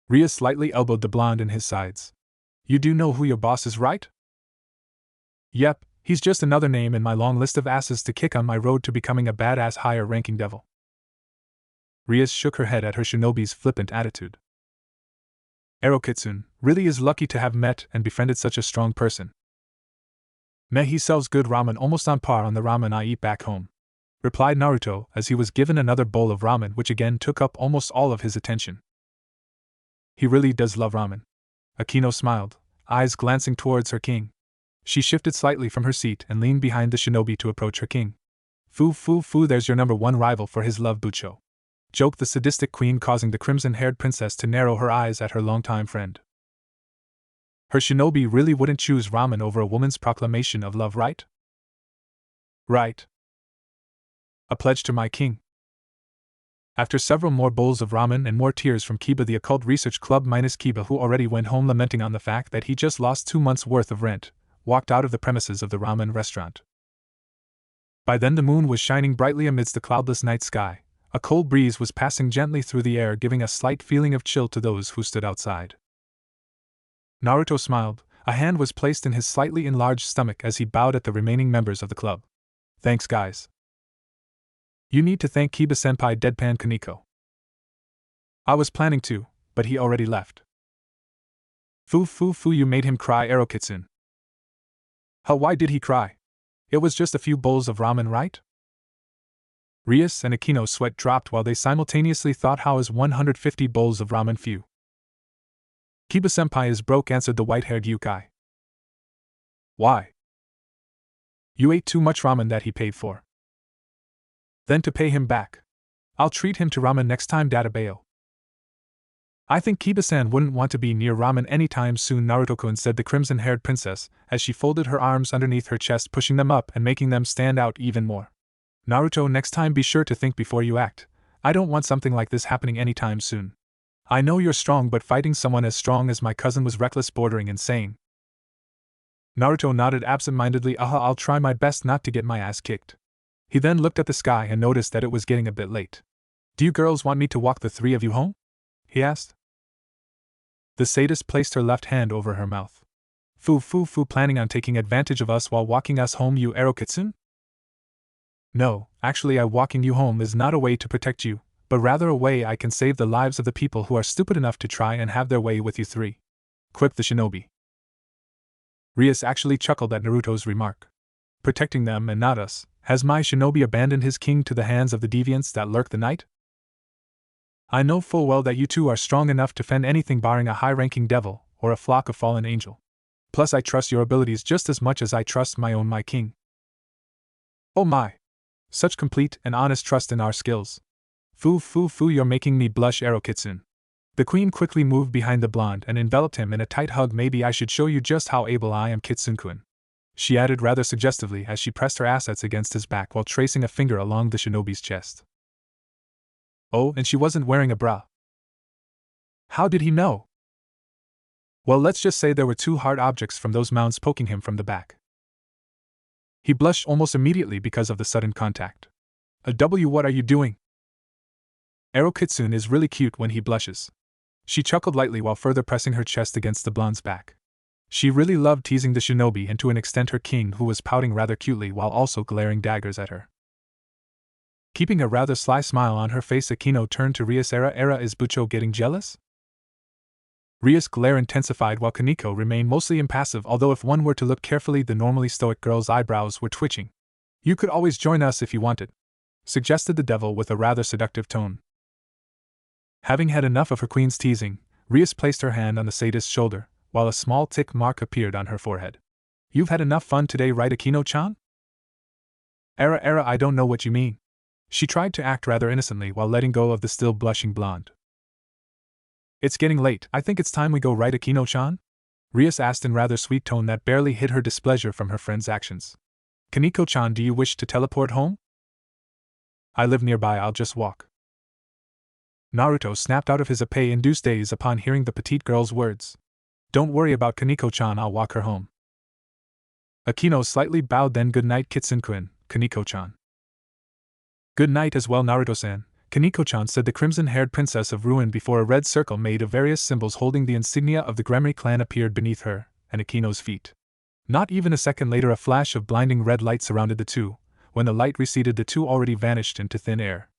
Rias slightly elbowed the blonde in his sides. You do know who your boss is, right? Yep, he's just another name in my long list of asses to kick on my road to becoming a badass higher-ranking devil. Rias shook her head at her shinobi's flippant attitude. Erokitsune really is lucky to have met and befriended such a strong person. Meh, he sells good ramen almost on par on the ramen I eat back home, replied Naruto as he was given another bowl of ramen, which again took up almost all of his attention. He really does love ramen. Akino smiled, eyes glancing towards her king. She shifted slightly from her seat and leaned behind the shinobi to approach her king. Foo, there's your number one rival for his love, Bucho, joked the sadistic queen, causing the crimson-haired princess to narrow her eyes at her longtime friend. Her shinobi really wouldn't choose ramen over a woman's proclamation of love, right? Right. A pledge to my king. After several more bowls of ramen and more tears from Kiba, the Occult Research Club minus Kiba, who already went home lamenting on the fact that he just lost 2 months' worth of rent, walked out of the premises of the ramen restaurant. By then the moon was shining brightly amidst the cloudless night sky. A cold breeze was passing gently through the air, giving a slight feeling of chill to those who stood outside. Naruto smiled. A hand was placed in his slightly enlarged stomach as he bowed at the remaining members of the club. Thanks, guys. You need to thank Kiba-senpai, deadpan Kaneko. I was planning to, but he already left. Foo, you made him cry, Erokitsune. How, why did he cry? It was just a few bowls of ramen, right? Rias and Akino's sweat dropped while they simultaneously thought, how is 150 bowls of ramen few? Kiba-senpai is broke, answered the white-haired Yukai. Why? You ate too much ramen that he paid for. Then to pay him back, I'll treat him to ramen next time, Databeo. I think Kiba-san wouldn't want to be near ramen anytime soon, Naruto-kun, said the crimson-haired princess, as she folded her arms underneath her chest, pushing them up and making them stand out even more. Naruto, next time be sure to think before you act. I don't want something like this happening anytime soon. I know you're strong, but fighting someone as strong as my cousin was reckless, bordering insane. Naruto nodded absent-mindedly. I'll try my best not to get my ass kicked. He then looked at the sky and noticed that it was getting a bit late. Do you girls want me to walk the three of you home? He asked. The sadist placed her left hand over her mouth. Foo, planning on taking advantage of us while walking us home, you Erokitsune? No, actually walking you home is not a way to protect you, but rather a way I can save the lives of the people who are stupid enough to try and have their way with you three, quipped the shinobi. Rias actually chuckled at Naruto's remark. Protecting them and not us, has my shinobi abandoned his king to the hands of the deviants that lurk the night? I know full well that you two are strong enough to fend anything barring a high-ranking devil or a flock of fallen angel. Plus I trust your abilities just as much as I trust my king. Oh my! Such complete and honest trust in our skills. Foo, you're making me blush, Ero Kitsune. The queen quickly moved behind the blonde and enveloped him in a tight hug. Maybe I should show you just how able I am, Kitsune-kun, she added rather suggestively as she pressed her assets against his back while tracing a finger along the shinobi's chest. Oh, and she wasn't wearing a bra. How did he know? Well, let's just say there were two hard objects from those mounds poking him from the back. He blushed almost immediately because of the sudden contact. What are you doing? Ero Kitsune is really cute when he blushes. She chuckled lightly while further pressing her chest against the blonde's back. She really loved teasing the shinobi and to an extent her king, who was pouting rather cutely while also glaring daggers at her. Keeping a rather sly smile on her face, Akino turned to Rias. Era, is Bucho getting jealous? Rias' glare intensified while Kaneko remained mostly impassive, although if one were to look carefully the normally stoic girl's eyebrows were twitching. You could always join us if you wanted, suggested the devil with a rather seductive tone. Having had enough of her queen's teasing, Rias placed her hand on the sadist's shoulder, while a small tick mark appeared on her forehead. You've had enough fun today, right, Akino-chan? Era, I don't know what you mean. She tried to act rather innocently while letting go of the still blushing blonde. It's getting late, I think it's time we go, right, Akino-chan? Rias asked in rather sweet tone that barely hid her displeasure from her friend's actions. Kaneko-chan, do you wish to teleport home? I live nearby, I'll just walk. Naruto snapped out of his induced daze upon hearing the petite girl's words. Don't worry about Kaneko-chan, I'll walk her home. Akino slightly bowed, then good night, Kitsune-kun, Kaneko-chan. Good night as well, Naruto-san, Kaneko-chan, said the crimson-haired princess of Ruin before a red circle made of various symbols holding the insignia of the Gremry clan appeared beneath her and Akino's feet. Not even a second later a flash of blinding red light surrounded the two. When the light receded, the two already vanished into thin air.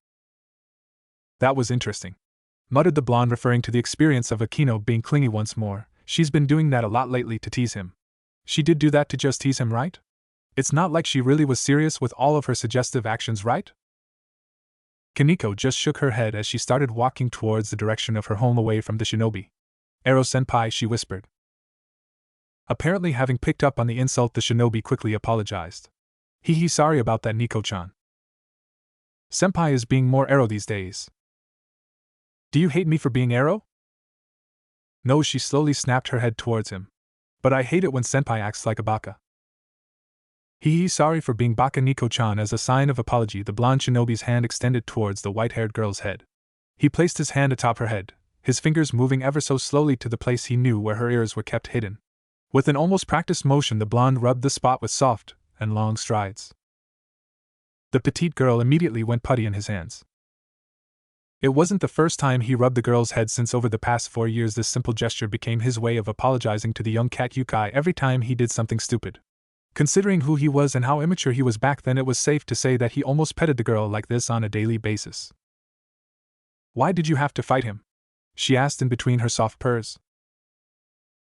That was interesting, muttered the blonde, referring to the experience of Akino being clingy once more. She's been doing that a lot lately to tease him. She did do that to just tease him, right? It's not like she really was serious with all of her suggestive actions, right? Kaneko just shook her head as she started walking towards the direction of her home away from the shinobi. Ero-senpai, she whispered. Apparently having picked up on the insult, the shinobi quickly apologized. Sorry about that, Nico-chan. Senpai is being more Ero these days. Do you hate me for being Ero? No, she slowly snapped her head towards him. But I hate it when Senpai acts like a baka. Sorry for being baka, Nico-chan. As a sign of apology, the blonde shinobi's hand extended towards the white-haired girl's head. He placed his hand atop her head, his fingers moving ever so slowly to the place he knew where her ears were kept hidden. With an almost practiced motion, the blonde rubbed the spot with soft and long strides. The petite girl immediately went putty in his hands. It wasn't the first time he rubbed the girl's head since over the past 4 years this simple gesture became his way of apologizing to the young cat Yukai every time he did something stupid. Considering who he was and how immature he was back then, it was safe to say that he almost petted the girl like this on a daily basis. Why did you have to fight him? She asked in between her soft purrs.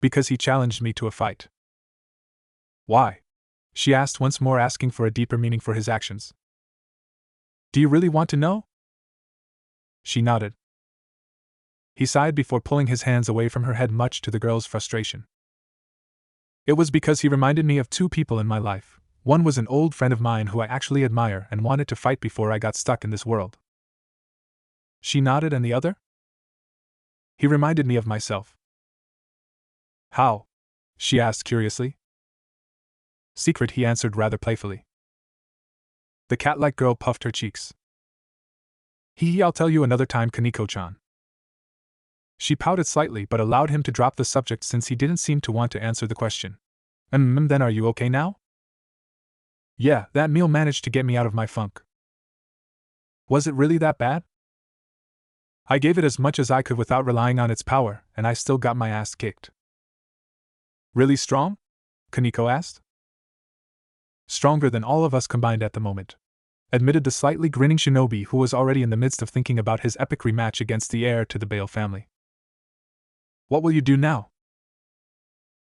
Because he challenged me to a fight. Why? She asked once more, asking for a deeper meaning for his actions. Do you really want to know? She nodded. He sighed before pulling his hands away from her head, much to the girl's frustration. It was because he reminded me of 2 people in my life. One was an old friend of mine who I actually admire and wanted to fight before I got stuck in this world. She nodded. And the other? He reminded me of myself. How? She asked curiously. Secret, he answered rather playfully. The cat-like girl puffed her cheeks. I'll tell you another time, Kaneko-chan. She pouted slightly but allowed him to drop the subject since he didn't seem to want to answer the question. Then are you okay now? Yeah, that meal managed to get me out of my funk. Was it really that bad? I gave it as much as I could without relying on its power, and I still got my ass kicked. Really strong? Kaneko asked. Stronger than all of us combined at the moment, admitted the slightly grinning shinobi, who was already in the midst of thinking about his epic rematch against the heir to the Bale family. What will you do now?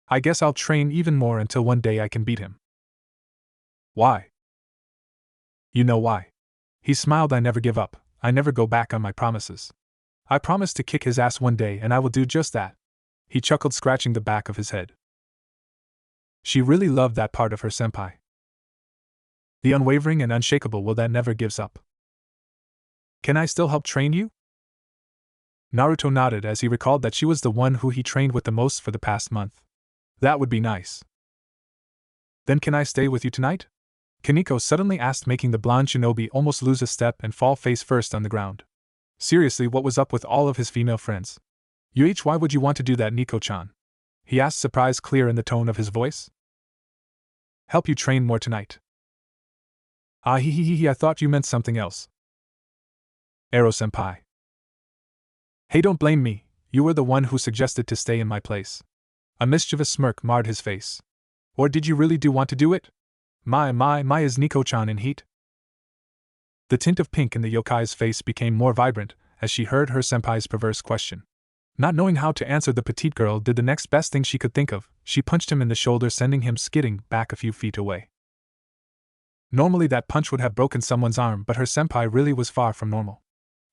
I guess I'll train even more until one day I can beat him. Why? You know why. He smiled. I never give up. I never go back on my promises. I promised to kick his ass one day, and I will do just that. He chuckled, scratching the back of his head. She really loved that part of her senpai. The unwavering and unshakable will that never gives up. Can I still help train you? Naruto nodded as he recalled that she was the one who he trained with the most for the past month. That would be nice. Then can I stay with you tonight? Kaneko suddenly asked, making the blonde shinobi almost lose a step and fall face first on the ground. Seriously, what was up with all of his female friends? Why would you want to do that, Nico-chan? He asked, surprise clear in the tone of his voice. Help you train more tonight. Ah, I thought you meant something else. Ero-senpai. Hey, don't blame me, you were the one who suggested to stay in my place. A mischievous smirk marred his face. Or did you really do want to do it? My, is Nico-chan in heat? The tint of pink in the yokai's face became more vibrant as she heard her senpai's perverse question. Not knowing how to answer, the petite girl did the next best thing she could think of. She punched him in the shoulder, sending him skidding back a few feet away. Normally that punch would have broken someone's arm, but her senpai really was far from normal.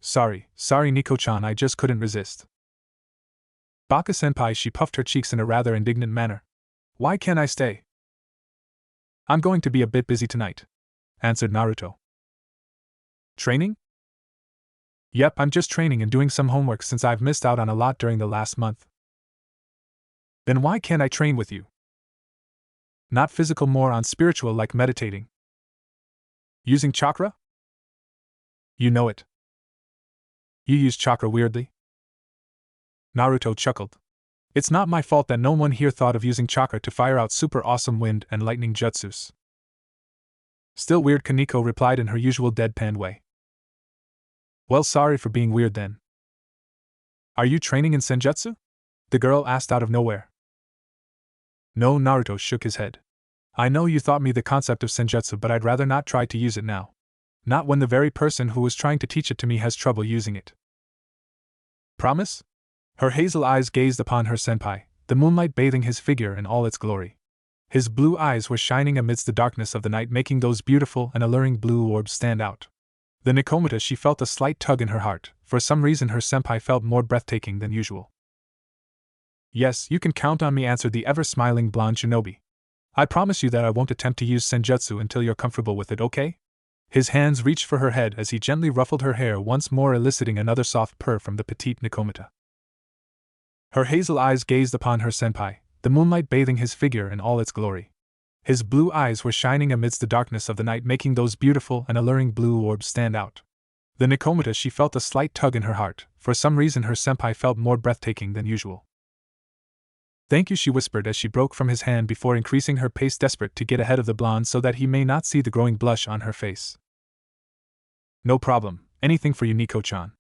Sorry Nico-chan, I just couldn't resist. Baka-senpai, she puffed her cheeks in a rather indignant manner. Why can't I stay? I'm going to be a bit busy tonight, answered Naruto. Training? Yep, I'm just training and doing some homework since I've missed out on a lot during the last month. Then why can't I train with you? Not physical, more on spiritual, like meditating. Using chakra? You know it. You use chakra weirdly? Naruto chuckled. It's not my fault that no one here thought of using chakra to fire out super awesome wind and lightning jutsus. Still weird, Kaneko replied in her usual deadpan way. Well, sorry for being weird then. Are you training in senjutsu? The girl asked out of nowhere. No, Naruto shook his head. I know you taught me the concept of senjutsu, but I'd rather not try to use it now. Not when the very person who was trying to teach it to me has trouble using it. Promise? Her hazel eyes gazed upon her senpai, the moonlight bathing his figure in all its glory. His blue eyes were shining amidst the darkness of the night, making those beautiful and alluring blue orbs stand out. The Nikomata, she felt a slight tug in her heart. For some reason her senpai felt more breathtaking than usual. Yes, you can count on me, answered the ever-smiling blonde shinobi. I promise you that I won't attempt to use senjutsu until you're comfortable with it, okay? His hands reached for her head as he gently ruffled her hair, once more eliciting another soft purr from the petite Nikomata. Her hazel eyes gazed upon her senpai, the moonlight bathing his figure in all its glory. His blue eyes were shining amidst the darkness of the night, making those beautiful and alluring blue orbs stand out. The Nikomata, she felt a slight tug in her heart. For some reason her senpai felt more breathtaking than usual. Thank you, she whispered as she broke from his hand before increasing her pace, desperate to get ahead of the blonde so that he may not see the growing blush on her face. No problem, anything for you, Nico-chan,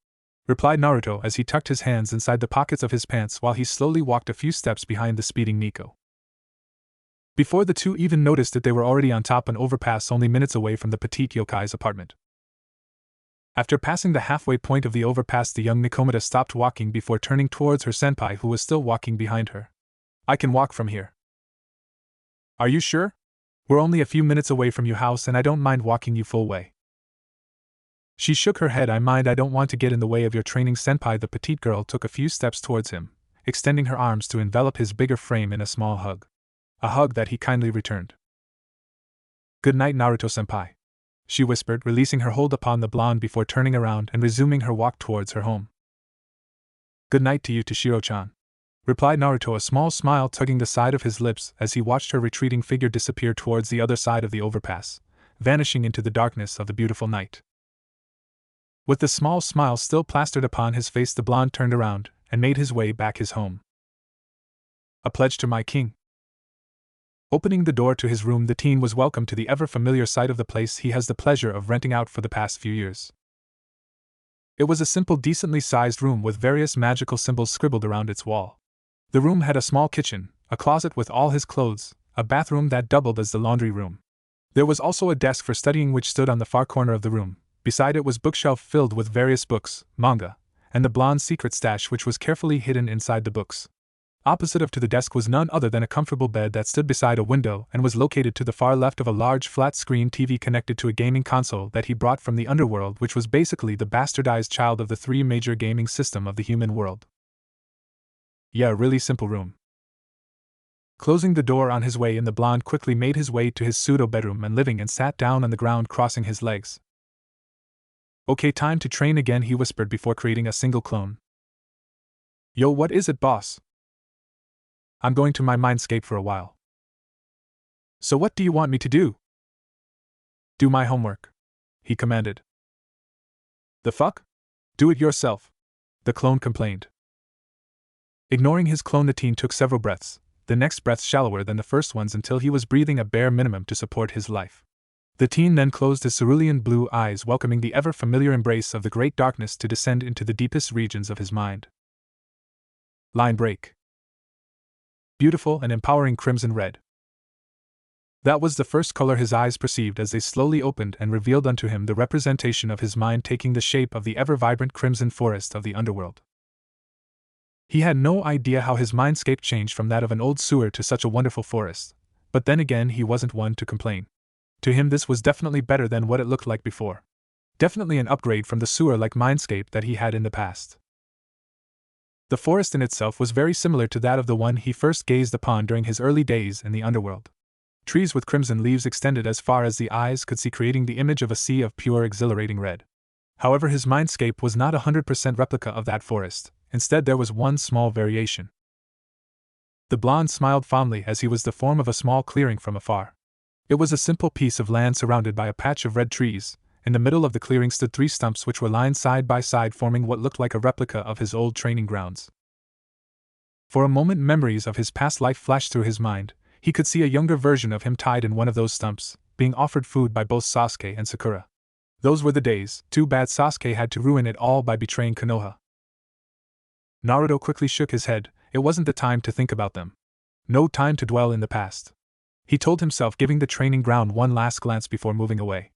replied Naruto as he tucked his hands inside the pockets of his pants while he slowly walked a few steps behind the speeding Nico. Before the two even noticed it, they were already on top an overpass only minutes away from the petite yokai's apartment. After passing the halfway point of the overpass, the young Nikomata stopped walking before turning towards her senpai, who was still walking behind her. I can walk from here. Are you sure? We're only a few minutes away from your house and I don't mind walking you full way. She shook her head. I don't want to get in the way of your training, senpai. The petite girl took a few steps towards him, extending her arms to envelop his bigger frame in a small hug. A hug that he kindly returned. Good night, Naruto-senpai, she whispered, releasing her hold upon the blonde before turning around and resuming her walk towards her home. Good night to you, Toshiro-chan, replied Naruto, a small smile tugging the side of his lips as he watched her retreating figure disappear towards the other side of the overpass, vanishing into the darkness of the beautiful night. With the small smile still plastered upon his face, the blonde turned around and made his way back his home. A pledge to my king. Opening the door to his room, the teen was welcomed to the ever-familiar sight of the place he has the pleasure of renting out for the past few years. It was a simple, decently sized room with various magical symbols scribbled around its wall. The room had a small kitchen, a closet with all his clothes, a bathroom that doubled as the laundry room. There was also a desk for studying which stood on the far corner of the room. Beside it was a bookshelf filled with various books, manga, and the blonde's secret stash, which was carefully hidden inside the books. Opposite to the desk was none other than a comfortable bed that stood beside a window and was located to the far left of a large flat-screen TV connected to a gaming console that he brought from the underworld, which was basically the bastardized child of the three major gaming system of the human world. Yeah, a really simple room. Closing the door on his way in, the blonde quickly made his way to his pseudo-bedroom and living and sat down on the ground crossing his legs. Okay, time to train again, he whispered before creating a single clone. Yo, what is it, boss? I'm going to my mindscape for a while. So what do you want me to do? Do my homework, he commanded. The fuck? Do it yourself, the clone complained. Ignoring his clone, the teen took several breaths, the next breath shallower than the first ones until he was breathing a bare minimum to support his life. The teen then closed his cerulean blue eyes, welcoming the ever-familiar embrace of the great darkness to descend into the deepest regions of his mind. Line break. Beautiful and empowering crimson red. That was the first color his eyes perceived as they slowly opened and revealed unto him the representation of his mind taking the shape of the ever-vibrant crimson forest of the underworld. He had no idea how his mindscape changed from that of an old sewer to such a wonderful forest, but then again he wasn't one to complain. To him this was definitely better than what it looked like before. Definitely an upgrade from the sewer-like mindscape that he had in the past. The forest in itself was very similar to that of the one he first gazed upon during his early days in the underworld. Trees with crimson leaves extended as far as the eyes could see, creating the image of a sea of pure, exhilarating red. However, his mindscape was not a 100% replica of that forest. Instead, there was one small variation. The blonde smiled fondly as he was the form of a small clearing from afar. It was a simple piece of land surrounded by a patch of red trees. In the middle of the clearing stood 3 stumps which were lined side by side, forming what looked like a replica of his old training grounds. For a moment, memories of his past life flashed through his mind. He could see a younger version of him tied in one of those stumps, being offered food by both Sasuke and Sakura. Those were the days. Too bad Sasuke had to ruin it all by betraying Konoha. Naruto quickly shook his head. It wasn't the time to think about them. No time to dwell in the past, he told himself, giving the training ground one last glance before moving away.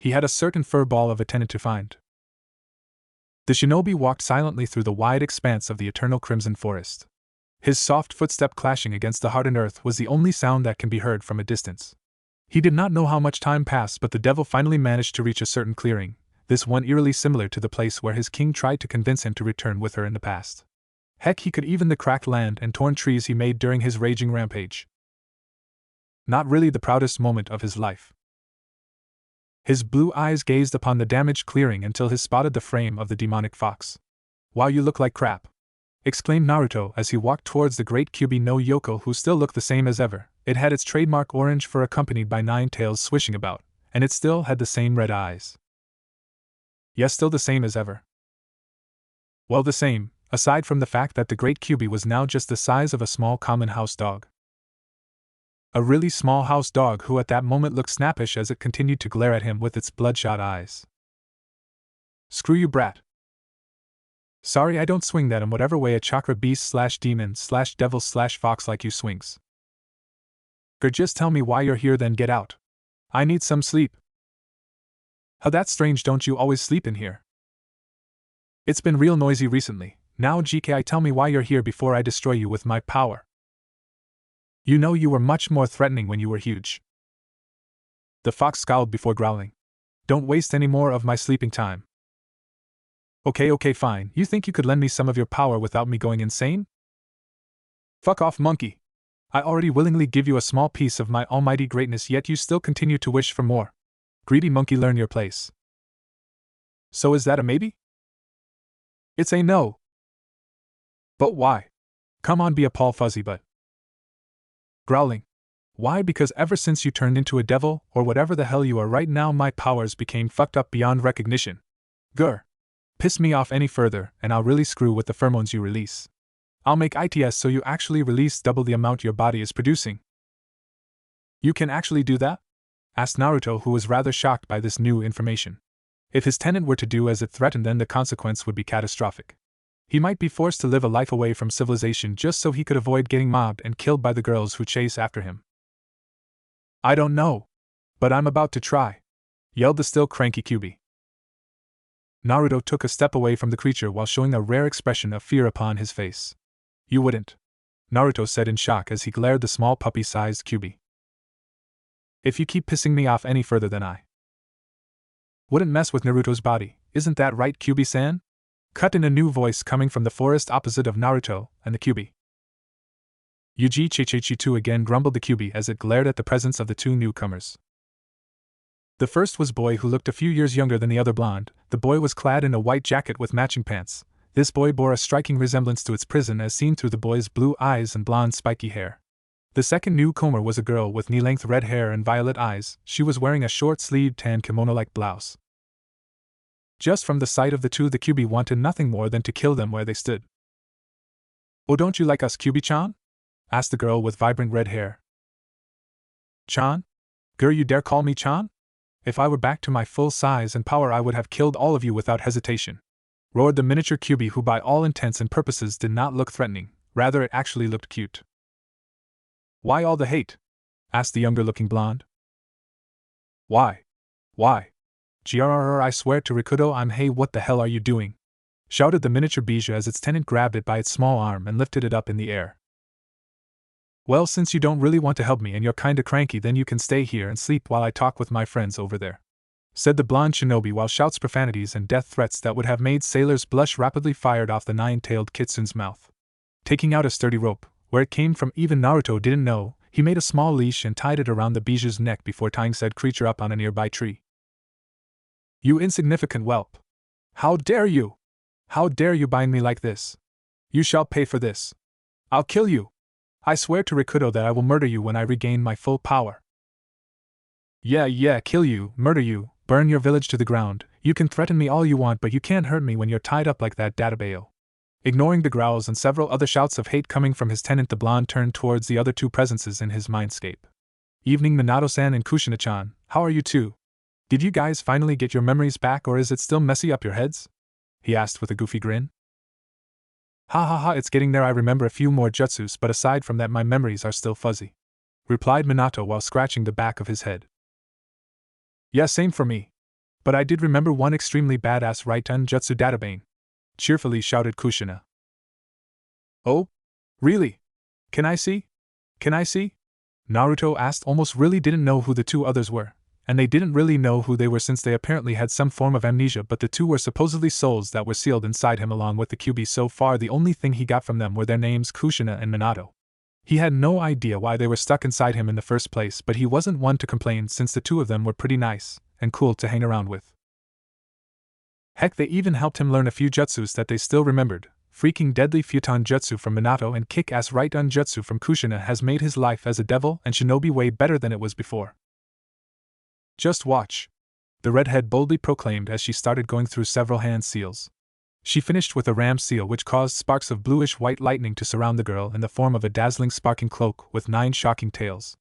He had a certain fur ball of a tenant to find. The shinobi walked silently through the wide expanse of the eternal crimson forest. His soft footstep clashing against the hardened earth was the only sound that can be heard from a distance. He did not know how much time passed, but the devil finally managed to reach a certain clearing, this one eerily similar to the place where his king tried to convince him to return with her in the past. Heck, he could even the cracked land and torn trees he made during his raging rampage. Not really the proudest moment of his life. His blue eyes gazed upon the damaged clearing until he spotted the frame of the demonic fox. Wow, you look like crap, exclaimed Naruto as he walked towards the great Kyubi no Yoko, who still looked the same as ever. It had its trademark orange fur accompanied by 9 tails swishing about, and it still had the same red eyes. Yes, still the same as ever. Well, the same, aside from the fact that the great Kyubi was now just the size of a small common house dog. A really small house dog who at that moment looked snappish as it continued to glare at him with its bloodshot eyes. Screw you, brat. Sorry, I don't swing that in whatever way a chakra beast/demon/devil/fox like you swings. Just tell me why you're here, then get out. I need some sleep. How that's strange, don't you always sleep in here? It's been real noisy recently. Now GKI, tell me why you're here before I destroy you with my power. You know you were much more threatening when you were huge. The fox scowled before growling. Don't waste any more of my sleeping time. Okay, fine. You think you could lend me some of your power without me going insane? Fuck off, monkey. I already willingly give you a small piece of my almighty greatness, yet you still continue to wish for more. Greedy monkey, learn your place. So is that a maybe? It's a no. But why? Come on, be a Paul Fuzzy butt. Growling. Why? Because ever since you turned into a devil, or whatever the hell you are right now, my powers became fucked up beyond recognition. Grr. Piss me off any further, and I'll really screw with the pheromones you release. I'll make ITS so you actually release double the amount your body is producing. You can actually do that? Asked Naruto, who was rather shocked by this new information. If his tenant were to do as it threatened, then the consequence would be catastrophic. He might be forced to live a life away from civilization just so he could avoid getting mobbed and killed by the girls who chase after him. I don't know. But I'm about to try, yelled the still cranky Kyubi. Naruto took a step away from the creature while showing a rare expression of fear upon his face. You wouldn't, Naruto said in shock as he glared the small puppy-sized Kyubi. If you keep pissing me off any further, then I wouldn't mess with Naruto's body, isn't that right, Kyubi-san? Cut in a new voice coming from the forest opposite of Naruto and the Kyubi. Yuji Chichichi again grumbled the QB as it glared at the presence of the two newcomers. The first was boy who looked a few years younger than the other blonde. The boy was clad in a white jacket with matching pants. This boy bore a striking resemblance to its prison as seen through the boy's blue eyes and blonde spiky hair. The second newcomer was a girl with knee-length red hair and violet eyes. She was wearing a short-sleeved tan kimono-like blouse. Just from the sight of the two, the QB wanted nothing more than to kill them where they stood. "Oh, don't you like us, QB-chan?" asked the girl with vibrant red hair. "Chan? Girl, you dare call me Chan? If I were back to my full size and power, I would have killed all of you without hesitation," roared the miniature QB, who by all intents and purposes did not look threatening, rather it actually looked cute. "Why all the hate?" asked the younger-looking blonde. Why? Grrr, I swear to Rikudo, hey, what the hell are you doing?" shouted the miniature Bijou as its tenant grabbed it by its small arm and lifted it up in the air. "Well, since you don't really want to help me and you're kinda cranky, then you can stay here and sleep while I talk with my friends over there," said the blonde shinobi, while shouts, profanities, and death threats that would have made sailors blush rapidly fired off the nine-tailed kitsune's mouth. Taking out a sturdy rope, where it came from even Naruto didn't know, he made a small leash and tied it around the Bijou's neck before tying said creature up on a nearby tree. "You insignificant whelp! How dare you! How dare you bind me like this? You shall pay for this! I'll kill you! I swear to Rikudo that I will murder you when I regain my full power." Yeah, kill you, murder you, burn your village to the ground. You can threaten me all you want, but you can't hurt me when you're tied up like that, Databeo. Ignoring the growls and several other shouts of hate coming from his tenant, the blonde turned towards the other two presences in his mindscape. "Evening, Minato-san and Kushina-chan, how are you two? Did you guys finally get your memories back, or is it still messy up your heads?" he asked with a goofy grin. Ha, it's getting there. I remember a few more jutsus, but aside from that my memories are still fuzzy," replied Minato while scratching the back of his head. "Yeah, same for me. But I did remember one extremely badass right-on jutsu, Databane," cheerfully shouted Kushina. "Oh? Really? Can I see? Naruto asked, almost really didn't know who the two others were, and they didn't really know who they were since they apparently had some form of amnesia, but the two were supposedly souls that were sealed inside him along with the QB. So far the only thing he got from them were their names, Kushina and Minato. He had no idea why they were stuck inside him in the first place, but he wasn't one to complain since the two of them were pretty nice and cool to hang around with. Heck, they even helped him learn a few jutsus that they still remembered. Freaking deadly futon jutsu from Minato and kick-ass right-on jutsu from Kushina has made his life as a devil and shinobi way better than it was before. "Just watch," the redhead boldly proclaimed as she started going through several hand seals. She finished with a ram seal which caused sparks of bluish-white lightning to surround the girl in the form of a dazzling sparking cloak with 9 shocking tails.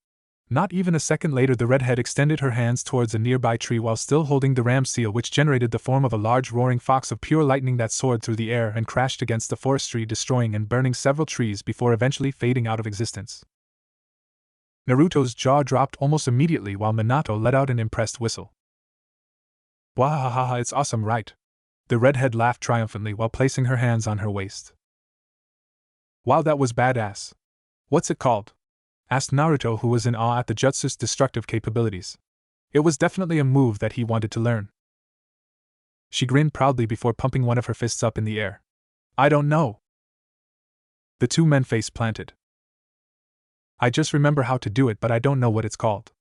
Not even a second later, the redhead extended her hands towards a nearby tree while still holding the ram seal, which generated the form of a large roaring fox of pure lightning that soared through the air and crashed against the forestry, destroying and burning several trees before eventually fading out of existence. Naruto's jaw dropped almost immediately while Minato let out an impressed whistle. "Wahahaha, it's awesome, right?" The redhead laughed triumphantly while placing her hands on her waist. "Wow, that was badass. What's it called?" asked Naruto, who was in awe at the jutsu's destructive capabilities. It was definitely a move that he wanted to learn. She grinned proudly before pumping one of her fists up in the air. "I don't know." The two men face planted. "I just remember how to do it, but I don't know what it's called."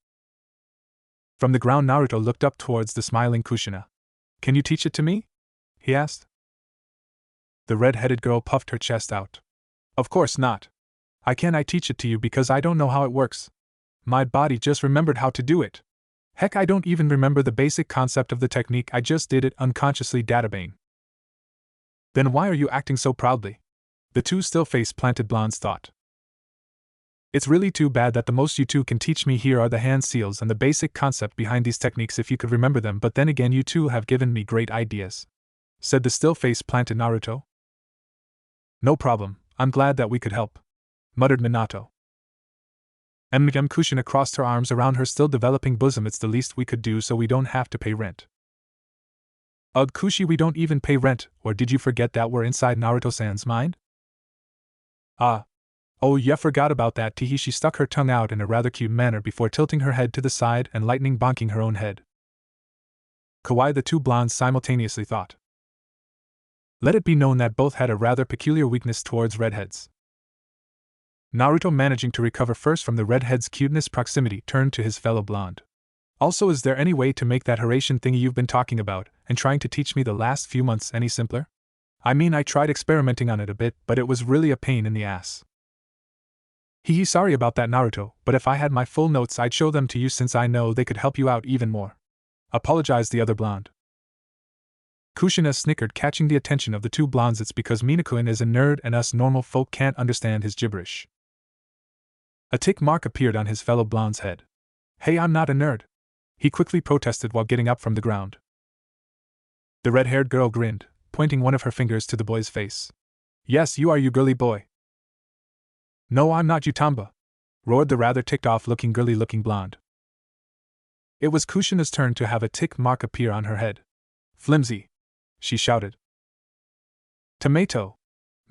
From the ground, Naruto looked up towards the smiling Kushina. "Can you teach it to me?" he asked. The red-headed girl puffed her chest out. "Of course not. I teach it to you because I don't know how it works. My body just remembered how to do it. Heck, I don't even remember the basic concept of the technique, I just did it unconsciously, Databane." "Then why are you acting so proudly?" the two still face-planted blondes thought. "It's really too bad that the most you two can teach me here are the hand seals and the basic concept behind these techniques if you could remember them, but then again you two have given me great ideas," said the still face-planted Naruto. "No problem, I'm glad that we could help," muttered Minato. Kushina crossed her arms around her still developing bosom. "It's the least we could do so we don't have to pay rent." "Ugh, Kushi, we don't even pay rent, or did you forget that we're inside Naruto-san's mind?" Oh yeah, forgot about that." She stuck her tongue out in a rather cute manner before tilting her head to the side and lightning bonking her own head. Kawaii, the two blondes simultaneously thought. Let it be known that both had a rather peculiar weakness towards redheads. Naruto, managing to recover first from the redhead's cuteness proximity, turned to his fellow blonde. Also, is there any way to make that Horatian thingy you've been talking about and trying to teach me the last few months any simpler? I mean, I tried experimenting on it a bit, but it was really a pain in the ass. Sorry about that, Naruto, but if I had my full notes I'd show them to you since I know they could help you out even more. Apologized the other blonde. Kushina snickered, catching the attention of the two blondes. It's because Minakuin is a nerd and us normal folk can't understand his gibberish. A tick mark appeared on his fellow blonde's head. Hey, I'm not a nerd, he quickly protested while getting up from the ground. The red-haired girl grinned, pointing one of her fingers to the boy's face. Yes, you are, you girly boy. No, I'm not, you Tamba, roared the rather ticked-off-looking girly-looking blonde. It was Kushina's turn to have a tick mark appear on her head. Flimsy, she shouted. Tomato,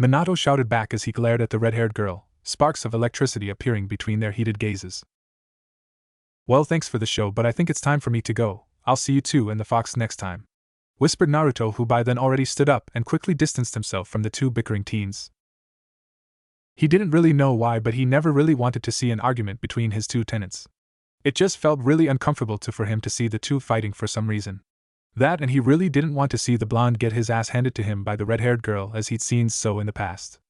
Minato shouted back as he glared at the red-haired girl, sparks of electricity appearing between their heated gazes. Well, thanks for the show, but I think it's time for me to go. I'll see you two and the fox next time, whispered Naruto, who by then already stood up and quickly distanced himself from the two bickering teens. He didn't really know why, but he never really wanted to see an argument between his two tenants. It just felt really uncomfortable for him to see the two fighting for some reason. That, and he really didn't want to see the blonde get his ass handed to him by the red-haired girl as he'd seen so in the past.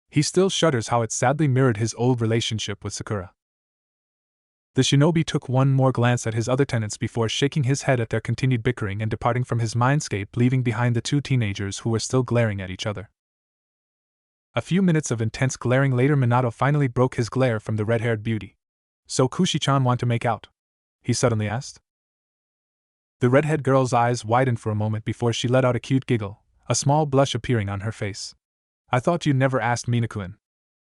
He still shudders how it sadly mirrored his old relationship with Sakura. The shinobi took one more glance at his other tenants before shaking his head at their continued bickering and departing from his mindscape, leaving behind the two teenagers who were still glaring at each other. A few minutes of intense glaring later, Minato finally broke his glare from the red-haired beauty. So Kushi-chan want to make out? He suddenly asked. The redhead girl's eyes widened for a moment before she let out a cute giggle, a small blush appearing on her face. I thought you never asked, Minakuin,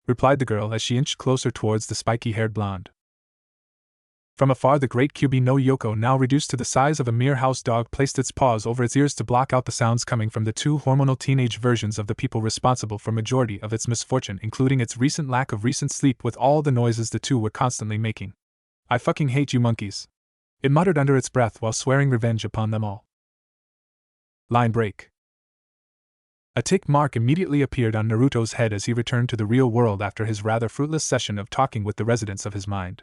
replied the girl as she inched closer towards the spiky-haired blonde. From afar, the great Kyubi no Yoko, now reduced to the size of a mere house dog, placed its paws over its ears to block out the sounds coming from the two hormonal teenage versions of the people responsible for majority of its misfortune, including its recent lack of recent sleep with all the noises the two were constantly making. I fucking hate you monkeys, it muttered under its breath while swearing revenge upon them all. Line break. A tick mark immediately appeared on Naruto's head as he returned to the real world after his rather fruitless session of talking with the residents of his mind.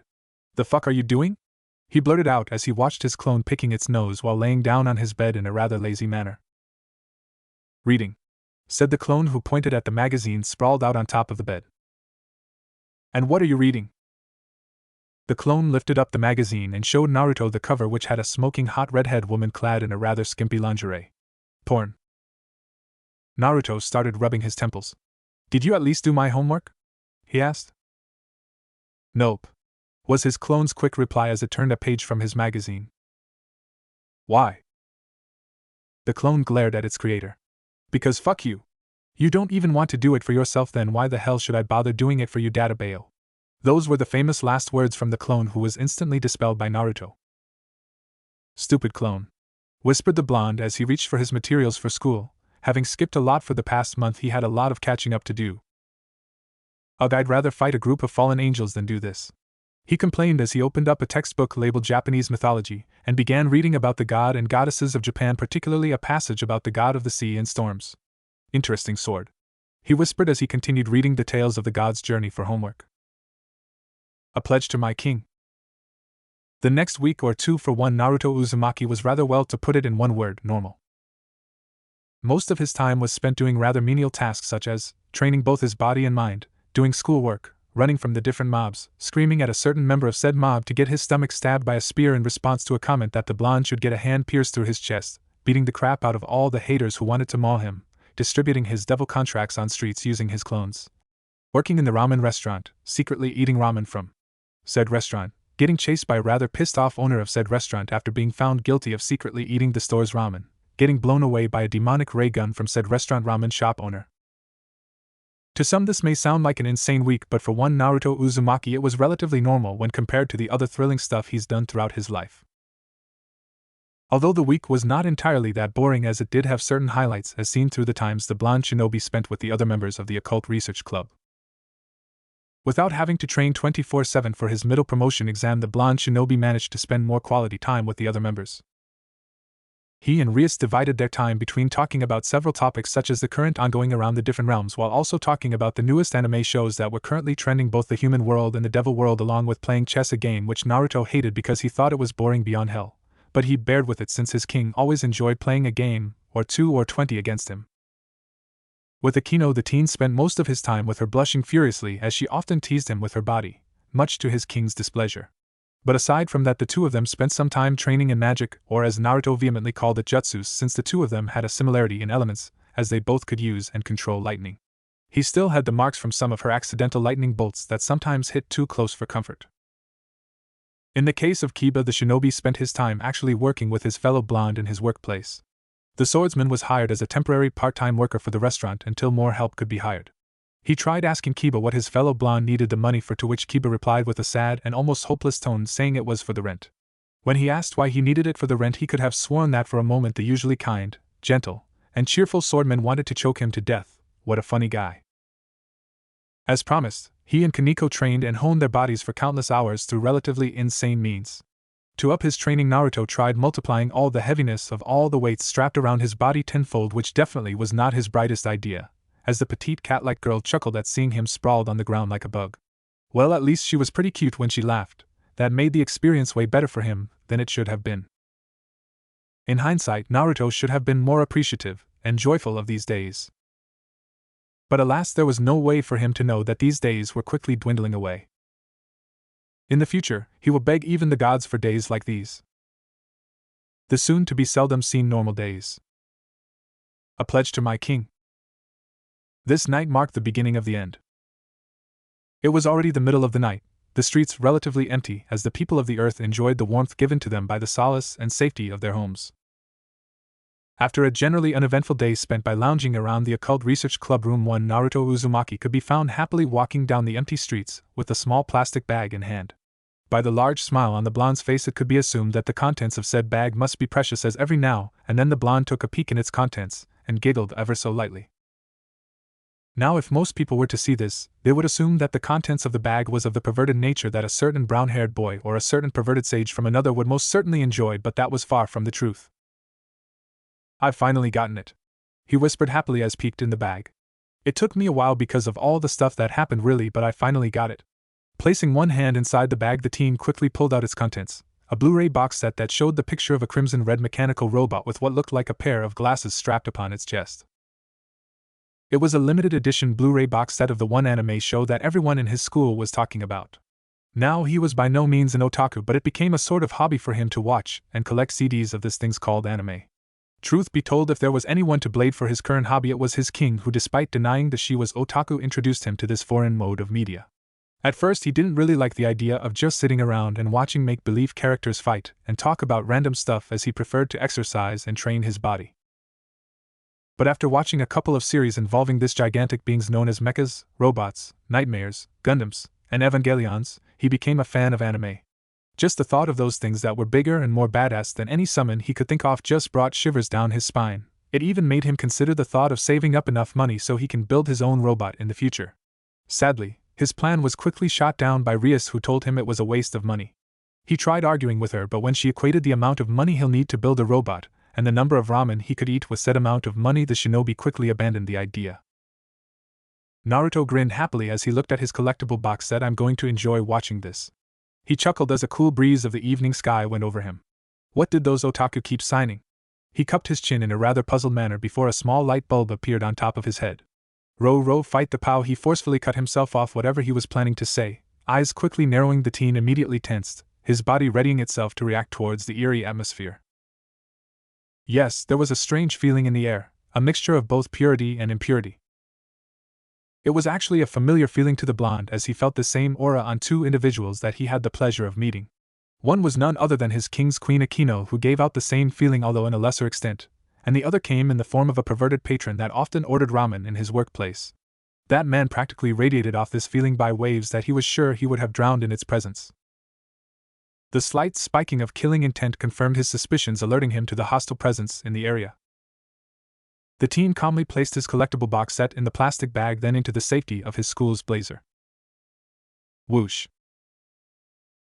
The fuck are you doing? He blurted out as he watched his clone picking its nose while laying down on his bed in a rather lazy manner. Reading, said the clone, who pointed at the magazine sprawled out on top of the bed. And what are you reading? The clone lifted up the magazine and showed Naruto the cover, which had a smoking hot redhead woman clad in a rather skimpy lingerie. Porn. Naruto started rubbing his temples. Did you at least do my homework? He asked. Nope, was his clone's quick reply as it turned a page from his magazine. Why? The clone glared at its creator. Because fuck you. You don't even want to do it for yourself, then why the hell should I bother doing it for you, Databeo? Those were the famous last words from the clone, who was instantly dispelled by Naruto. Stupid clone, whispered the blonde as he reached for his materials for school. Having skipped a lot for the past month, he had a lot of catching up to do. Ugh, I'd rather fight a group of fallen angels than do this, he complained as he opened up a textbook labeled Japanese mythology and began reading about the god and goddesses of Japan, particularly a passage about the god of the sea and storms. Interesting sword, he whispered as he continued reading the tales of the god's journey for homework. A pledge to my king. The next week or two for one Naruto Uzumaki was rather, well, to put it in one word, normal. Most of his time was spent doing rather menial tasks such as training both his body and mind, doing schoolwork, running from the different mobs, screaming at a certain member of said mob to get his stomach stabbed by a spear in response to a comment that the blonde should get a hand pierced through his chest, beating the crap out of all the haters who wanted to maul him, distributing his devil contracts on streets using his clones, working in the ramen restaurant, secretly eating ramen from said restaurant, getting chased by a rather pissed-off owner of said restaurant after being found guilty of secretly eating the store's ramen, getting blown away by a demonic ray gun from said restaurant ramen shop owner. To some this may sound like an insane week, but for one Naruto Uzumaki it was relatively normal when compared to the other thrilling stuff he's done throughout his life. Although the week was not entirely that boring, as it did have certain highlights as seen through the times the blonde shinobi spent with the other members of the Occult Research Club. Without having to train 24/7 for his middle promotion exam, the blonde shinobi managed to spend more quality time with the other members. He and Rias divided their time between talking about several topics such as the current ongoing around the different realms while also talking about the newest anime shows that were currently trending both the human world and the devil world, along with playing chess, a game which Naruto hated because he thought it was boring beyond hell. But he bared with it since his king always enjoyed playing a game, or 2 or 20 against him. With Akino, the teen spent most of his time with her, blushing furiously as she often teased him with her body, much to his king's displeasure. But aside from that, the two of them spent some time training in magic, or as Naruto vehemently called it, jutsus, since the two of them had a similarity in elements, as they both could use and control lightning. He still had the marks from some of her accidental lightning bolts that sometimes hit too close for comfort. In the case of Kiba, the shinobi spent his time actually working with his fellow blonde in his workplace. The swordsman was hired as a temporary part-time worker for the restaurant until more help could be hired. He tried asking Kiba what his fellow blonde needed the money for, to which Kiba replied with a sad and almost hopeless tone, saying it was for the rent. When he asked why he needed it for the rent, he could have sworn that for a moment the usually kind, gentle, and cheerful swordman wanted to choke him to death. What a funny guy. As promised, he and Kaneko trained and honed their bodies for countless hours through relatively insane means. To up his training, Naruto tried multiplying all the heaviness of all the weights strapped around his body tenfold, which definitely was not his brightest idea, as the petite cat-like girl chuckled at seeing him sprawled on the ground like a bug. Well, at least she was pretty cute when she laughed. That made the experience way better for him than it should have been. In hindsight, Naruto should have been more appreciative and joyful of these days. But alas, there was no way for him to know that these days were quickly dwindling away. In the future, he will beg even the gods for days like these. The soon-to-be seldom-seen normal days. A pledge to my king. This night marked the beginning of the end. It was already the middle of the night, the streets relatively empty as the people of the earth enjoyed the warmth given to them by the solace and safety of their homes. After a generally uneventful day spent by lounging around the Occult Research Club Room 1, Naruto Uzumaki could be found happily walking down the empty streets with a small plastic bag in hand. By the large smile on the blonde's face, it could be assumed that the contents of said bag must be precious, as every now and then the blonde took a peek in its contents and giggled ever so lightly. Now, if most people were to see this, they would assume that the contents of the bag was of the perverted nature that a certain brown-haired boy or a certain perverted sage from another would most certainly enjoy, but that was far from the truth. "I've finally gotten it," he whispered happily as peeked in the bag. "It took me a while because of all the stuff that happened, really, but I finally got it." Placing one hand inside the bag, the teen quickly pulled out its contents, a Blu-ray box set that showed the picture of a crimson-red mechanical robot with what looked like a pair of glasses strapped upon its chest. It was a limited edition Blu-ray box set of the one anime show that everyone in his school was talking about. Now, he was by no means an otaku, but it became a sort of hobby for him to watch and collect CDs of this things called anime. Truth be told, if there was anyone to blame for his current hobby, it was his king, who, despite denying that she was otaku, introduced him to this foreign mode of media. At first, he didn't really like the idea of just sitting around and watching make-believe characters fight and talk about random stuff, as he preferred to exercise and train his body. But after watching a couple of series involving this gigantic beings known as mechas, robots, nightmares, Gundams, and Evangelions, he became a fan of anime. Just the thought of those things that were bigger and more badass than any summon he could think of just brought shivers down his spine. It even made him consider the thought of saving up enough money so he can build his own robot in the future. Sadly, his plan was quickly shot down by Rias, who told him it was a waste of money. He tried arguing with her, but when she equated the amount of money he'll need to build a robot and the number of ramen he could eat with said amount of money, the shinobi quickly abandoned the idea. Naruto grinned happily as he looked at his collectible box set. "I'm going to enjoy watching this." He chuckled as a cool breeze of the evening sky went over him. What did those otaku keep signing? He cupped his chin in a rather puzzled manner before a small light bulb appeared on top of his head. Row, fight the pow." He forcefully cut himself off whatever he was planning to say, eyes quickly narrowing. The teen immediately tensed, his body readying itself to react towards the eerie atmosphere. Yes, there was a strange feeling in the air, a mixture of both purity and impurity. It was actually a familiar feeling to the blonde, as he felt the same aura on two individuals that he had the pleasure of meeting. One was none other than his king's queen Akino, who gave out the same feeling although in a lesser extent, and the other came in the form of a perverted patron that often ordered ramen in his workplace. That man practically radiated off this feeling by waves that he was sure he would have drowned in its presence. The slight spiking of killing intent confirmed his suspicions, alerting him to the hostile presence in the area. The teen calmly placed his collectible box set in the plastic bag, then into the safety of his school's blazer. Whoosh!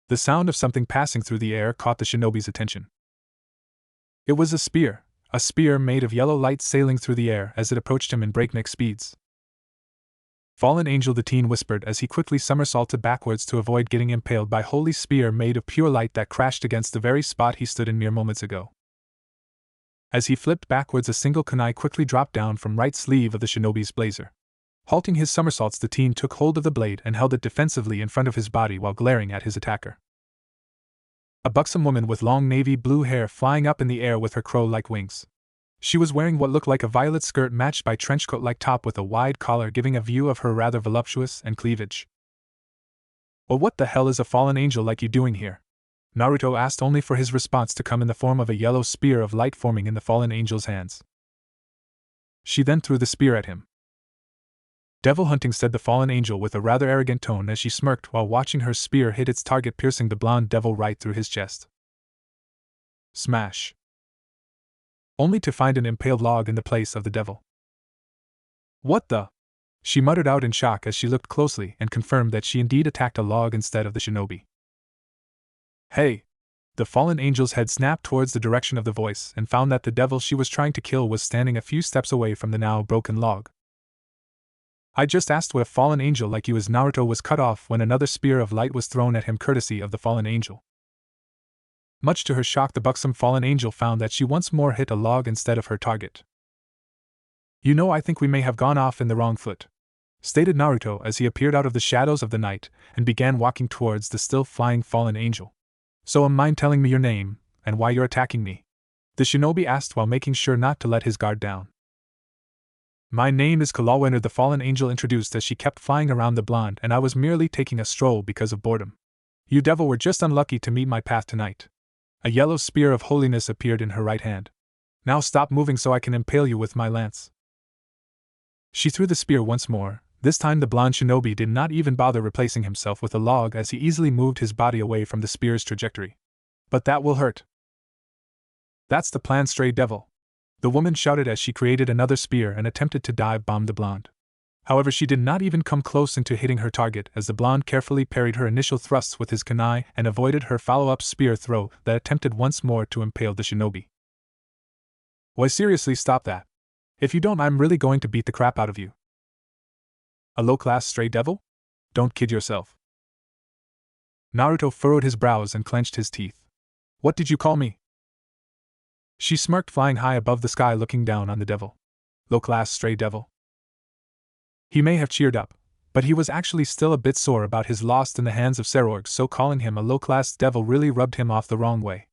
The sound of something passing through the air caught the shinobi's attention. It was a spear, a spear made of yellow light sailing through the air as it approached him in breakneck speeds. Fallen angel, the teen whispered as he quickly somersaulted backwards to avoid getting impaled by holy spear made of pure light that crashed against the very spot he stood in mere moments ago. As he flipped backwards, a single kunai quickly dropped down from right sleeve of the shinobi's blazer. Halting his somersaults, the teen took hold of the blade and held it defensively in front of his body while glaring at his attacker. A buxom woman with long navy blue hair flying up in the air with her crow-like wings. She was wearing what looked like a violet skirt matched by trenchcoat-like top with a wide collar giving a view of her rather voluptuous and cleavage. "Well, what the hell is a fallen angel like you doing here?" Naruto asked, only for his response to come in the form of a yellow spear of light forming in the fallen angel's hands. She then threw the spear at him. "Devil hunting," said the fallen angel with a rather arrogant tone as she smirked while watching her spear hit its target, piercing the blonde devil right through his chest. Smash! Only to find an impaled log in the place of the devil. "What the?" she muttered out in shock as she looked closely and confirmed that she indeed attacked a log instead of the shinobi. "Hey!" The fallen angel's head snapped towards the direction of the voice and found that the devil she was trying to kill was standing a few steps away from the now broken log. "I just asked what a fallen angel like you is." Naruto was cut off when another spear of light was thrown at him courtesy of the fallen angel. Much to her shock, the buxom fallen angel found that she once more hit a log instead of her target. "You know, I think we may have gone off in the wrong foot," stated Naruto as he appeared out of the shadows of the night and began walking towards the still flying fallen angel. "So mind telling me your name, and why you're attacking me?" the shinobi asked while making sure not to let his guard down. "My name is Kalawiner," the fallen angel introduced as she kept flying around the blonde, "and I was merely taking a stroll because of boredom. You devil were just unlucky to meet my path tonight." A yellow spear of holiness appeared in her right hand. "Now stop moving so I can impale you with my lance." She threw the spear once more. This time the blonde shinobi did not even bother replacing himself with a log as he easily moved his body away from the spear's trajectory. "But that will hurt." "That's the plan, stray devil," the woman shouted as she created another spear and attempted to dive bomb the blonde. However, she did not even come close into hitting her target as the blonde carefully parried her initial thrusts with his kunai and avoided her follow-up spear throw that attempted once more to impale the shinobi. "Why, seriously, stop that. If you don't, I'm really going to beat the crap out of you." "A low-class stray devil? Don't kid yourself." Naruto furrowed his brows and clenched his teeth. "What did you call me?" She smirked, flying high above the sky looking down on the devil. "Low-class stray devil." He may have cheered up, but he was actually still a bit sore about his loss in the hands of Serorg, so calling him a low-class devil really rubbed him off the wrong way.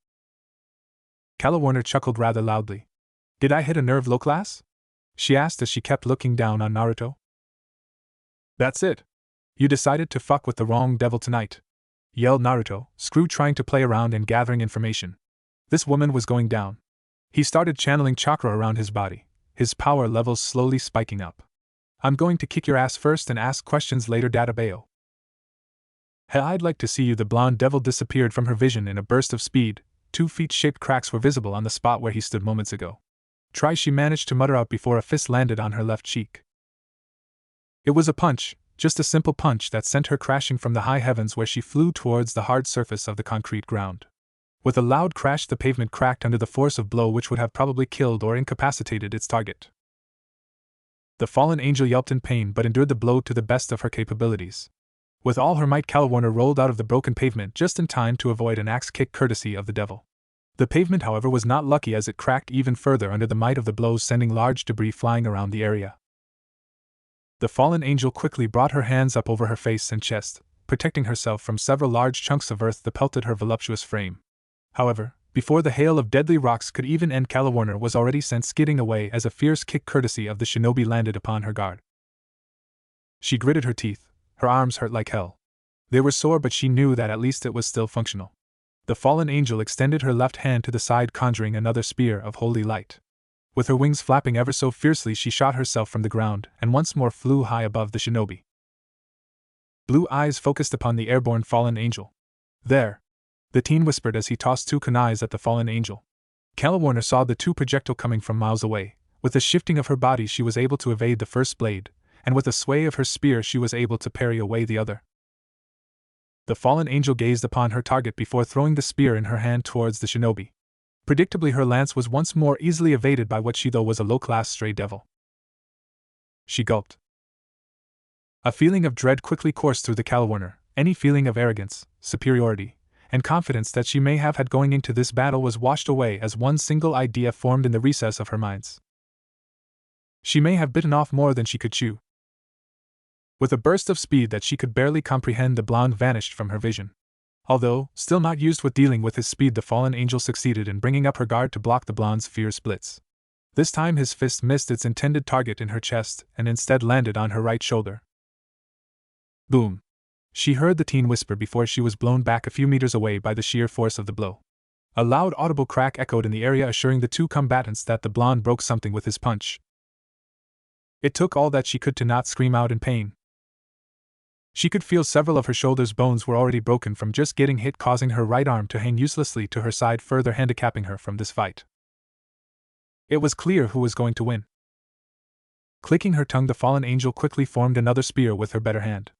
Kalawiner chuckled rather loudly. "Did I hit a nerve, low-class?" she asked as she kept looking down on Naruto. "That's it. You decided to fuck with the wrong devil tonight," yelled Naruto, Screw trying to play around and gathering information. This woman was going down. He started channeling chakra around his body, his power levels slowly spiking up. "I'm going to kick your ass first and ask questions later, Databeo." "Hey, I'd like to see you." The blonde devil disappeared from her vision in a burst of speed. 2 feet-shaped cracks were visible on the spot where he stood moments ago. "Try," she managed to mutter out before a fist landed on her left cheek. It was a punch, just a simple punch that sent her crashing from the high heavens where she flew towards the hard surface of the concrete ground. With a loud crash, the pavement cracked under the force of blow which would have probably killed or incapacitated its target. The fallen angel yelped in pain but endured the blow to the best of her capabilities. With all her might, Kalawiner rolled out of the broken pavement just in time to avoid an axe kick courtesy of the devil. The pavement, however, was not lucky as it cracked even further under the might of the blows, sending large debris flying around the area. The fallen angel quickly brought her hands up over her face and chest, protecting herself from several large chunks of earth that pelted her voluptuous frame. However, before the hail of deadly rocks could even end, Kalawiner was already sent skidding away as a fierce kick courtesy of the shinobi landed upon her guard. She gritted her teeth. Her arms hurt like hell. They were sore, but she knew that at least it was still functional. The fallen angel extended her left hand to the side, conjuring another spear of holy light. With her wings flapping ever so fiercely, she shot herself from the ground and once more flew high above the shinobi. Blue eyes focused upon the airborne fallen angel. "There," the teen whispered as he tossed 2 kunais at the fallen angel. Kalawiner saw the 2 projectile coming from miles away. With the shifting of her body, she was able to evade the first blade, and with a sway of her spear, she was able to parry away the other. The fallen angel gazed upon her target before throwing the spear in her hand towards the shinobi. Predictably, her lance was once more easily evaded by what she thought was a low-class stray devil. She gulped. A feeling of dread quickly coursed through the Calawarner. Any feeling of arrogance, superiority, and confidence that she may have had going into this battle was washed away as one single idea formed in the recess of her minds. She may have bitten off more than she could chew. With a burst of speed that she could barely comprehend, the blonde vanished from her vision. Although, still not used with dealing with his speed, the fallen angel succeeded in bringing up her guard to block the blonde's fierce blitz. This time his fist missed its intended target in her chest and instead landed on her right shoulder. Boom! She heard the teen whisper before she was blown back a few meters away by the sheer force of the blow. A loud audible crack echoed in the area, assuring the two combatants that the blonde broke something with his punch. It took all that she could to not scream out in pain. She could feel several of her shoulder's bones were already broken from just getting hit, causing her right arm to hang uselessly to her side, further handicapping her from this fight. It was clear who was going to win. Clicking her tongue, the fallen angel quickly formed another spear with her better hand.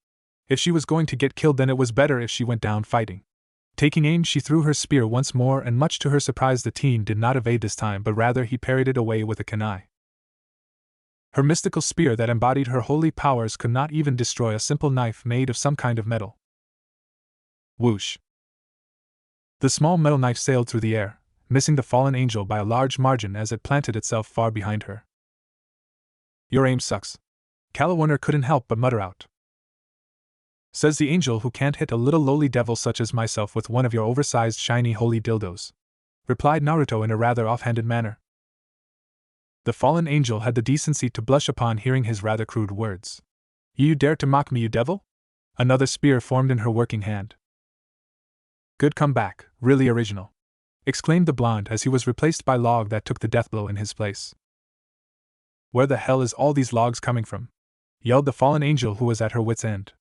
If she was going to get killed, then it was better if she went down fighting. Taking aim, she threw her spear once more, and much to her surprise, the teen did not evade this time, but rather he parried it away with a kunai. Her mystical spear that embodied her holy powers could not even destroy a simple knife made of some kind of metal. Whoosh! The small metal knife sailed through the air, missing the fallen angel by a large margin as it planted itself far behind her. "Your aim sucks," Calawarner couldn't help but mutter out. "Says the angel who can't hit a little lowly devil such as myself with one of your oversized shiny holy dildos," replied Naruto in a rather offhanded manner. The fallen angel had the decency to blush upon hearing his rather crude words. "You dare to mock me, you devil?" Another spear formed in her working hand. "Good comeback, really original," exclaimed the blonde as he was replaced by Log that took the deathblow in his place. "Where the hell is all these logs coming from?" yelled the fallen angel, who was at her wit's end.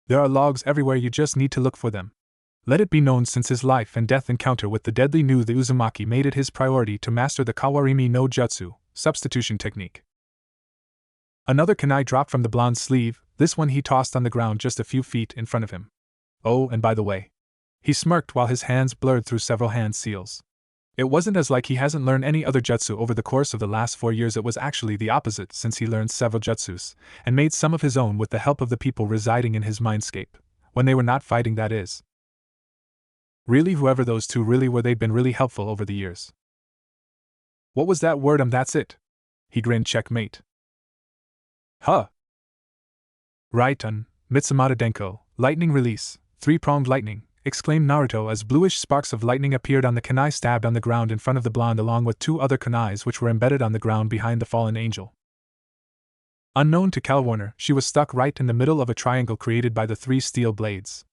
"There are logs everywhere, you just need to look for them." Let it be known, since his life and death encounter with the deadly Nu, the Uzumaki made it his priority to master the Kawarimi no Jutsu, substitution technique. Another kunai dropped from the blonde's sleeve, this one he tossed on the ground just a few feet in front of him. "Oh, and by the way," he smirked while his hands blurred through several hand seals. "It wasn't as like he hasn't learned any other jutsu over the course of the last 4 years. It was actually the opposite, since he learned several jutsus, and made some of his own with the help of the people residing in his mindscape. When they were not fighting, that is. Really, whoever those two really were, they'd been really helpful over the years." "What was that word? That's it." He grinned. "Checkmate." "Huh. Right, Mitsumata Denko, lightning release, three-pronged lightning," exclaimed Naruto as bluish sparks of lightning appeared on the kunai stabbed on the ground in front of the blonde, along with 2 other kunais which were embedded on the ground behind the fallen angel. Unknown to Calawarner, she was stuck right in the middle of a triangle created by the 3 steel blades.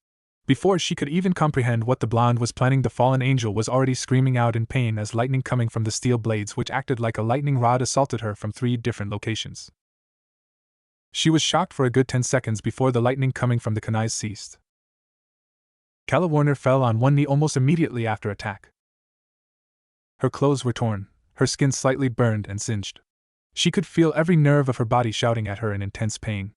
Before she could even comprehend what the blonde was planning, the fallen angel was already screaming out in pain as lightning coming from the steel blades, which acted like a lightning rod, assaulted her from 3 different locations. She was shocked for a good 10 seconds before the lightning coming from the kunais ceased. Calawarner fell on one knee almost immediately after attack. Her clothes were torn, her skin slightly burned and singed. She could feel every nerve of her body shouting at her in intense pain.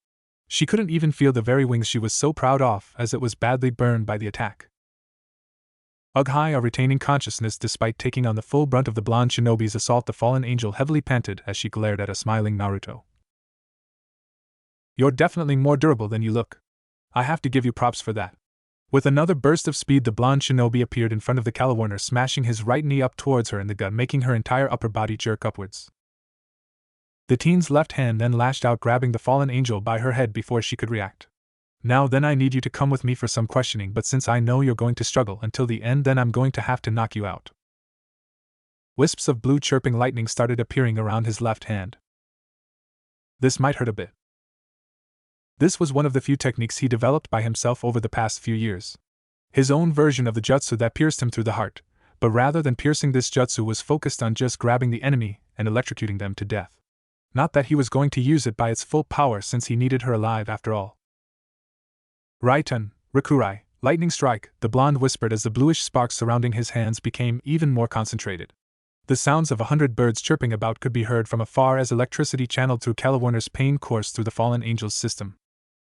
She couldn't even feel the very wings she was so proud of, as it was badly burned by the attack. Ughai, retaining consciousness despite taking on the full brunt of the blonde shinobi's assault, the fallen angel heavily panted as she glared at a smiling Naruto. "You're definitely more durable than you look. I have to give you props for that." With another burst of speed, the blonde shinobi appeared in front of the Calawarner, smashing his right knee up towards her in the gut, making her entire upper body jerk upwards. The teen's left hand then lashed out, grabbing the fallen angel by her head before she could react. "Now then, I need you to come with me for some questioning, but since I know you're going to struggle until the end, then I'm going to have to knock you out." Wisps of blue chirping lightning started appearing around his left hand. This might hurt a bit. This was one of the few techniques he developed by himself over the past few years. His own version of the jutsu that pierced him through the heart, but rather than piercing this jutsu was focused on just grabbing the enemy and electrocuting them to death. Not that he was going to use it by its full power, since he needed her alive after all. "Right, Rakurai, lightning strike," the blonde whispered as the bluish sparks surrounding his hands became even more concentrated. The sounds of 100 birds chirping about could be heard from afar as electricity channeled through Calawarner's pain coursed through the fallen angel's system.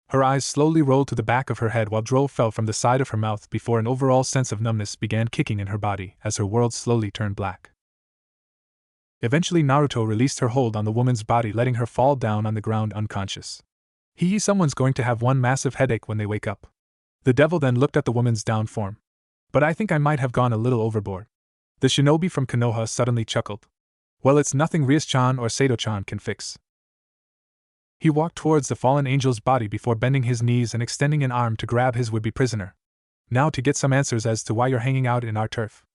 Her eyes slowly rolled to the back of her head while drool fell from the side of her mouth before an overall sense of numbness began kicking in her body as her world slowly turned black. Eventually Naruto released her hold on the woman's body, letting her fall down on the ground unconscious. Someone's going to have one massive headache when they wake up. The devil then looked at the woman's down form. But I think I might have gone a little overboard. The shinobi from Konoha suddenly chuckled. Well, it's nothing Rias-chan or Sato-chan can fix. He walked towards the fallen angel's body before bending his knees and extending an arm to grab his would-be prisoner. Now to get some answers as to why you're hanging out in our turf.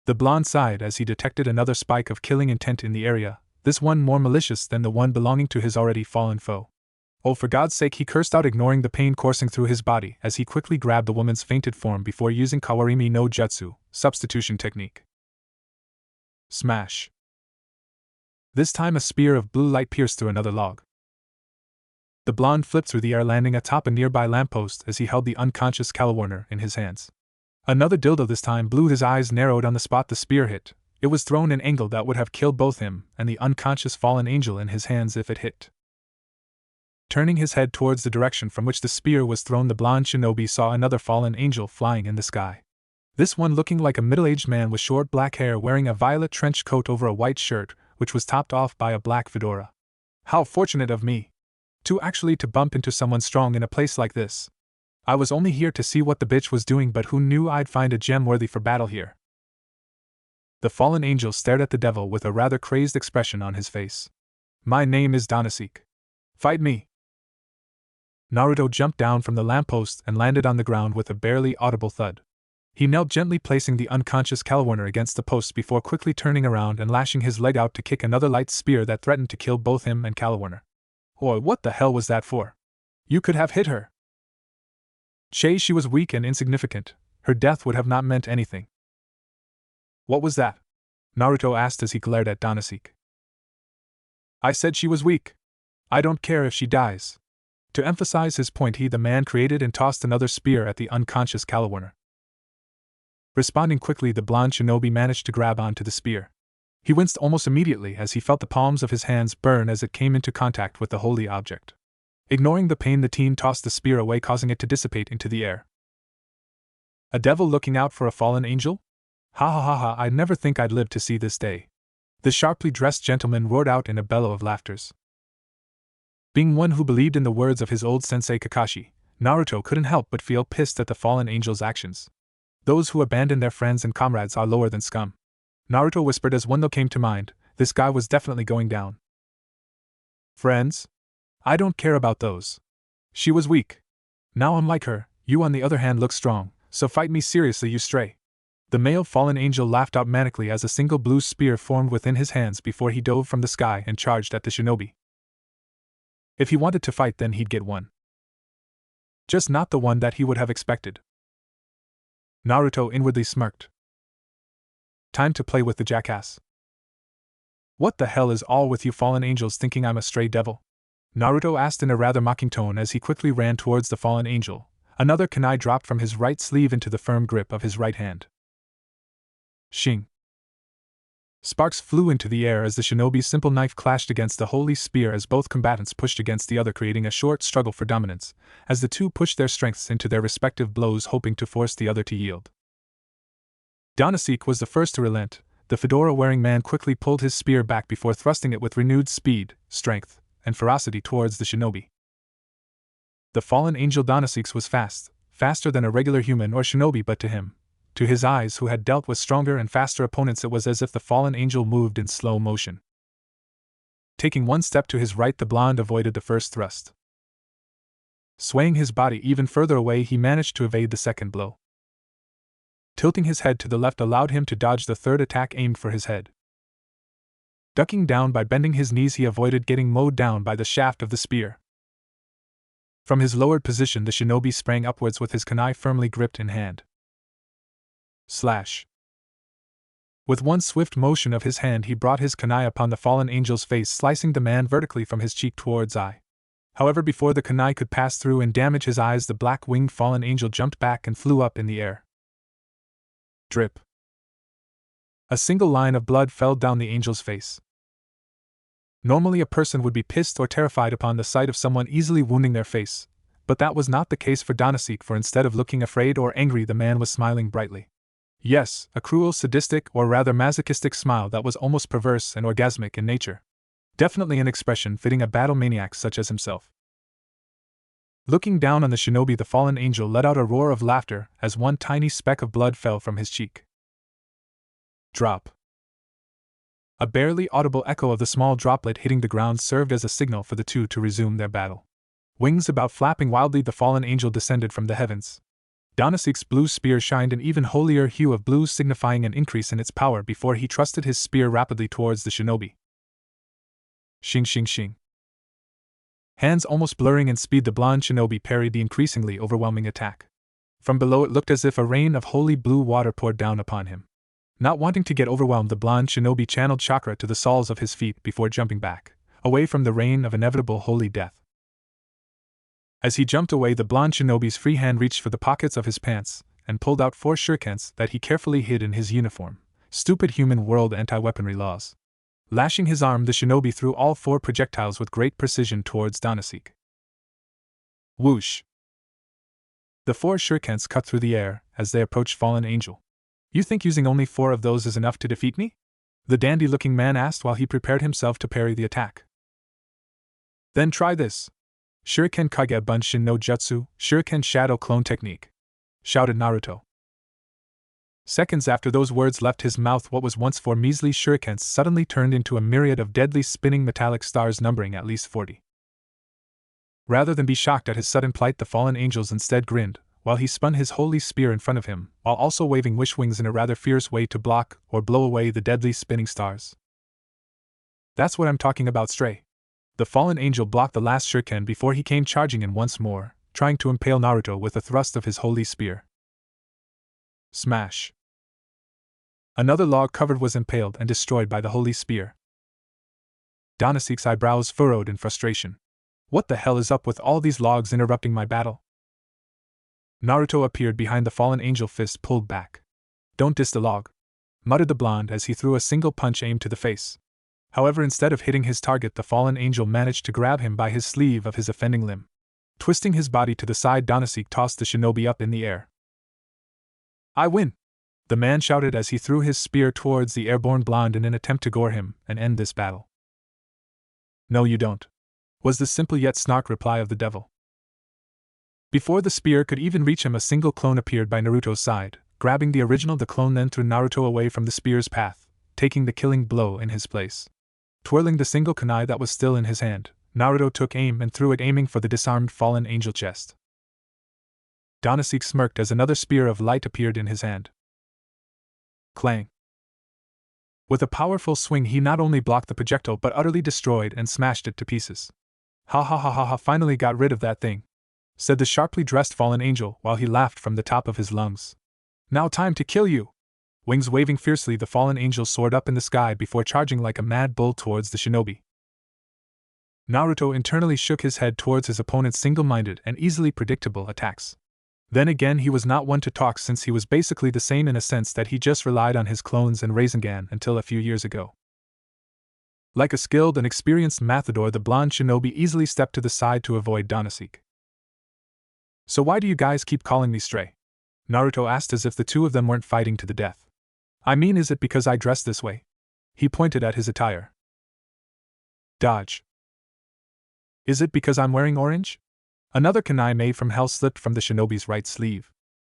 The blonde sighed as he detected another spike of killing intent in the area, this one more malicious than the one belonging to his already fallen foe. Oh, for God's sake, he cursed out, ignoring the pain coursing through his body as he quickly grabbed the woman's fainted form before using Kawarimi no Jutsu, substitution technique. Smash. This time a spear of blue light pierced through another log. The blonde flipped through the air, landing atop a nearby lamppost as he held the unconscious Calawarner in his hands. Another dildo, this time blue. His eyes narrowed on the spot the spear hit. It was thrown an angle that would have killed both him and the unconscious fallen angel in his hands if it hit. Turning his head towards the direction from which the spear was thrown, the blonde shinobi saw another fallen angel flying in the sky. This one looking like a middle-aged man with short black hair, wearing a violet trench coat over a white shirt, which was topped off by a black fedora. How fortunate of me! To bump into someone strong in a place like this. I was only here to see what the bitch was doing, but who knew I'd find a gem worthy for battle here. The fallen angel stared at the devil with a rather crazed expression on his face. My name is Danasik. Fight me! Naruto jumped down from the lamppost and landed on the ground with a barely audible thud. He knelt, gently placing the unconscious Calawarner against the post before quickly turning around and lashing his leg out to kick another light spear that threatened to kill both him and Calawarner. Oi, what the hell was that for? You could have hit her. She was weak and insignificant. Her death would have not meant anything. What was that? Naruto asked as he glared at Danasik. I said she was weak. I don't care if she dies. To emphasize his point, the man created and tossed another spear at the unconscious Calawarner. Responding quickly, the blonde shinobi managed to grab onto the spear. He winced almost immediately as he felt the palms of his hands burn as it came into contact with the holy object. Ignoring the pain, the teen tossed the spear away, causing it to dissipate into the air. A devil looking out for a fallen angel? Ha ha ha ha, I'd never think I'd live to see this day. The sharply dressed gentleman roared out in a bellow of laughters. Being one who believed in the words of his old sensei Kakashi, Naruto couldn't help but feel pissed at the fallen angel's actions. Those who abandon their friends and comrades are lower than scum. Naruto whispered as one though came to mind, this guy was definitely going down. Friends? I don't care about those. She was weak. Now I'm like her, you on the other hand look strong, so fight me seriously, you stray. The male fallen angel laughed out manically as a single blue spear formed within his hands before he dove from the sky and charged at the shinobi. If he wanted to fight, then he'd get one. Just not the one that he would have expected. Naruto inwardly smirked. Time to play with the jackass. What the hell is all with you fallen angels thinking I'm a stray devil? Naruto asked in a rather mocking tone as he quickly ran towards the fallen angel. Another kunai dropped from his right sleeve into the firm grip of his right hand. Shing. Sparks flew into the air as the shinobi's simple knife clashed against the holy spear as both combatants pushed against the other, creating a short struggle for dominance, as the two pushed their strengths into their respective blows, hoping to force the other to yield. Danasik was the first to relent. The fedora-wearing man quickly pulled his spear back before thrusting it with renewed speed, strength, and ferocity towards the shinobi. The fallen angel Danasik was faster than a regular human or shinobi, but to his eyes who had dealt with stronger and faster opponents, it was as if the fallen angel moved in slow motion. Taking one step to his right, the blonde avoided the first thrust. Swaying his body even further away, he managed to evade the second blow. Tilting his head to the left allowed him to dodge the third attack aimed for his head. Ducking down by bending his knees, he avoided getting mowed down by the shaft of the spear. From his lowered position, the shinobi sprang upwards with his kunai firmly gripped in hand. Slash. With one swift motion of his hand, he brought his kunai upon the fallen angel's face, slicing the man vertically from his cheek towards eye. However, before the kunai could pass through and damage his eyes, the black-winged fallen angel jumped back and flew up in the air. Drip. A single line of blood fell down the angel's face. Normally a person would be pissed or terrified upon the sight of someone easily wounding their face, but that was not the case for Danasik, for instead of looking afraid or angry, the man was smiling brightly. Yes, a cruel, sadistic, or rather masochistic smile that was almost perverse and orgasmic in nature. Definitely an expression fitting a battle maniac such as himself. Looking down on the shinobi, the fallen angel let out a roar of laughter as one tiny speck of blood fell from his cheek. Drop. A barely audible echo of the small droplet hitting the ground served as a signal for the two to resume their battle. Wings about flapping wildly, the fallen angel descended from the heavens. Danasik's blue spear shined an even holier hue of blue, signifying an increase in its power before he thrusted his spear rapidly towards the shinobi. Shing shing shing. Hands almost blurring in speed, the blonde shinobi parried the increasingly overwhelming attack. From below it looked as if a rain of holy blue water poured down upon him. Not wanting to get overwhelmed, the blonde shinobi channeled chakra to the soles of his feet before jumping back, away from the rain of inevitable holy death. As he jumped away, the blonde shinobi's free hand reached for the pockets of his pants and pulled out 4 shurikens that he carefully hid in his uniform. Stupid human world anti-weaponry laws. Lashing his arm, the shinobi threw all 4 projectiles with great precision towards Danasik. Whoosh! The 4 shurikens cut through the air as they approached Fallen Angel. You think using only 4 of those is enough to defeat me? The dandy-looking man asked while he prepared himself to parry the attack. Then try this. Shuriken Kage Bunshin no Jutsu, Shuriken Shadow Clone Technique, shouted Naruto. Seconds after those words left his mouth, what was once 4 measly shurikens suddenly turned into a myriad of deadly spinning metallic stars numbering at least 40. Rather than be shocked at his sudden plight, the fallen angels instead grinned, while he spun his holy spear in front of him, while also waving wish wings in a rather fierce way to block or blow away the deadly spinning stars. That's what I'm talking about, Stray. The fallen angel blocked the last shuriken before he came charging in once more, trying to impale Naruto with a thrust of his holy spear. Smash. Another log covered was impaled and destroyed by the holy spear. Danasik's eyebrows furrowed in frustration. What the hell is up with all these logs interrupting my battle? Naruto appeared behind the fallen angel, fist pulled back. Don't diss the log, muttered the blonde as he threw a single punch aimed to the face. However, instead of hitting his target, the fallen angel managed to grab him by his sleeve of his offending limb. Twisting his body to the side, Danasik tossed the shinobi up in the air. I win! The man shouted as he threw his spear towards the airborne blonde in an attempt to gore him and end this battle. No, you don't, was the simple yet snark reply of the devil. Before the spear could even reach him, a single clone appeared by Naruto's side, grabbing the original. The clone then threw Naruto away from the spear's path, taking the killing blow in his place. Twirling the single kunai that was still in his hand, Naruto took aim and threw it, aiming for the disarmed fallen angel chest. Danasik smirked as another spear of light appeared in his hand. Clang! With a powerful swing, he not only blocked the projectile but utterly destroyed and smashed it to pieces. Ha ha ha ha ha, finally got rid of that thing, said the sharply dressed fallen angel while he laughed from the top of his lungs. Now time to kill you! Wings waving fiercely, the fallen angel soared up in the sky before charging like a mad bull towards the shinobi. Naruto internally shook his head towards his opponent's single-minded and easily predictable attacks. Then again, he was not one to talk, since he was basically the same in a sense that he just relied on his clones and Rasengan until a few years ago. Like a skilled and experienced matador, the blonde shinobi easily stepped to the side to avoid Danasik. So why do you guys keep calling me Stray? Naruto asked, as if the two of them weren't fighting to the death. I mean, is it because I dress this way? He pointed at his attire. Dodge. Is it because I'm wearing orange? Another kunai made from hell slipped from the shinobi's right sleeve.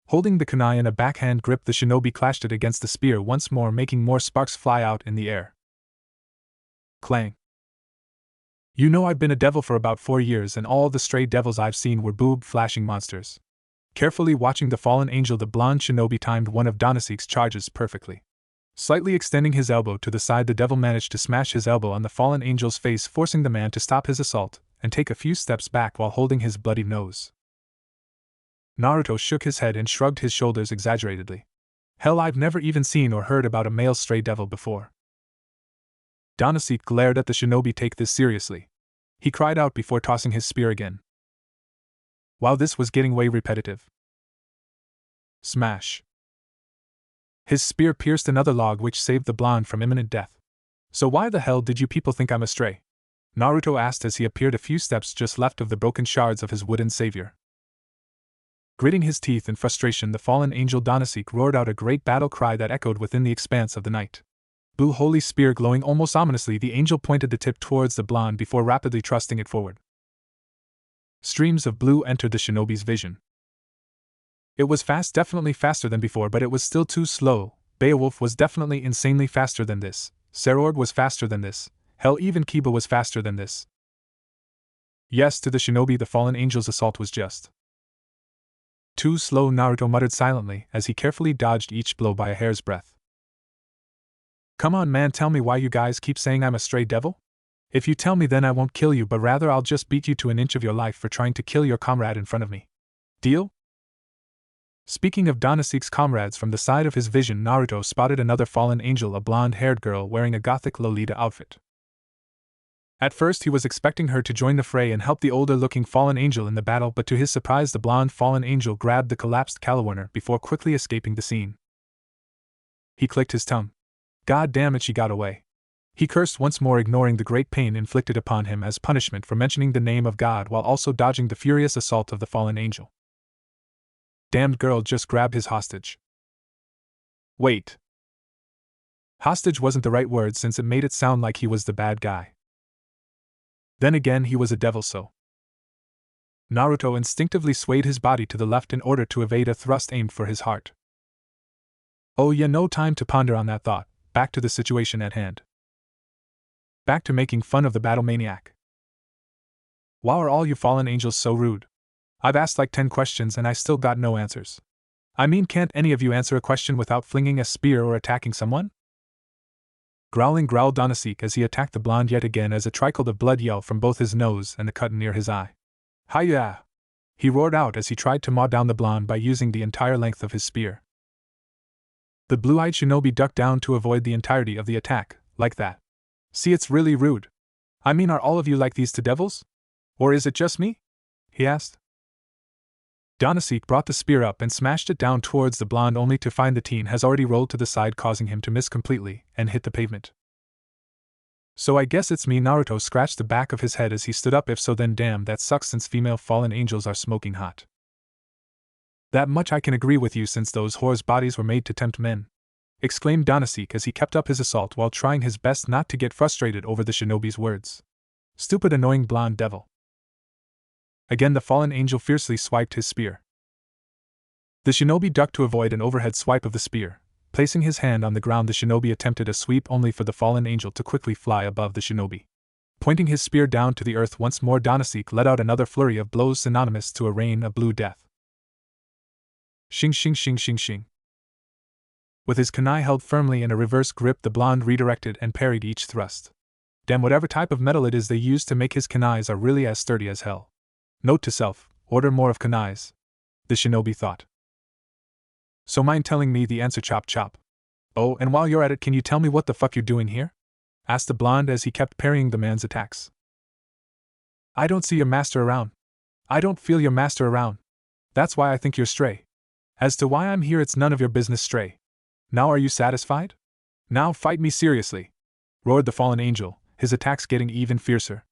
Holding the kunai in a backhand grip, the shinobi clashed it against the spear once more, making more sparks fly out in the air. Clang. You know, I've been a devil for about 4 years, and all the stray devils I've seen were boob-flashing monsters. Carefully watching the fallen angel, the blonde shinobi timed one of Danasik's charges perfectly. Slightly extending his elbow to the side, the devil managed to smash his elbow on the fallen angel's face, forcing the man to stop his assault and take a few steps back while holding his bloody nose. Naruto shook his head and shrugged his shoulders exaggeratedly. Hell, I've never even seen or heard about a male stray devil before. Danasik glared at the shinobi. Take this seriously, he cried out before tossing his spear again. Wow, this was getting way repetitive. Smash. His spear pierced another log, which saved the blonde from imminent death. So why the hell did you people think I'm a stray? Naruto asked as he appeared a few steps just left of the broken shards of his wooden savior. Gritting his teeth in frustration, the fallen angel Donasek roared out a great battle cry that echoed within the expanse of the night. Blue holy spear glowing almost ominously, the angel pointed the tip towards the blonde before rapidly thrusting it forward. Streams of blue entered the shinobi's vision. It was fast, definitely faster than before, but it was still too slow. Beowulf was definitely insanely faster than this. Sarord was faster than this. Hell, even Kiba was faster than this. Yes, to the shinobi, the fallen angel's assault was just too slow, Naruto muttered silently as he carefully dodged each blow by a hair's breadth. Come on, man, tell me why you guys keep saying I'm a stray devil? If you tell me, then I won't kill you, but rather I'll just beat you to an inch of your life for trying to kill your comrade in front of me. Deal? Speaking of Donasek's comrades, from the side of his vision, Naruto spotted another fallen angel, a blonde-haired girl wearing a gothic Lolita outfit. At first he was expecting her to join the fray and help the older-looking fallen angel in the battle, but to his surprise the blonde fallen angel grabbed the collapsed Caliwarner before quickly escaping the scene. He clicked his tongue. God damn it, she got away. He cursed once more, ignoring the great pain inflicted upon him as punishment for mentioning the name of God while also dodging the furious assault of the fallen angel. Damned girl just grabbed his hostage. Wait. Hostage wasn't the right word since it made it sound like he was the bad guy. Then again, he was a devil, so. Naruto instinctively swayed his body to the left in order to evade a thrust aimed for his heart. Oh yeah, no time to ponder on that thought. Back to the situation at hand. Back to making fun of the battle maniac. Why are all you fallen angels so rude? I've asked like 10 questions and I still got no answers. I mean, can't any of you answer a question without flinging a spear or attacking someone? Growling growled Donasek as he attacked the blonde yet again as a trickle of blood yelled from both his nose and the cut near his eye. Hi-ya! He roared out as he tried to mow down the blonde by using the entire length of his spear. The blue-eyed shinobi ducked down to avoid the entirety of the attack, like that. See, it's really rude. I mean, are all of you like these two devils? Or is it just me? He asked. Donasek brought the spear up and smashed it down towards the blonde, only to find the teen has already rolled to the side, causing him to miss completely and hit the pavement. So I guess it's me, Naruto scratched the back of his head as he stood up. If so, then damn, that sucks since female fallen angels are smoking hot. That much I can agree with you, since those whores' bodies were made to tempt men, exclaimed Donasek as he kept up his assault while trying his best not to get frustrated over the shinobi's words. Stupid, annoying blonde devil. Again the fallen angel fiercely swiped his spear. The shinobi ducked to avoid an overhead swipe of the spear. Placing his hand on the ground, the shinobi attempted a sweep, only for the fallen angel to quickly fly above the shinobi. Pointing his spear down to the earth once more, Donasek let out another flurry of blows synonymous to a rain of blue death. Shing shing shing shing shing. With his kunai held firmly in a reverse grip, the blonde redirected and parried each thrust. Damn, whatever type of metal it is they use to make his kunais are really as sturdy as hell. Note to self, order more of kunais. The shinobi thought. So mind telling me the answer, chop chop? Oh, and while you're at it, can you tell me what the fuck you're doing here? Asked the blonde as he kept parrying the man's attacks. I don't see your master around. I don't feel your master around. That's why I think you're stray. As to why I'm here, it's none of your business, stray. Now are you satisfied? Now fight me seriously, roared the fallen angel, his attacks getting even fiercer.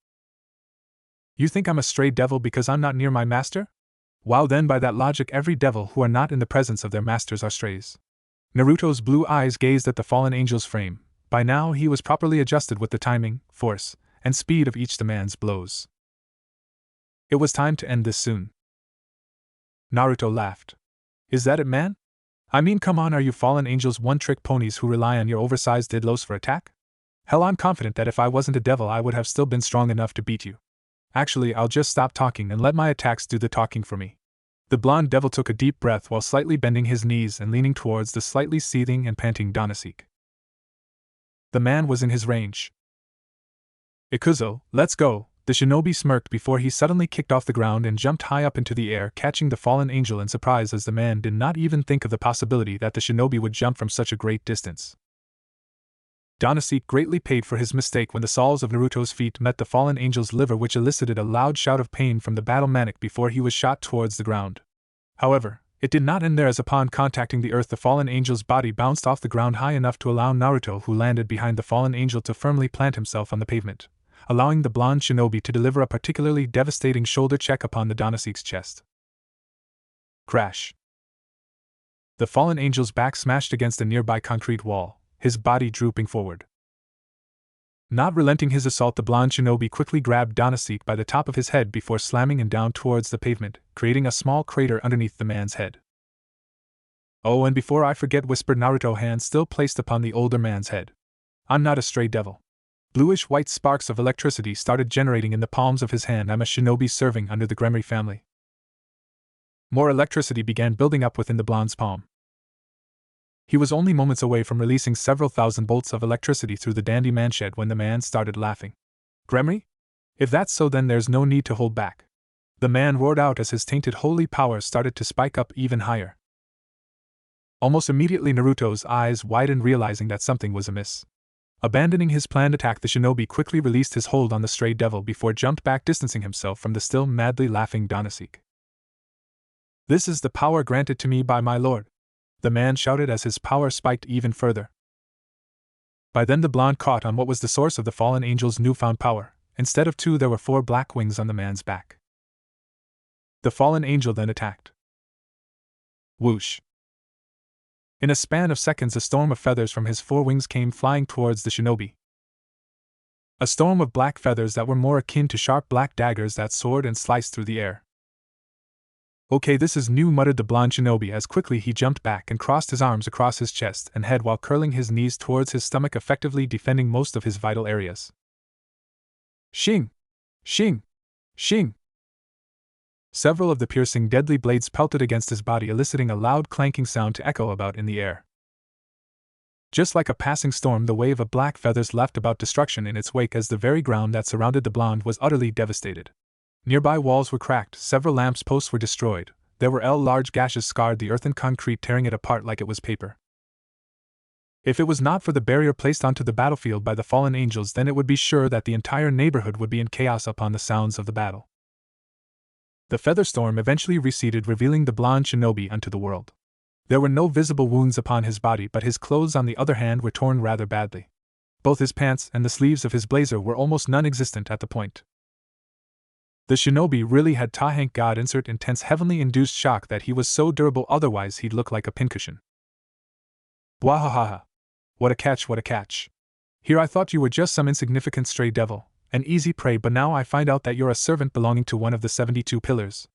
You think I'm a stray devil because I'm not near my master? Well then, by that logic, every devil who are not in the presence of their masters are strays. Naruto's blue eyes gazed at the fallen angel's frame. By now he was properly adjusted with the timing, force, and speed of each the man's blows. It was time to end this soon. Naruto laughed. Is that it, man? I mean, come on, are you fallen angels one-trick ponies who rely on your oversized didlos for attack? Hell, I'm confident that if I wasn't a devil I would have still been strong enough to beat you. Actually, I'll just stop talking and let my attacks do the talking for me. The blonde devil took a deep breath while slightly bending his knees and leaning towards the slightly seething and panting Donasek. The man was in his range. Ikuzo, let's go, the shinobi smirked before he suddenly kicked off the ground and jumped high up into the air, catching the fallen angel in surprise as the man did not even think of the possibility that the shinobi would jump from such a great distance. Donasek greatly paid for his mistake when the soles of Naruto's feet met the fallen angel's liver, which elicited a loud shout of pain from the battle maniac before he was shot towards the ground. However, it did not end there, as upon contacting the earth the fallen angel's body bounced off the ground high enough to allow Naruto, who landed behind the fallen angel, to firmly plant himself on the pavement. allowing the blonde shinobi to deliver a particularly devastating shoulder check upon the Danasik's chest. Crash. The fallen angel's back smashed against a nearby concrete wall, his body drooping forward. Not relenting his assault, the blonde shinobi quickly grabbed Danasik by the top of his head before slamming him down towards the pavement, creating a small crater underneath the man's head. "Oh, and before I forget," whispered Naruto, hand still placed upon the older man's head. "I'm not a stray devil." Bluish-white sparks of electricity started generating in the palms of his hand. "I'm a shinobi serving under the Gremry family." More electricity began building up within the blonde's palm. He was only moments away from releasing several thousand bolts of electricity through the dandy manshed when the man started laughing. "Gremry? If that's so, then there's no need to hold back," the man roared out as his tainted holy power started to spike up even higher. Almost immediately Naruto's eyes widened, realizing that something was amiss. Abandoning his planned attack, the shinobi quickly released his hold on the stray devil before jumped back, distancing himself from the still madly laughing Danasik. "This is the power granted to me by my lord," the man shouted as his power spiked even further. By then the blonde caught on what was the source of the fallen angel's newfound power. Instead of 2, there were 4 black wings on the man's back. The fallen angel then attacked. Whoosh! In a span of seconds, a storm of feathers from his 4 wings came flying towards the shinobi. A storm of black feathers that were more akin to sharp black daggers that soared and sliced through the air. "Okay, this is new," muttered the blonde shinobi as quickly he jumped back and crossed his arms across his chest and head while curling his knees towards his stomach, effectively defending most of his vital areas. Shing! Shing! Shing! Several of the piercing deadly blades pelted against his body, eliciting a loud clanking sound to echo about in the air. Just like a passing storm, the wave of black feathers left about destruction in its wake as the very ground that surrounded the blonde was utterly devastated. Nearby walls were cracked, several lamps posts were destroyed, there were large gashes scarred the earthen concrete, tearing it apart like it was paper. If it was not for the barrier placed onto the battlefield by the fallen angels, then it would be sure that the entire neighborhood would be in chaos upon the sounds of the battle. The feather storm eventually receded, revealing the blonde shinobi unto the world. There were no visible wounds upon his body, but his clothes on the other hand were torn rather badly. Both his pants and the sleeves of his blazer were almost non-existent at the point. The shinobi really had thank God insert intense heavenly induced shock that he was so durable, otherwise he'd look like a pincushion. Bwahahaha. What a catch, what a catch. Here I thought you were just some insignificant stray devil, an easy prey, but now I find out that you're a servant belonging to one of the 72 pillars.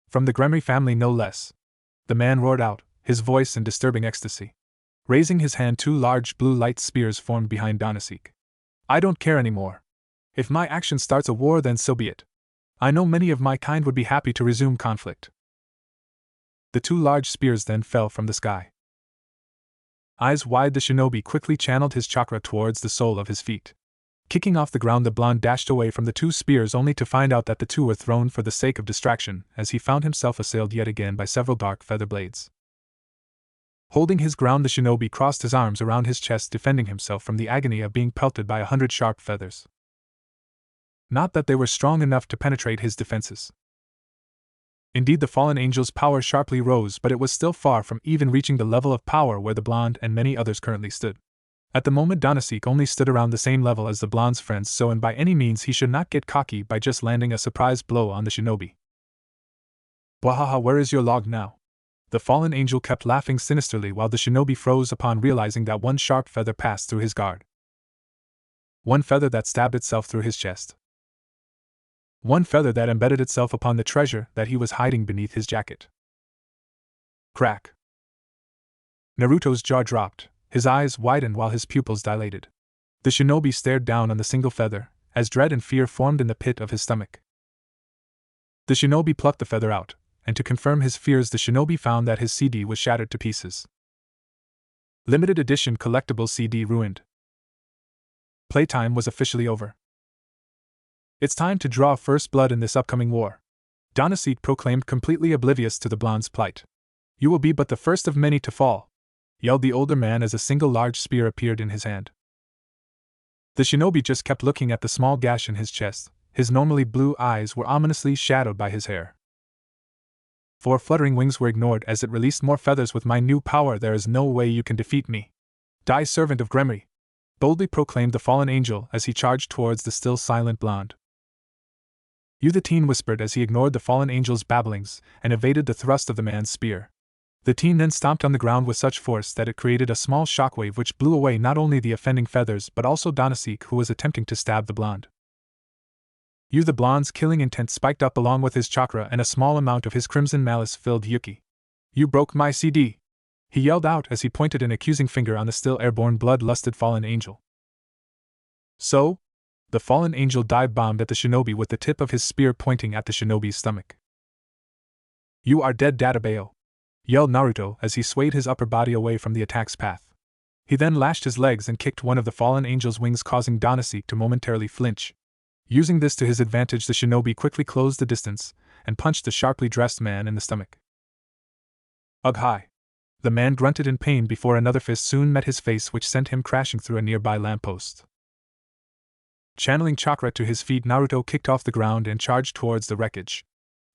From the Gremry family, no less. The man roared out, his voice in disturbing ecstasy. Raising his hand, 2 large blue light spears formed behind Danasik. "I don't care anymore. If my action starts a war, then so be it. I know many of my kind would be happy to resume conflict." The 2 large spears then fell from the sky. Eyes wide, the shinobi quickly channeled his chakra towards the sole of his feet. Kicking off the ground, the blonde dashed away from the 2 spears, only to find out that the 2 were thrown for the sake of distraction, as he found himself assailed yet again by several dark feather blades. Holding his ground, the shinobi crossed his arms around his chest, defending himself from the agony of being pelted by 100 sharp feathers. Not that they were strong enough to penetrate his defenses. Indeed, the fallen angel's power sharply rose, but it was still far from even reaching the level of power where the blonde and many others currently stood. At the moment, Danasik only stood around the same level as the blonde's friends, so and by any means he should not get cocky by just landing a surprise blow on the shinobi. "Bwahaha, where is your log now?" The fallen angel kept laughing sinisterly while the shinobi froze upon realizing that 1 sharp feather passed through his guard. 1 feather that stabbed itself through his chest. 1 feather that embedded itself upon the treasure that he was hiding beneath his jacket. Crack. Naruto's jaw dropped, his eyes widened while his pupils dilated. The shinobi stared down on the single feather, as dread and fear formed in the pit of his stomach. The shinobi plucked the feather out, and to confirm his fears, the shinobi found that his CD was shattered to pieces. Limited edition collectible CD ruined. Playtime was officially over. "It's time to draw first blood in this upcoming war," Danasik proclaimed, completely oblivious to the blonde's plight. "You will be but the first of many to fall," yelled the older man as a single large spear appeared in his hand. The shinobi just kept looking at the small gash in his chest. His normally blue eyes were ominously shadowed by his hair. 4 fluttering wings were ignored as it released more feathers. "With my new power, there is no way you can defeat me. Die, servant of Gremry!" boldly proclaimed the fallen angel as he charged towards the still silent blonde. "You," the teen whispered as he ignored the fallen angel's babblings and evaded the thrust of the man's spear. The teen then stomped on the ground with such force that it created a small shockwave which blew away not only the offending feathers but also Donasik, who was attempting to stab the blonde. "You," the blonde's killing intent spiked up along with his chakra, and a small amount of his crimson malice filled Yuki. "You broke my CD!" he yelled out as he pointed an accusing finger on the still airborne blood-lusted fallen angel. "So?" The fallen angel dive-bombed at the shinobi with the tip of his spear pointing at the shinobi's stomach. "You are dead, Databeo!" yelled Naruto as he swayed his upper body away from the attack's path. He then lashed his legs and kicked one of the fallen angel's wings, causing Donasik to momentarily flinch. Using this to his advantage, the shinobi quickly closed the distance and punched the sharply dressed man in the stomach. "Ugh, hi!" The man grunted in pain before another fist soon met his face, which sent him crashing through a nearby lamppost. Channeling chakra to his feet, Naruto kicked off the ground and charged towards the wreckage.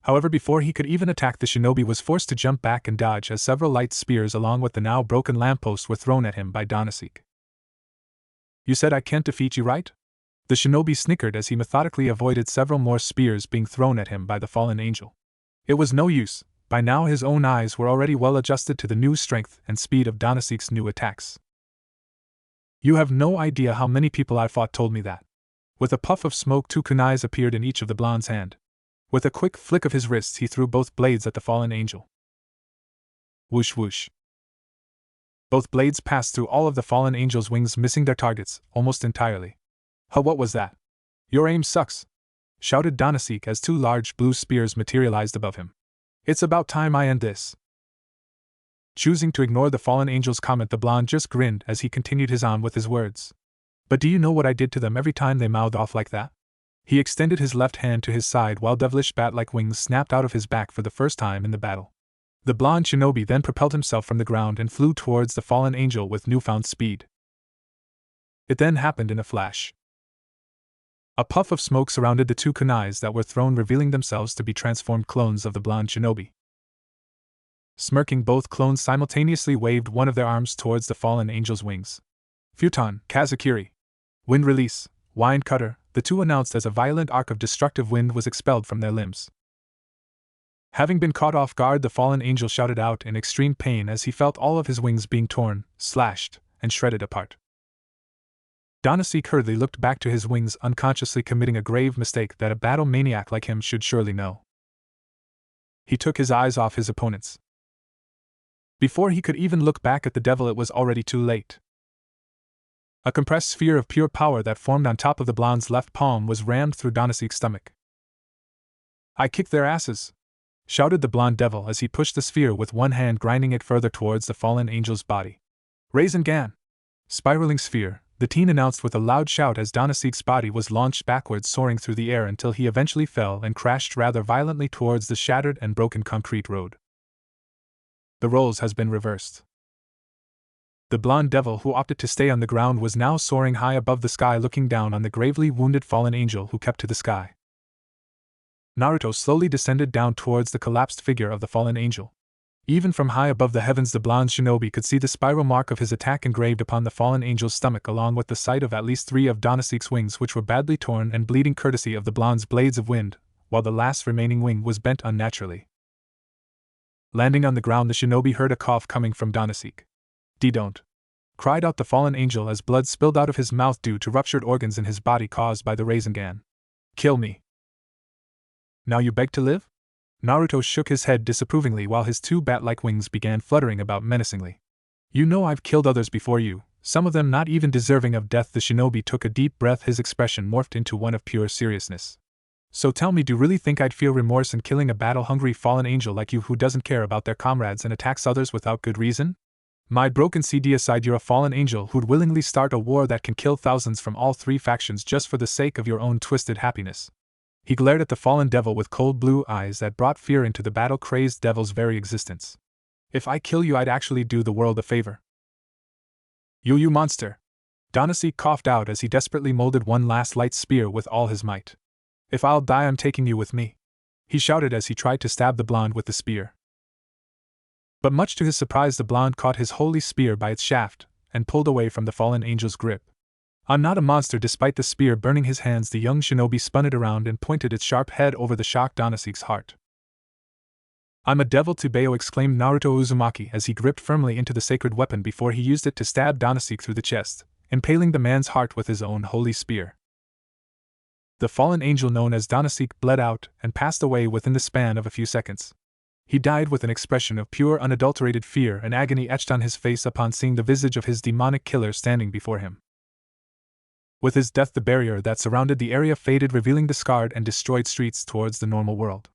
However, before he could even attack, the shinobi was forced to jump back and dodge as several light spears along with the now broken lamppost were thrown at him by Donasik. "You said I can't defeat you, right?" The shinobi snickered as he methodically avoided several more spears being thrown at him by the fallen angel. It was no use. By now his own eyes were already well adjusted to the new strength and speed of Donasik's new attacks. "You have no idea how many people I fought told me that." With a puff of smoke, 2 kunais appeared in each of the blonde's hand. With a quick flick of his wrists, he threw both blades at the fallen angel. Whoosh whoosh. Both blades passed through all of the fallen angel's wings, missing their targets almost entirely. "Huh, what was that?" "Your aim sucks," shouted Donasik as 2 large blue spears materialized above him. "It's about time I end this." Choosing to ignore the fallen angel's comment, the blonde just grinned as he continued his on with his words. "But do you know what I did to them every time they mouthed off like that?" He extended his left hand to his side while devilish bat-like wings snapped out of his back for the first time in the battle. The blonde shinobi then propelled himself from the ground and flew towards the fallen angel with newfound speed. It then happened in a flash. A puff of smoke surrounded the 2 kunais that were thrown, revealing themselves to be transformed clones of the blonde shinobi. Smirking, both clones simultaneously waved one of their arms towards the fallen angel's wings. "Futon, Kazakiri. Wind release, wind cutter," the 2 announced as a violent arc of destructive wind was expelled from their limbs. Having been caught off guard, the fallen angel shouted out in extreme pain as he felt all of his wings being torn, slashed, and shredded apart. Donasik hurriedly looked back to his wings, unconsciously committing a grave mistake that a battle maniac like him should surely know. He took his eyes off his opponents. Before he could even look back at the devil, it was already too late. A compressed sphere of pure power that formed on top of the blonde's left palm was rammed through Donasik's stomach. "I kicked their asses!" shouted the blonde devil as he pushed the sphere with one hand, grinding it further towards the fallen angel's body. "Rasengan!" Spiraling sphere, the teen announced with a loud shout as Donasik's body was launched backwards, soaring through the air until he eventually fell and crashed rather violently towards the shattered and broken concrete road. The roles has been reversed. The blonde devil, who opted to stay on the ground, was now soaring high above the sky, looking down on the gravely wounded fallen angel who kept to the sky. Naruto slowly descended down towards the collapsed figure of the fallen angel. Even from high above the heavens, the blonde shinobi could see the spiral mark of his attack engraved upon the fallen angel's stomach, along with the sight of at least 3 of Donasik's wings, which were badly torn and bleeding courtesy of the blonde's blades of wind, while the last remaining wing was bent unnaturally. Landing on the ground, the shinobi heard a cough coming from Donasik. "Don't!" cried out the fallen angel as blood spilled out of his mouth due to ruptured organs in his body caused by the Rasengan. "Kill me! Now you beg to live?" Naruto shook his head disapprovingly while his 2 bat-like wings began fluttering about menacingly. "You know I've killed others before you, some of them not even deserving of death." The shinobi took a deep breath, his expression morphed into one of pure seriousness. "So tell me, do you really think I'd feel remorse in killing a battle-hungry fallen angel like you who doesn't care about their comrades and attacks others without good reason? My broken CD aside, you're a fallen angel who'd willingly start a war that can kill thousands from all 3 factions just for the sake of your own twisted happiness." He glared at the fallen devil with cold blue eyes that brought fear into the battle-crazed devil's very existence. "If I kill you, I'd actually do the world a favor." You monster!" Donasik coughed out as he desperately molded one last light spear with all his might. "If I'll die, I'm taking you with me," he shouted as he tried to stab the blonde with the spear. But much to his surprise, the blonde caught his holy spear by its shaft and pulled away from the fallen angel's grip. I'm not a monster. Despite the spear burning his hands, the young shinobi spun it around and pointed its sharp head over the shocked Danaseek's heart. I'm a devil Tubeo, exclaimed Naruto Uzumaki as he gripped firmly into the sacred weapon before he used it to stab Danaseek through the chest, impaling the man's heart with his own holy spear. The fallen angel known as Danaseek bled out and passed away within the span of a few seconds. He died with an expression of pure unadulterated fear and agony etched on his face upon seeing the visage of his demonic killer standing before him. With his death, the barrier that surrounded the area faded, revealing the scarred and destroyed streets towards the normal world.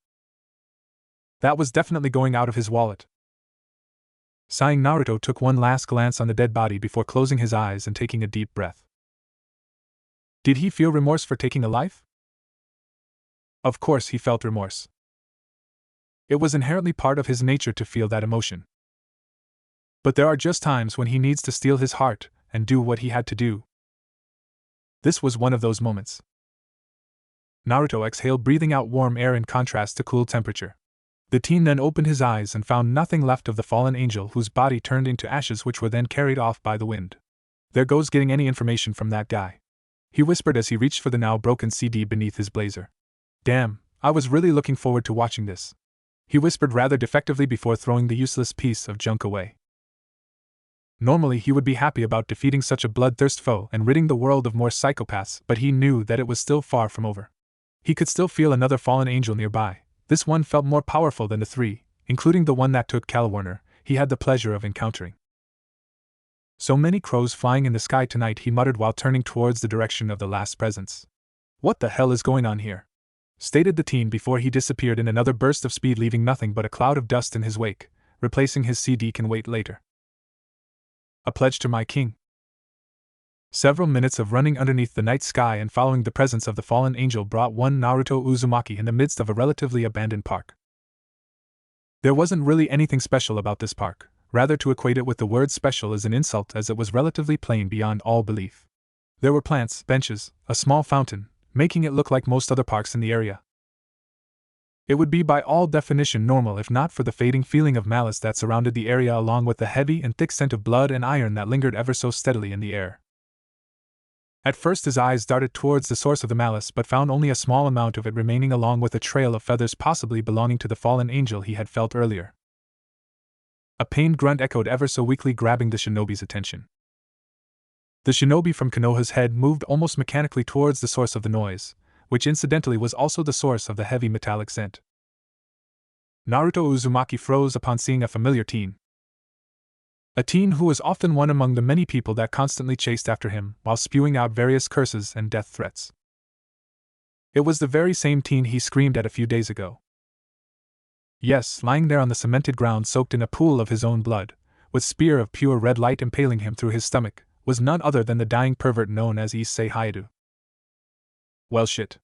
That was definitely going out of his wallet. Sighing, Naruto took one last glance on the dead body before closing his eyes and taking a deep breath. Did he feel remorse for taking a life? Of course he felt remorse. It was inherently part of his nature to feel that emotion. But there are just times when he needs to steel his heart and do what he had to do. This was one of those moments. Naruto exhaled, breathing out warm air in contrast to cool temperature. The teen then opened his eyes and found nothing left of the fallen angel, whose body turned into ashes which were then carried off by the wind. There goes getting any information from that guy, he whispered as he reached for the now broken CD beneath his blazer. Damn, I was really looking forward to watching this, he whispered rather defectively before throwing the useless piece of junk away. Normally he would be happy about defeating such a bloodthirst foe and ridding the world of more psychopaths, but he knew that it was still far from over. He could still feel another fallen angel nearby. This one felt more powerful than the three, including the one that took Calwarner, he had the pleasure of encountering. So many crows flying in the sky tonight, he muttered while turning towards the direction of the last presence. What the hell is going on here? Stated the teen before he disappeared in another burst of speed, leaving nothing but a cloud of dust in his wake. Replacing his CD can wait later. A pledge to my king. Several minutes of running underneath the night sky and following the presence of the fallen angel brought one Naruto Uzumaki in the midst of a relatively abandoned park. There wasn't really anything special about this park, rather to equate it with the word special is an insult, as it was relatively plain beyond all belief. There were plants, benches, a small fountain, making it look like most other parks in the area. It would be by all definition normal if not for the fading feeling of malice that surrounded the area, along with the heavy and thick scent of blood and iron that lingered ever so steadily in the air. At first his eyes darted towards the source of the malice, but found only a small amount of it remaining, along with a trail of feathers possibly belonging to the fallen angel he had felt earlier. A pained grunt echoed ever so weakly, grabbing the shinobi's attention. The shinobi from Konoha's head moved almost mechanically towards the source of the noise, which incidentally was also the source of the heavy metallic scent. Naruto Uzumaki froze upon seeing a familiar teen. A teen who was often one among the many people that constantly chased after him while spewing out various curses and death threats. It was the very same teen he screamed at a few days ago. Yes, lying there on the cemented ground soaked in a pool of his own blood, with spear of pure red light impaling him through his stomach, was none other than the dying pervert known as Issei Hayato. Well shit.